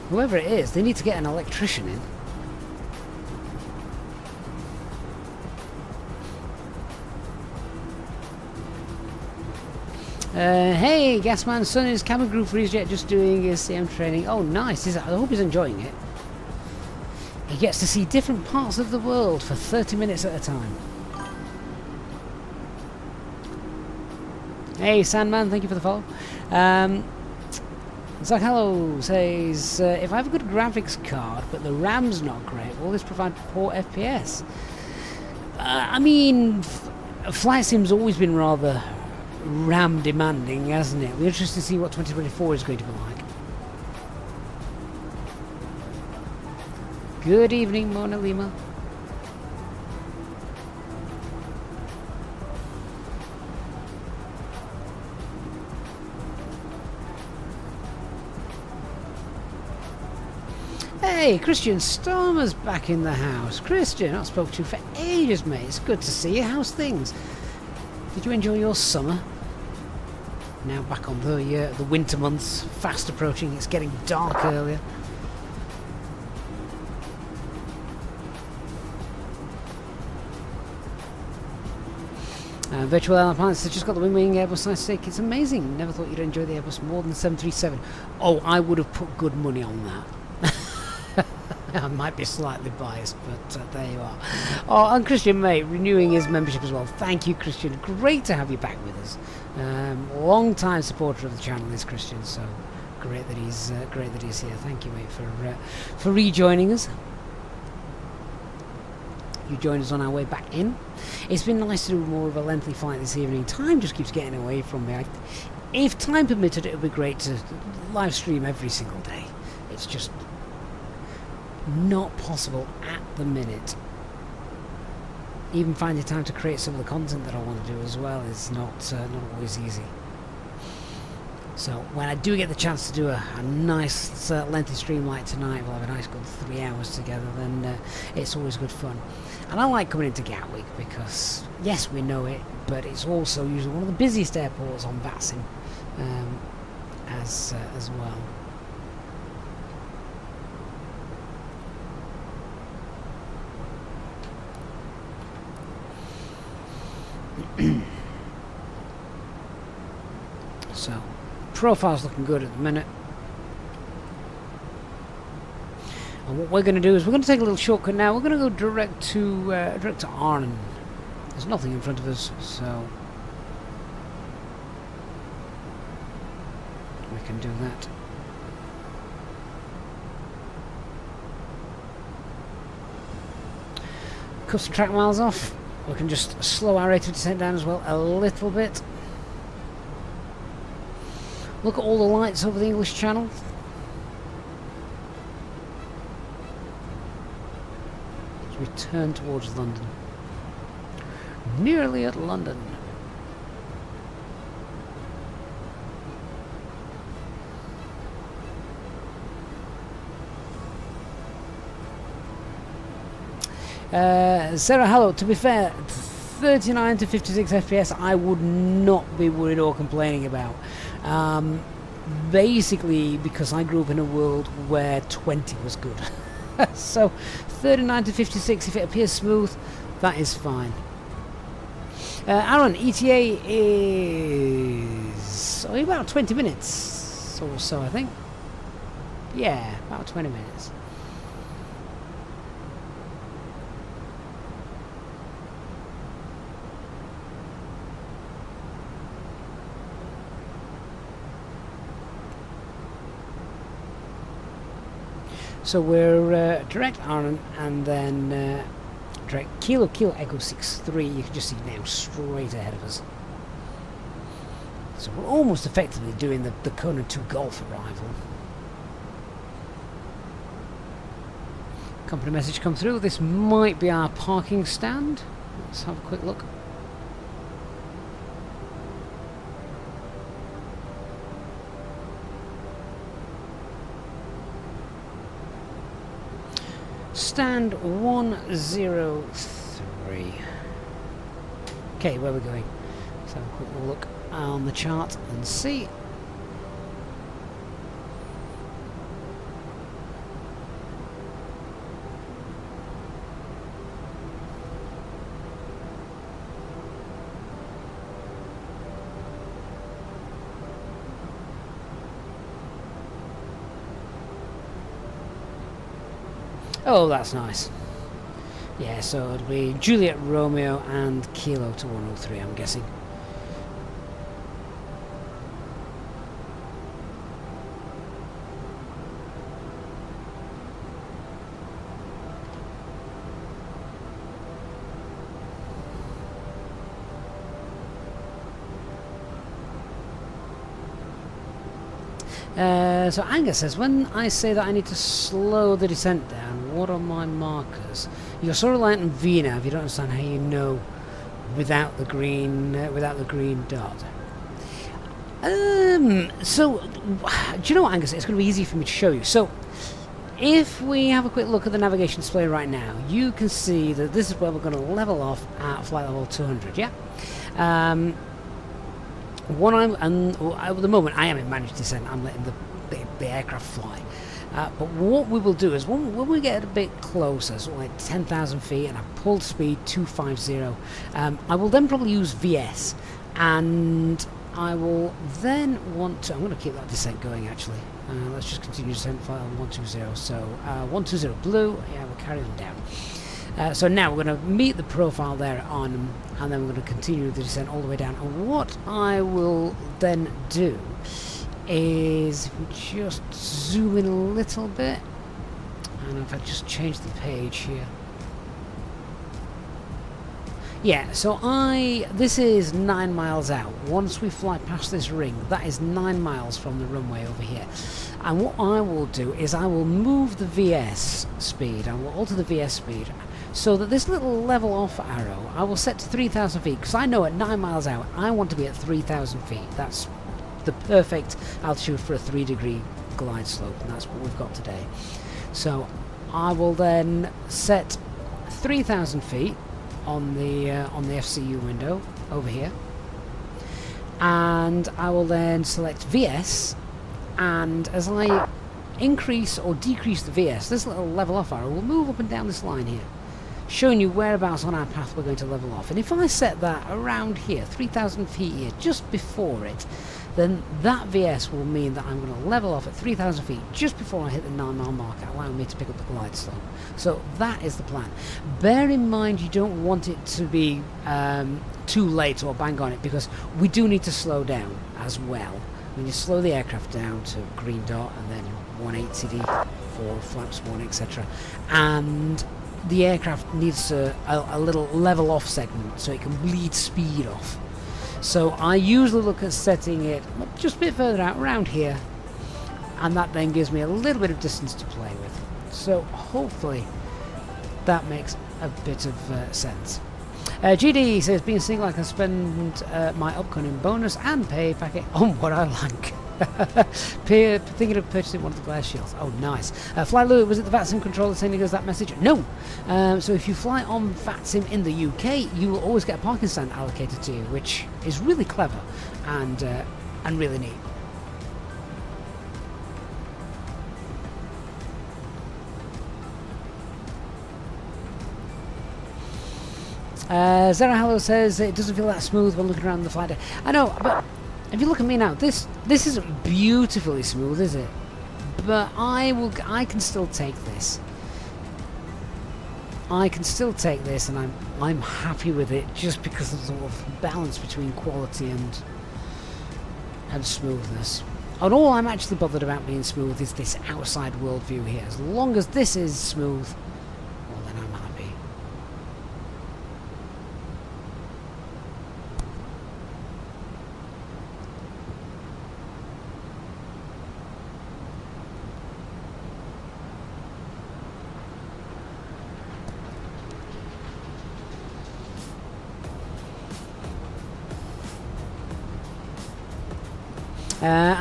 Whoever it is, they need to get an electrician in. Hey, Gasman, son is cabin crew for Easyjet, just doing his CM training. Oh, nice. I hope he's enjoying it. He gets to see different parts of the world for 30 minutes at a time. Hey, Sandman, thank you for the follow. Zach Hello says, if I have a good graphics card, but the RAM's not great, will this provide poor FPS? I mean, flight sim's always been rather RAM demanding, hasn't it? We're interested to see what 2024 is going to be like. Good evening, Mona Lima. Hey, Christian Stormer's back in the house. Christian, I've spoken to you for ages, mate. It's good to see you. How's things? Did you enjoy your summer? Now back on the winter months, fast approaching. It's getting dark earlier. Virtual Airline Pilots has just got the wing Airbus size stick. It's amazing. Never thought you'd enjoy the Airbus more than 737. Oh, I would have put good money on that. I might be slightly biased, but there you are. Oh, and Christian, mate, renewing his membership as well. Thank you, Christian. Great to have you back with us. Long-time supporter of the channel is Christian, so great that he's here. Thank you, mate, for rejoining us. You joined us on our way back in. It's been nice to do more of a lengthy flight this evening. Time just keeps getting away from me. If time permitted, it would be great to live stream every single day. It's just not possible at the minute. Even finding time to create some of the content that I want to do as well is not always easy. So when I do get the chance to do a nice lengthy stream like tonight, we'll have a nice good 3 hours together, then it's always good fun. And I like coming into Gatwick because, yes, we know it, but it's also usually one of the busiest airports on VATSIM as well. So, profile's looking good at the minute. And what we're going to do is we're going to take a little shortcut now. We're going to go direct to Arnhem. There's nothing in front of us, so we can do that. Cut some track miles off. We can just slow our rate of descent down as well a little bit. Look at all the lights over the English Channel. As we turn towards London. Nearly at London. Sarah, hello. To be fair, 39 to 56 FPS I would not be worried or complaining about. Basically because I grew up in a world where 20 was good. So 39 to 56, if it appears smooth, that is fine. Aaron, ETA is about 20 minutes or so, I think. Yeah, about 20 minutes. So we're direct on and then direct Kilo Echo 63. You can just see now straight ahead of us. So we're almost effectively doing the Kona 2 Golf arrival. Company message come through. This might be our parking stand. Let's have a quick look. Stand 103. Okay, where we're going. Let's have a quick look on the chart and see. Oh, that's nice. Yeah, so it'll be Juliet Romeo and Kilo to 103, I'm guessing. So Angus says, when I say that I need to slow the descent down, what are my markers? You're so reliant on VNav, you don't understand how you know without the green dot. So do you know what, Angus? It's going to be easy for me to show you. So if we have a quick look at the navigation display right now, you can see that this is where we're going to level off at flight level 200. Yeah. At the moment I am in managed descent. I'm letting the aircraft fly. But what we will do is when we get a bit closer, so like 10,000 feet, and I've pulled speed 250, I will then probably use VS, and I will then want to. I'm going to keep that descent going actually. Let's just continue descent file 120. So 120 blue. Yeah, we'll carry on down. So now we're going to meet the profile there on, and then we're going to continue the descent all the way down. And what I will then do is just zoom in a little bit, and if I just change the page here. Yeah, so this is 9 miles out. Once we fly past this ring, that is 9 miles from the runway over here. And what I will do is I will move the VS speed. I will alter the VS speed so that this little level off arrow I will set to 3,000 feet, because I know at 9 miles out I want to be at 3,000 feet. That's the perfect altitude for a 3-degree glide slope, and that's what we've got today. So I will then set 3,000 feet on the FCU window over here, and I will then select VS, and as I increase or decrease the VS, this little level off arrow will move up and down this line here, showing you whereabouts on our path we're going to level off. And if I set that around here, 3,000 feet here, just before it, then that VS will mean that I'm going to level off at 3,000 feet just before I hit the 9 mile marker, allowing me to pick up the glide slope. So that is the plan. Bear in mind you don't want it to be too late or bang on it, because we do need to slow down as well. We need to slow the aircraft down to green dot and then 180 for flaps 1, etc. And the aircraft needs a little level off segment so it can bleed speed off. So I usually look at setting it just a bit further out, around here, and that then gives me a little bit of distance to play with. So hopefully that makes a bit of sense. GD says, being single, I can spend my upcoming bonus and pay packet on what I like. Thinking of purchasing one of the glass shields. Oh, nice. Fly Louis, was it the VATSIM controller sending us that message? No. So if you fly on VATSIM in the UK, you will always get a parking stand allocated to you, which is really clever and really neat. Zara Hello says it doesn't feel that smooth when looking around the flight deck. I know, but if you look at me now, this isn't beautifully smooth, is it? But I can still take this. I can still take this, and I'm happy with it just because of the sort of balance between quality and smoothness. And all I'm actually bothered about being smooth is this outside world view here. As long as this is smooth, well then I'm happy.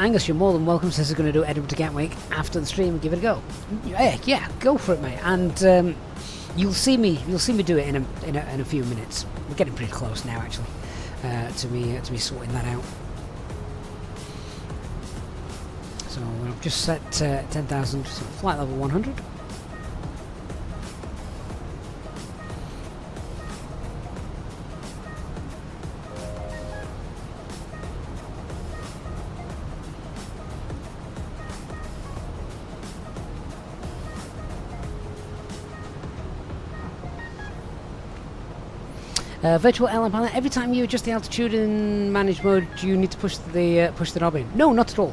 Angus, you're more than welcome. Says he's going to do Edinburgh to Gatwick after the stream. Give it a go. Yeah, go for it, mate. And you'll see me do it in a few minutes. We're getting pretty close now, actually, to me sorting that out. So I've just set 10,000 flight level 100. Virtual airline pilot, every time you adjust the altitude in managed mode, do you need to push the knob in? No, not at all.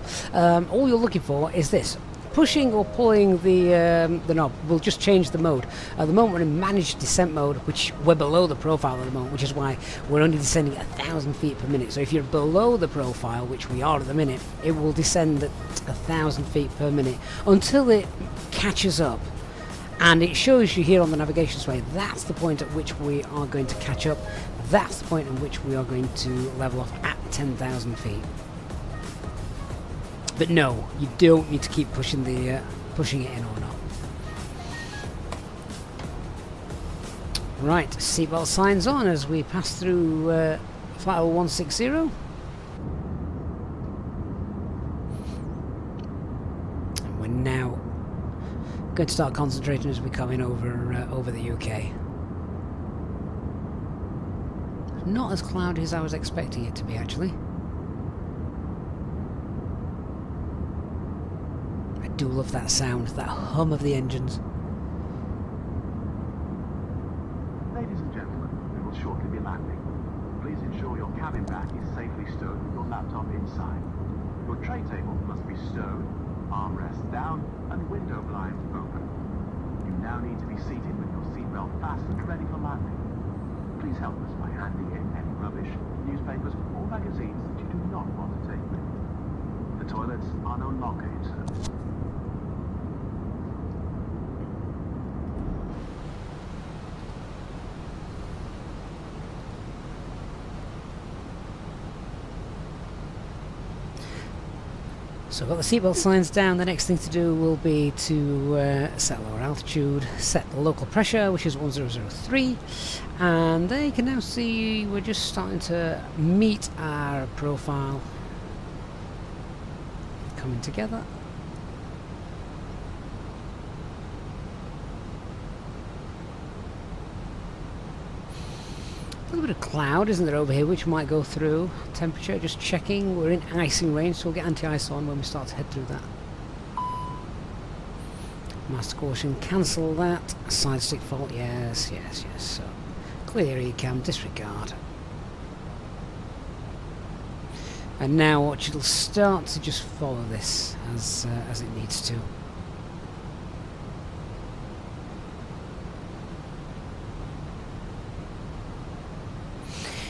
All you're looking for is this. Pushing or pulling the knob will just change the mode. At the moment we're in managed descent mode, which we're below the profile at the moment, which is why we're only descending at 1,000 feet per minute. So if you're below the profile, which we are at the minute, it will descend at 1,000 feet per minute until it catches up. And it shows you here on the navigation display, that's the point at which we are going to catch up. That's the point at which we are going to level off at 10,000 feet. But no, you don't need to keep pushing it in or not. Right, seatbelt signs on as we pass through flight level 160. And we're now going to start concentrating as we come in over the UK. Not as cloudy as I was expecting it to be, actually. I do love that sound, that hum of the engines. Ladies and gentlemen, we will shortly be landing. Please ensure your cabin bag is safely stowed with your laptop inside. Your tray table must be stowed, armrests down, and window blinds open. You now need to be seated with your seatbelt fastened, ready for landing. Please help us by handing in any rubbish, newspapers, or magazines that you do not want to take with you. The toilets are no longer in service. So I've got the seatbelt signs down. The next thing to do will be to set lower altitude, set the local pressure, which is 1003, and there you can now see we're just starting to meet our profile, coming together. A little bit of cloud, isn't there, over here, which might go through. Temperature, just checking. We're in icing range, so we'll get anti-ice on when we start to head through that. Master caution, cancel that. Side stick fault, yes. So clear ECAM, disregard. And now watch, it'll start to just follow this as it needs to.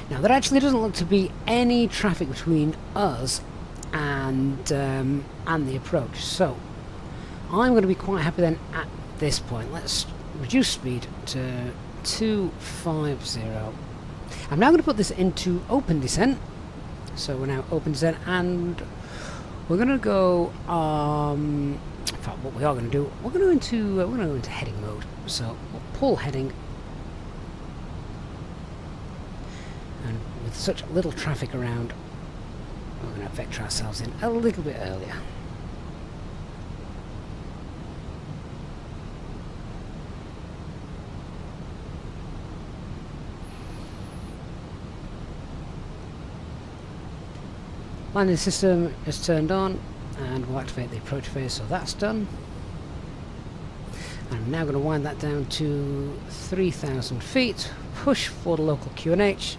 Now there actually doesn't look to be any traffic between us and the approach, so I'm going to be quite happy then at this point. Let's reduce speed to 250. I'm now going to put this into open descent, so we're now open descent, and we're going to go. In fact, what we are going to do, we're going to go into heading mode. So we'll pull heading. And with such little traffic around, we're going to vector ourselves in a little bit earlier. Landing system is turned on, and we'll activate the approach phase, so that's done. I'm now going to wind that down to 3,000 feet, push for the local QNH.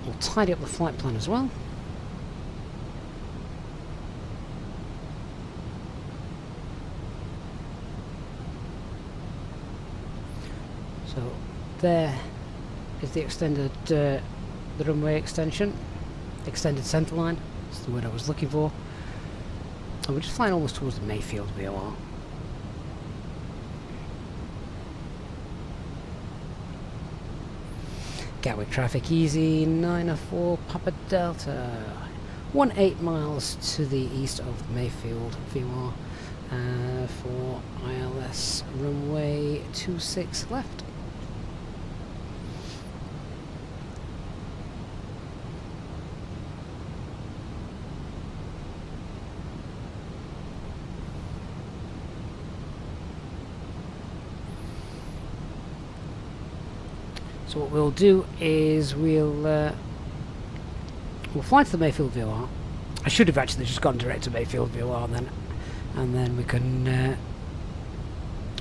We'll tidy up the flight plan as well. So there is the extended, the runway extension, extended centerline. That's the word I was looking for. And we're just flying almost towards the Mayfield VOR. Gatwick traffic easy, 904 Papa Delta. 18 miles to the east of Mayfield VOR for ILS runway 26 left. So what we'll do is we'll fly to the Mayfield VOR. I should have actually just gone direct to Mayfield VOR then, and then we can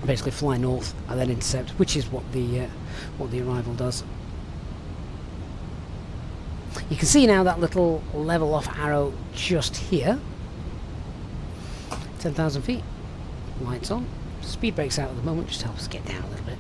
basically fly north and then intercept, which is what the arrival does. You can see now that little level off arrow just here. 10,000 feet. Lights on. Speed brakes out at the moment, just to help us get down a little bit.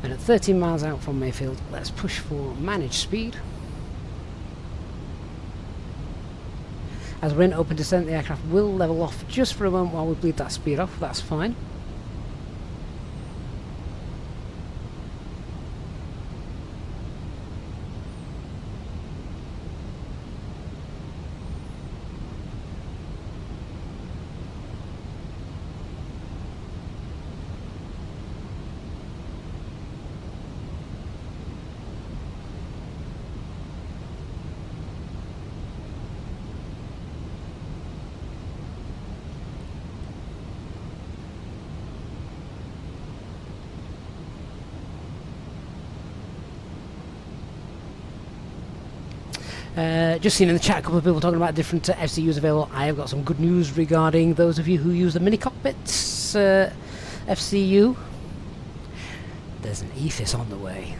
And at 13 miles out from Mayfield, let's push for managed speed. As we're in open descent, the aircraft will level off just for a moment while we bleed that speed off. That's fine. Just seen in the chat a couple of people talking about different FCUs available. I have got some good news regarding those of you who use the mini cockpits FCU. There's an EFIS on the way.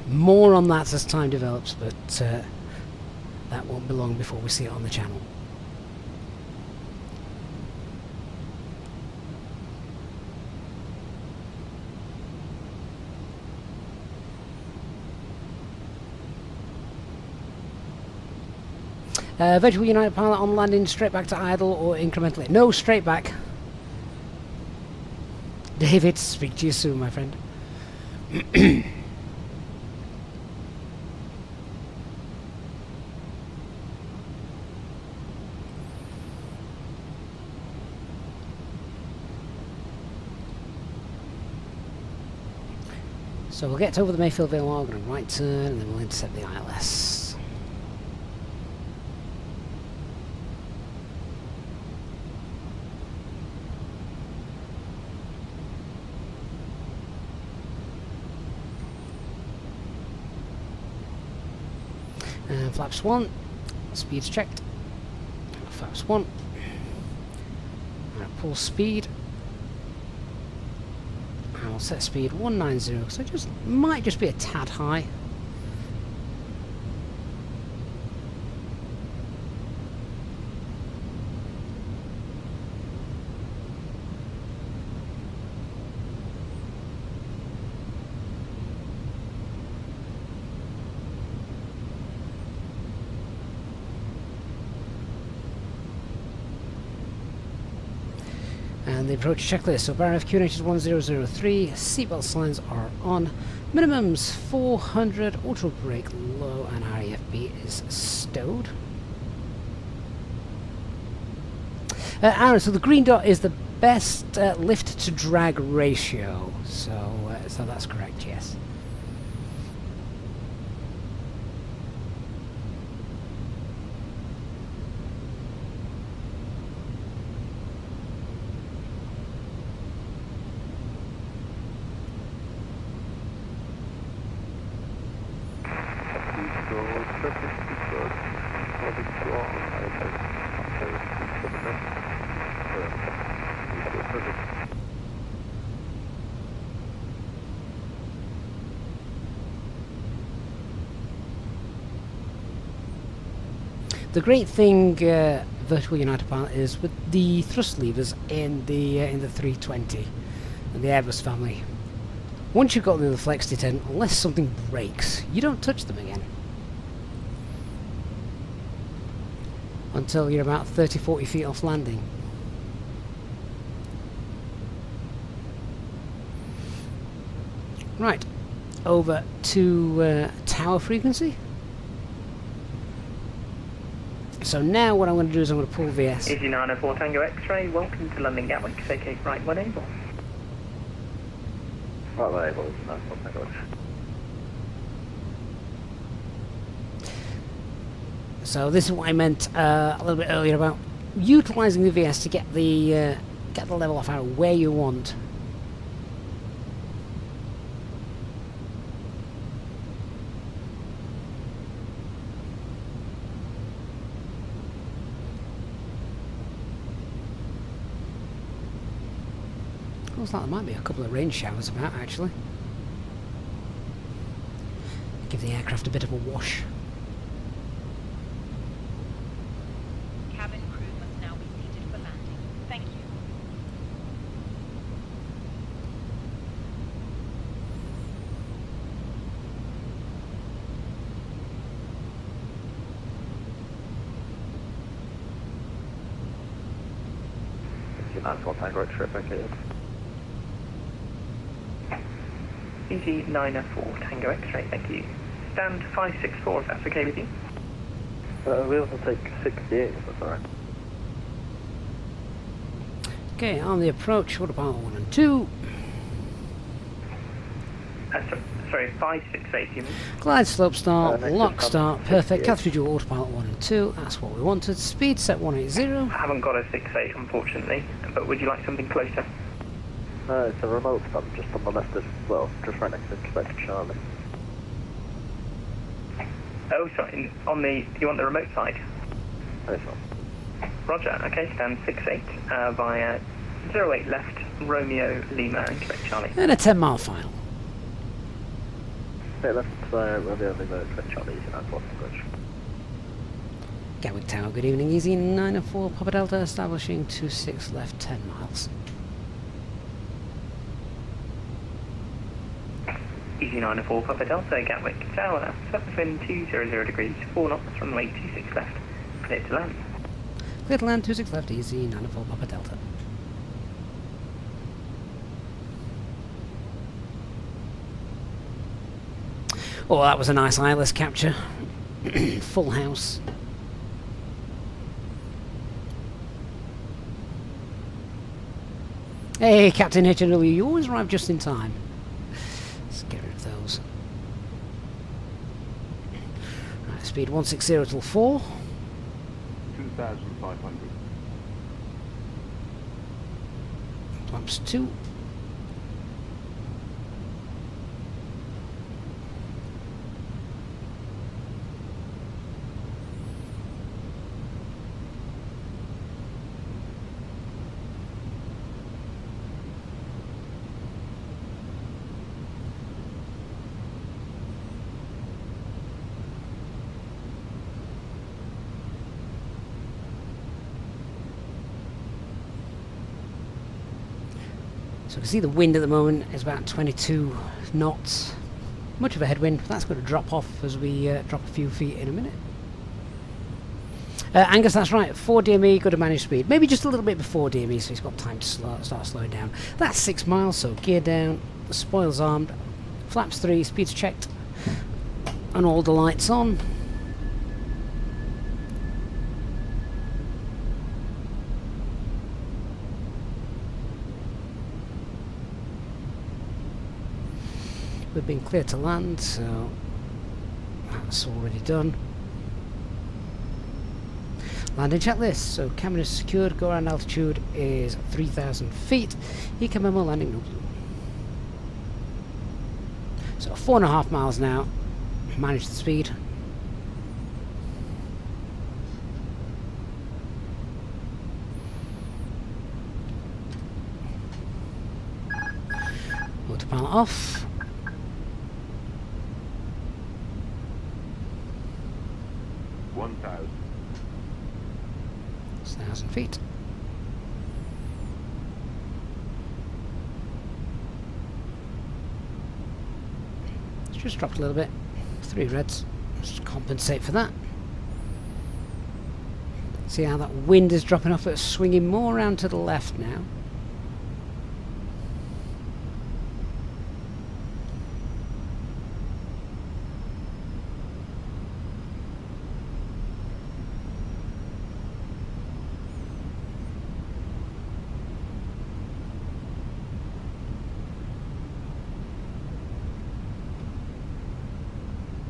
More on that as time develops, but that won't be long before we see it on the channel. Virtual United pilot on landing, straight back to idle or incrementally? No, straight back. David, speak to you soon, my friend. So we'll get over the Mayfield VOR, we're going to right turn, and then we'll intercept the ILS. Flaps 1, speed's checked. Flaps 1. Pull speed. I'll set speed 190, so it just might just be a tad high. And the approach checklist. So bar FQ is 1003, seatbelt signs are on, minimums 400, auto brake low, and REFB is stowed. Aaron, so the green dot is the best lift to drag ratio, so that's correct, yes. The great thing Virtual United Pilot is with the thrust levers in the 320 and the Airbus family. Once you've got them in the flex detent, unless something breaks, you don't touch them again. Until you're about 30-40 feet off landing. Right, over to tower frequency. So now what I'm going to do is I'm going to pull VS. Easy 904 Tango X-ray, welcome to London Gatwick, vacate right when able. Right when able, 904 Tango X. So this is what I meant a little bit earlier about utilising the VS to get the level off out where you want. Looks like there might be a couple of rain showers about, actually. Give the aircraft a bit of a wash. Cabin crew must now be seated for landing. Thank you. Easy 904 Tango X-ray, vacated. Easy 904 Tango X-ray, thank you. Stand 564 if that's okay with you. We also take 68 if that's alright. Okay, on the approach, autopilot 1 and 2. Sorry, 568 you mean? Glide slope start, lock start, perfect. Category dual autopilot 1 and 2, that's what we wanted. Speed set 180. I haven't got a 68 unfortunately, but would you like something closer? No, it's a remote stop just on the left as well, just right next to Pushback Charlie. Oh, sorry, on the, you want the remote side? This one. Roger, okay, stand 68 via 08 left, Romeo, Lima, and Quebec Charlie. And a 10-mile final. Yeah, left, Romeo, Lima, Quebec Charlie, Easy 904 Tango. Gatwick Tower, good evening. Easy 904 Papa Delta, establishing 26 left, 10 miles. Easy 904 Papa Delta, Gatwick Tower, surface wind 200 degrees, 4 knots, runway 26 left, clear to land. Clear to land, 26 left, easy 904 Papa Delta. Oh, that was a nice eyeless capture. Full house. Hey, Captain HW, you always arrive just in time. Let's get rid of those. Right, speed 160 till 4. 2,500. Flaps 2. So you can see the wind at the moment is about 22 knots. Much of a headwind, but that's going to drop off as we drop a few feet in a minute. Angus, that's right, 4 DME, good to manage speed. Maybe just a little bit before DME, so he's got time to start slowing down. That's 6 miles, so gear down, the spoils armed, flaps 3, speed's checked, and all the lights on. We've been cleared to land, so that's already done. Landing checklist. So cabin is secured, go around altitude is 3,000 feet. Eco memo landing no blue. So 4.5 miles now. Manage the speed. autopilot off. 1,000. 1,000 feet. It's just dropped a little bit. 3 reds. Just compensate for that. See how that wind is dropping off. It's swinging more around to the left now.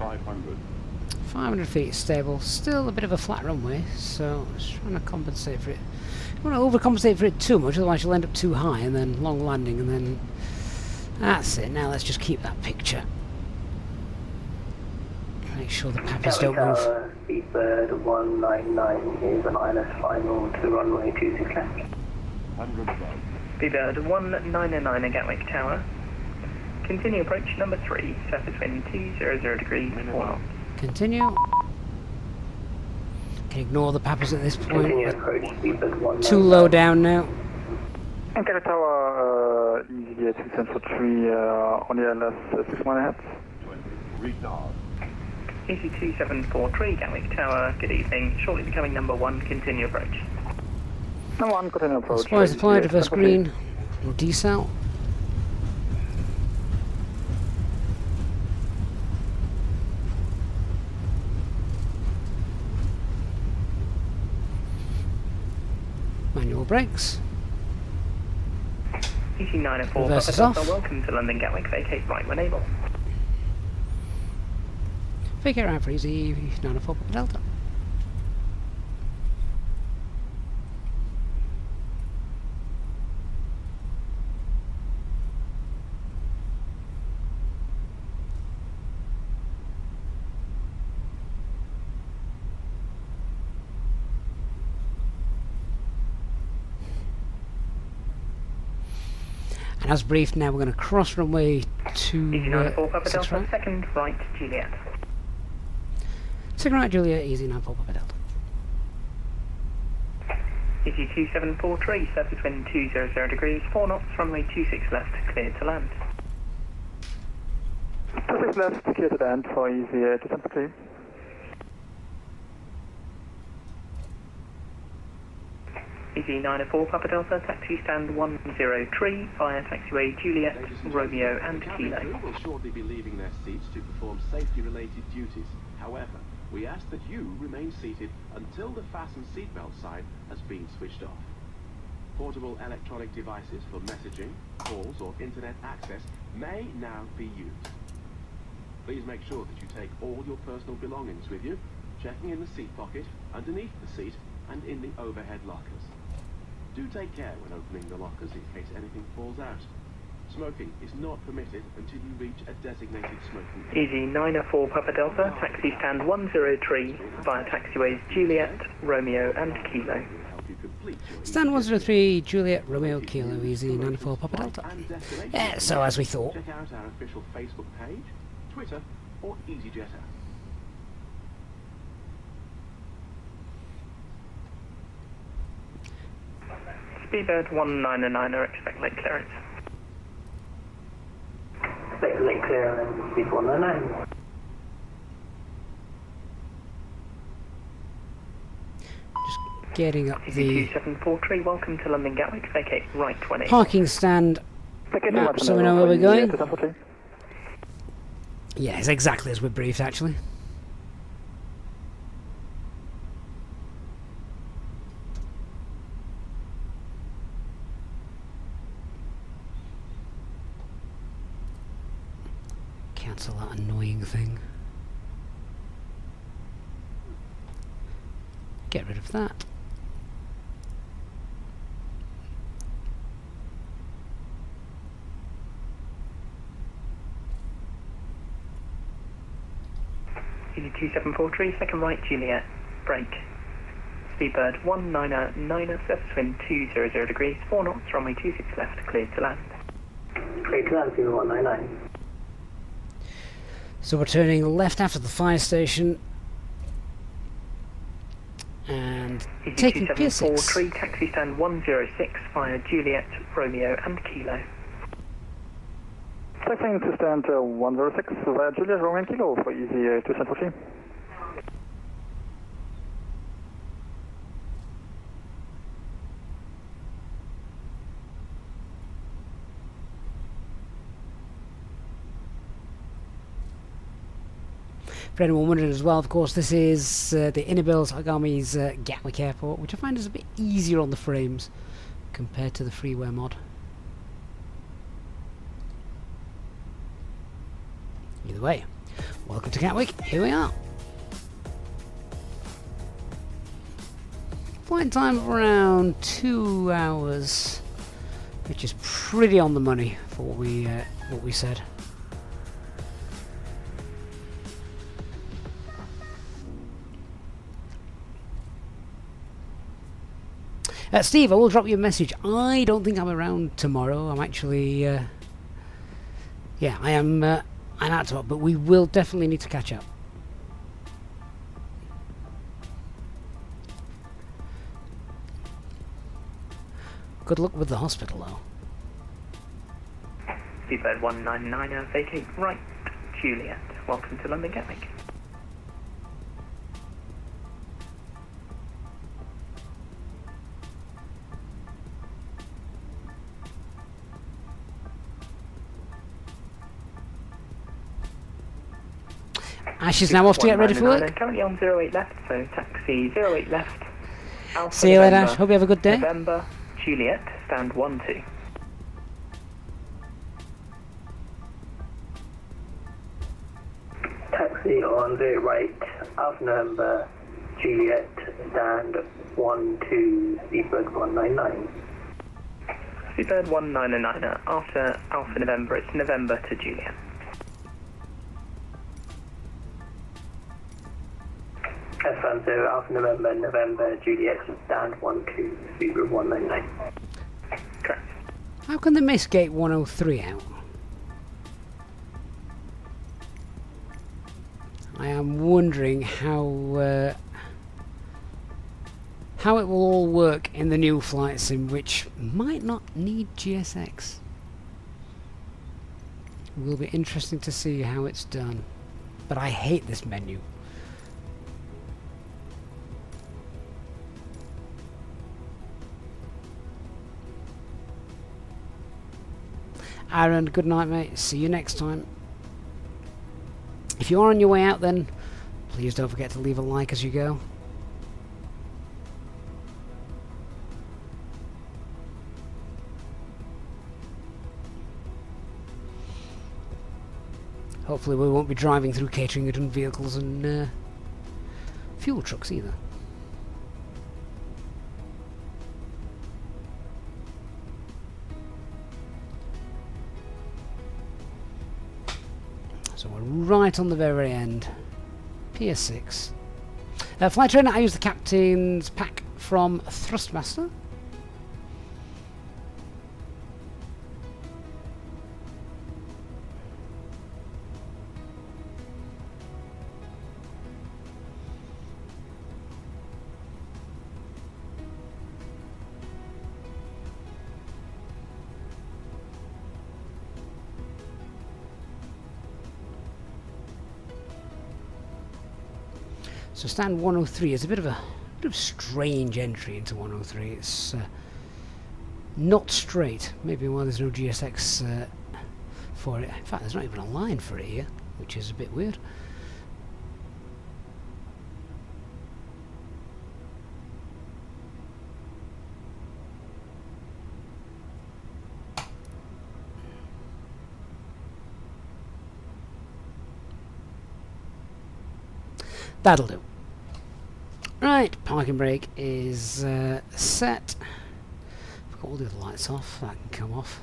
$500. 500 feet stable, still a bit of a flat runway, so just trying to compensate for it. You don't want to overcompensate for it too much, otherwise you'll end up too high and then long landing, and then that's it. Now let's just keep that picture. Make sure the pappies don't move. Speedbird 199 is an ILS final to runway 26 left. 100 above. Speedbird 199 at Gatwick Tower. Continue approach number 3, surface wind 200 degrees, 4 knots. Continue. Can ignore the pappies at this point. Continue approach, Speedbird 199. Too low down now. Gatwick Tower, Easyjet 673 on the ILS 6 mile ahead. Retard. EC2743 Gatwick Tower, good evening. Shortly becoming number 1, continue approach. Number 1, continue approach. Supplies applied, reverse green, and desal. Manual brakes. EC904 Reverse Papa off. Welcome to London Gatwick, vacate right when able. Vacate right for easy 904 Papa Delta. And as briefed, now we're going to cross runway to EC904 Papa 6 Delta, right. second right Juliet. 6 right Juliet, easy 94 Papa Delta. EC2743, surface wind 200 degrees, 4 knots, runway 26 left, cleared to land. 26 left, clear to land for Easyjet 273. EC904 Papa Delta, taxi stand 103 via taxiway Juliet, Romeo and Kilo. Crew will shortly be leaving their seats to perform safety-related duties. However, we ask that you remain seated until the fasten seatbelt sign has been switched off. Portable electronic devices for messaging, calls or internet access may now be used. Please make sure that you take all your personal belongings with you, checking in the seat pocket, underneath the seat and in the overhead lockers. Do take care when opening the lockers in case anything falls out. Smoking is not permitted until you reach a designated smoking area. EC904 Papa Delta, taxi stand 103 via taxiways Juliet, Romeo and Kilo. Stand 103 Juliet, Romeo, Kilo, easy 94 Papa Delta. Yeah, so as we thought. Check out our official Facebook page, Twitter or Easyjet app. Speedbird 199 expect late clearance. Expect late clearance, speed 199. Just getting up the 2743, welcome to London Gatwick, vacate right 20. parking stand map so we know where we're going. Yeah, it's exactly as we briefed actually. Cancel that annoying thing. Get rid of that. EC2743, second right Juliet, brake. Speedbird 199, surface wind 200 degrees, 4 knots, runway 26 left, cleared to land. clear to land 199. So we're turning left after the fire station and taking Pier 6. Taxi stand 106 via Juliet, Romeo and Kilo. Taxiing to stand 106 via Juliet, Romeo and Kilo for Easyjet to Central Team. For anyone wondering as well, of course, this is the Innobuild Agami's Gatwick Airport, which I find is a bit easier on the frames compared to the freeware mod. Either way, welcome to Gatwick, here we are. Flight time of around 2 hours, which is pretty on the money for what we said. Steve, I will drop you a message. I don't think I'm around tomorrow. I'm actually, yeah, I'm out tomorrow, but we will definitely need to catch up. Good luck with the hospital, though. Seabird 199, vacate right, Juliet. Welcome to London Gatwick. Ash is now off to get ready for work. Currently on 08 left, so taxi 08 left. Alpha See you later, November, Ash. Hope you have a good day. November, Juliet, stand 12. Taxi on the right, Alpha November, Juliet, stand 12, Seabird 199. Seabird 199, after Alpha November, it's November to Juliet. F1 0, Alpha November, November, Juliet, stand 12, Seabird 199. Correct. How can they miss gate 103 out? I am wondering how it will all work in the new flight sim, which might not need GSX. It will be interesting to see how it's done. But I hate this menu. Aaron, good night, mate. See you next time. If you are on your way out, then please don't forget to leave a like as you go. Hopefully we won't be driving through catering-ridden vehicles and fuel trucks either. So we're right on the very end. Pier 6. Flight trainer, I use the captain's pack from Thrustmaster. So stand 103 is a bit of a strange entry into 103. It's not straight. Maybe why there's no GSX for it. In fact, there's not even a line for it here, which is a bit weird. That'll do. Right, parking brake is set. I've got all the other lights off, that can come off.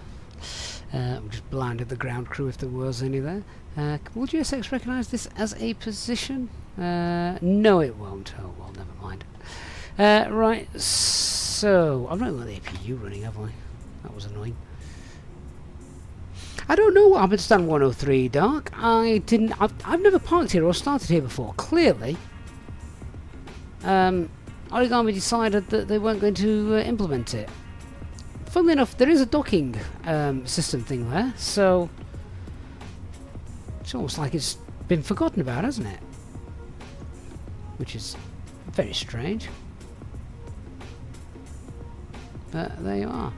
We just blinded the ground crew if there was any there. Will GSX recognise this as a position? No, it won't. Oh, well, never mind. Right, so I've not got the APU running, have I? That was annoying. I don't know what happened to stand 103, Dark. I've never parked here or started here before. Clearly, Origami decided that they weren't going to implement it. Funnily enough, there is a docking system thing there, so it's almost like it's been forgotten about, hasn't it? Which is very strange. But there you are.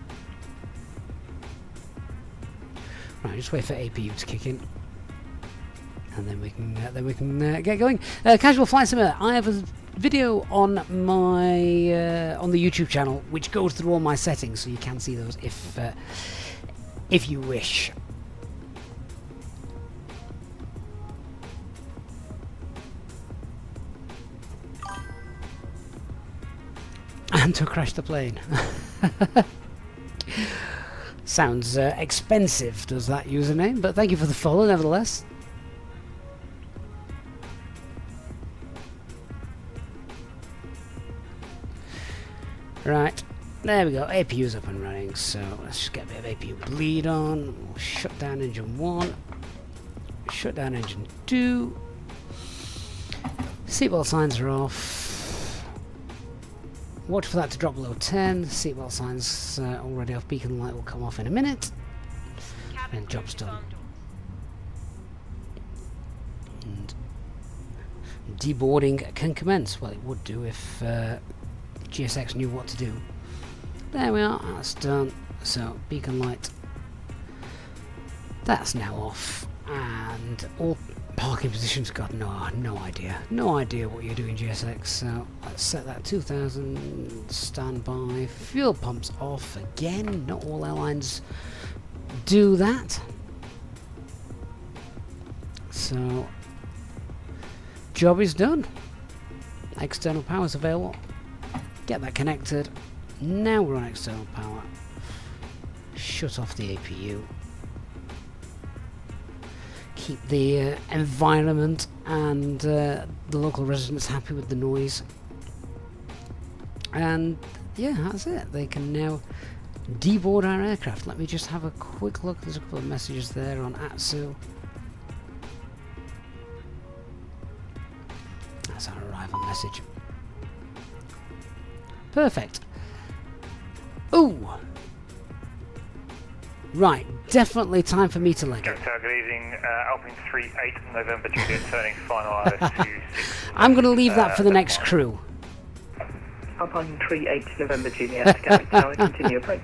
Right, just wait for APU to kick in, and then we can get going. Casual Flight Simmer. I have a video on my on the YouTube channel which goes through all my settings, so you can see those if you wish. And to crash the plane. Sounds expensive, does that username? But thank you for the follow, nevertheless. Right, there we go. APU's up and running, so let's just get a bit of APU bleed on. We'll shut down engine 1, shut down engine 2. Seatbelt signs are off. Watch for that to drop below 10. Seatbelt signs already off. Beacon light will come off in a minute. And job's done. And deboarding can commence. Well, it would do if GSX knew what to do. There we are. That's done. So beacon light. That's now off. And all parking positions, got no idea what you're doing, GSX. So let's set that 2000 standby. Fuel pumps off again. Not all airlines do that. So job is done. External power is available. Get that connected. Now we're on external power. Shut off the APU. Keep the environment and the local residents happy with the noise. And yeah, that's it. They can now deboard our aircraft. Let me just have a quick look. There's a couple of messages there on ATSU. That's our arrival message. Perfect. Ooh! Right, definitely time for me to leg it. Good evening, Alpine 38 November Juliet turning final ILS I'm going to leave that for the next crew. Alpine 38 November Juliet, Gatwick Tower, continue approach.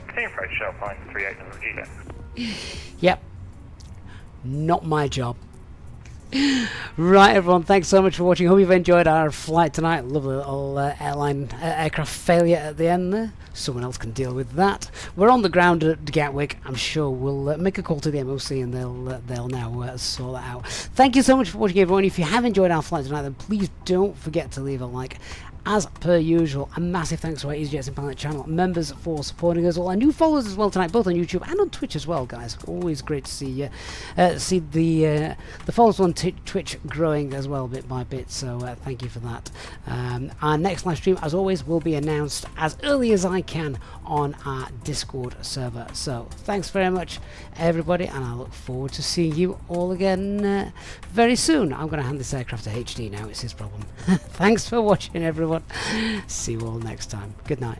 Continue approach, Alpine 38 November Juliet. Yep. Not my job. Right, everyone, thanks so much for watching. Hope you've enjoyed our flight tonight. Lovely little aircraft failure at the end there. Someone else can deal with that. We're on the ground at Gatwick. I'm sure we'll make a call to the MOC and they'll now sort that out. Thank you so much for watching, everyone. If you have enjoyed our flight tonight, then please don't forget to leave a like. As per usual, a massive thanks to our Easyjet and Planet channel members for supporting us, all our new followers as well tonight, both on YouTube and on Twitch as well, guys. Always great to see you, see the followers on Twitch growing as well, bit by bit. So thank you for that. Our next live stream, as always, will be announced as early as I can on our Discord server. So thanks very much, everybody, and I look forward to seeing you all again very soon. I'm going to hand this aircraft to HD now. It's his problem. Thanks for watching, everyone. See you all next time. Good night.